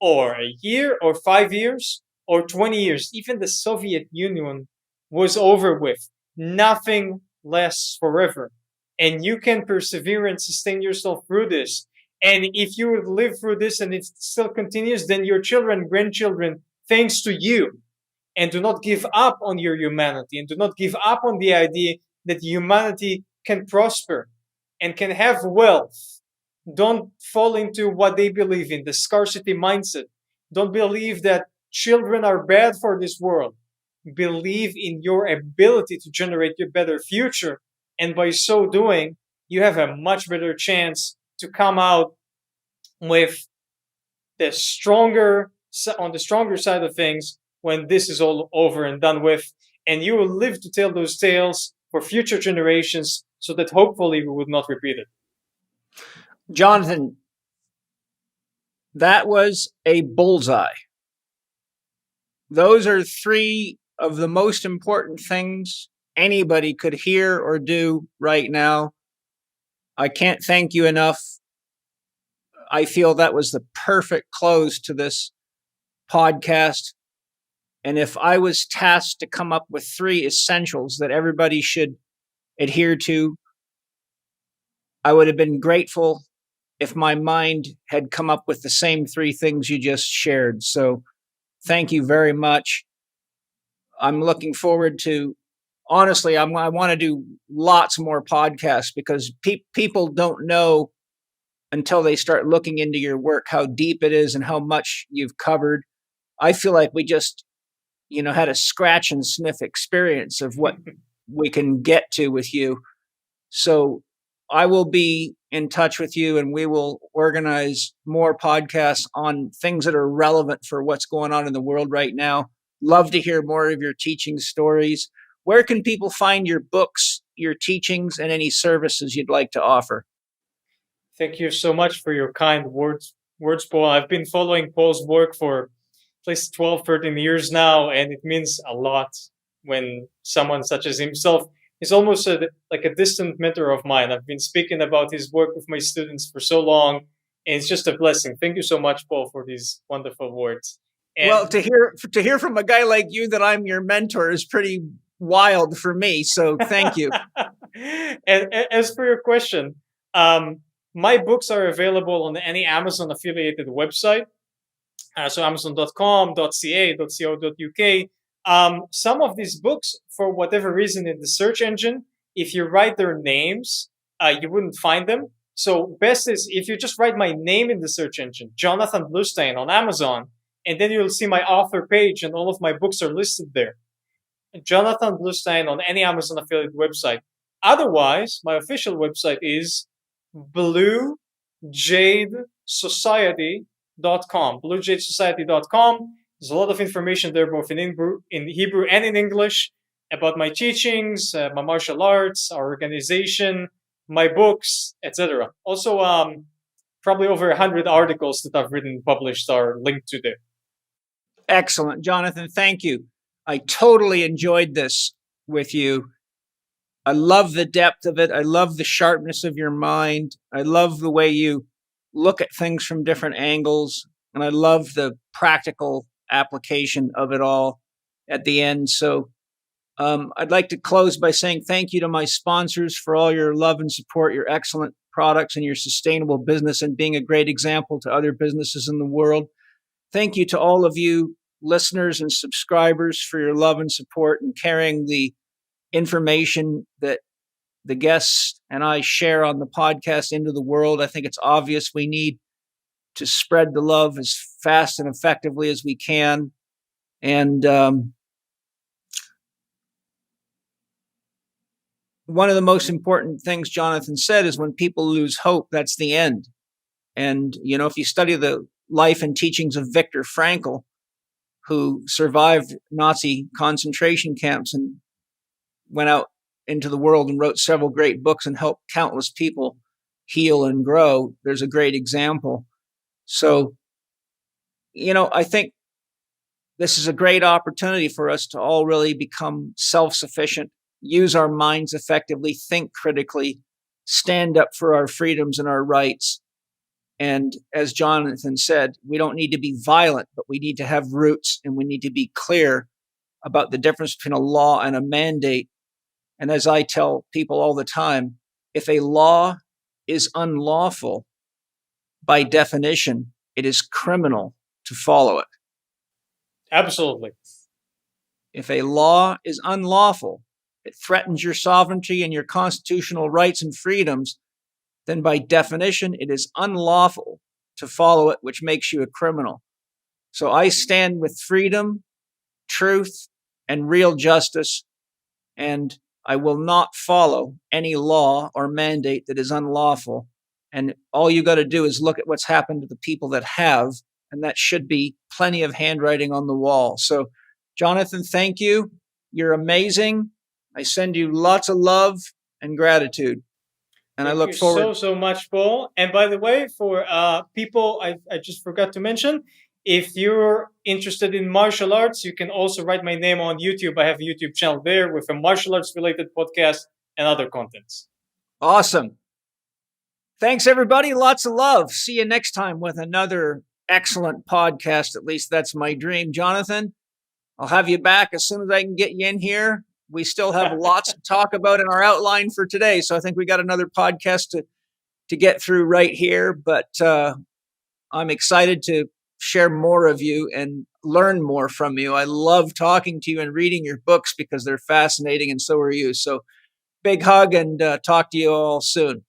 or a year, or 5 years, or 20 years. Even the Soviet Union was over with. Nothing lasts forever. And you can persevere and sustain yourself through this. And if you would live through this and it still continues, then your children, grandchildren, thanks to you. And do not give up on your humanity, and do not give up on the idea that humanity can prosper and can have wealth. Don't fall into what they believe in, the scarcity mindset. Don't believe that children are bad for this world. Believe in your ability to generate a better future. And by so doing, you have a much better chance to come out with on the stronger side of things when this is all over and done with. And you will live to tell those tales for future generations so that hopefully we would not repeat it. Jonathan, that was a bullseye. Those are three of the most important things anybody could hear or do right now. I can't thank you enough. I feel that was the perfect close to this podcast. And if I was tasked to come up with 3 essentials that everybody should adhere to, I would have been grateful if my mind had come up with the same 3 things you just shared. So thank you very much. I'm looking forward to, honestly, I want to do lots more podcasts because people don't know until they start looking into your work how deep it is and how much you've covered. I feel like we just had a scratch and sniff experience of what we can get to with you. So I will be in touch with you, and we will organize more podcasts on things that are relevant for what's going on in the world right now. Love to hear more of your teaching stories. Where can people find your books, your teachings, and any services you'd like to offer? Thank you so much for your kind words, Paul. I've been following Paul's work for at least 12, 13 years now, and it means a lot when someone such as himself is almost like a distant mentor of mine. I've been speaking about his work with my students for so long, and it's just a blessing. Thank you so much, Paul, for these wonderful words. And well, to hear from a guy like you that I'm your mentor is pretty wild for me. So thank you. And as for your question, my books are available on any Amazon affiliated website. So Amazon.com, .ca, .co.uk. Some of these books, for whatever reason in the search engine, if you write their names, you wouldn't find them. So best is if you just write my name in the search engine, Jonathan Bluestein on Amazon, and then you'll see my author page and all of my books are listed there. Jonathan Bluestein on any Amazon affiliate website. Otherwise, my official website is bluejadesociety.com. bluejadesociety.com. There's a lot of information there, both in Hebrew and in English, about my teachings, my martial arts, our organization, my books, etc. Also, probably over 100 articles that I've written and published are linked to there. Excellent. Jonathan, thank you. I totally enjoyed this with you. I love the depth of it. I love the sharpness of your mind. I love the way you look at things from different angles. And I love the practical application of it all at the end. So I'd like to close by saying thank you to my sponsors for all your love and support, your excellent products, and your sustainable business, and being a great example to other businesses in the world. Thank you to all of you listeners and subscribers for your love and support and carrying the information that the guests and I share on the podcast into the world. I think it's obvious we need to spread the love as fast and effectively as we can. And one of the most important things Jonathan said is when people lose hope, that's the end. And, if you study the life and teachings of Viktor Frankl, who survived Nazi concentration camps and went out into the world and wrote several great books and helped countless people heal and grow, there's a great example. So, I think this is a great opportunity for us to all really become self-sufficient, use our minds effectively, think critically, stand up for our freedoms and our rights. And as Jonathan said, we don't need to be violent, but we need to have roots, and we need to be clear about the difference between a law and a mandate. And as I tell people all the time, if a law is unlawful, by definition, it is criminal to follow it. Absolutely. If a law is unlawful, it threatens your sovereignty and your constitutional rights and freedoms, then by definition, it is unlawful to follow it, which makes you a criminal. So I stand with freedom, truth, and real justice, and I will not follow any law or mandate that is unlawful. And all you got to do is look at what's happened to the people that have, and that should be plenty of handwriting on the wall. So, Jonathan, thank you. You're amazing. I send you lots of love and gratitude. And I look forward. So much, Paul. And by the way, for people, I just forgot to mention, if you're interested in martial arts, you can also write my name on YouTube. I have a YouTube channel there with a martial arts related podcast and other contents. Awesome. Thanks, everybody. Lots of love. See you next time with another excellent podcast. At least that's my dream. Jonathan, I'll have you back as soon as I can get you in here. We still have lots to talk about in our outline for today. So I think we got another podcast to get through right here. But I'm excited to share more of you and learn more from you. I love talking to you and reading your books because they're fascinating, and so are you. So big hug, and talk to you all soon.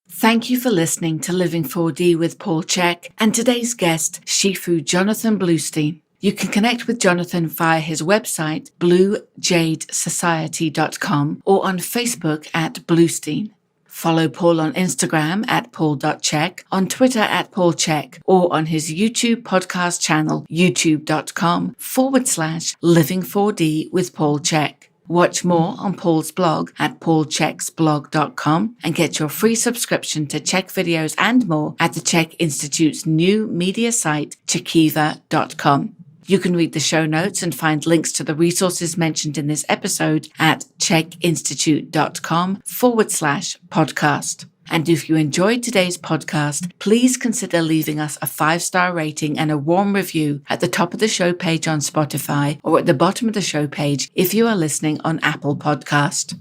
Thank you for listening to Living 4D with Paul Chek and today's guest, Shifu Jonathan Bluestein. You can connect with Jonathan via his website, bluejadesociety.com, or on Facebook at Bluestein. Follow Paul on Instagram at paul.chek, on Twitter at Paul Chek, or on his YouTube podcast channel, youtube.com/living4D with Paul Chek. Watch more on Paul's blog at paulcheksblog.com and get your free subscription to Chek videos and more at the Chek Institute's new media site, chekiva.com. You can read the show notes and find links to the resources mentioned in this episode at chekinstitute.com/podcast. And if you enjoyed today's podcast, please consider leaving us a 5-star rating and a warm review at the top of the show page on Spotify or at the bottom of the show page if you are listening on Apple Podcast.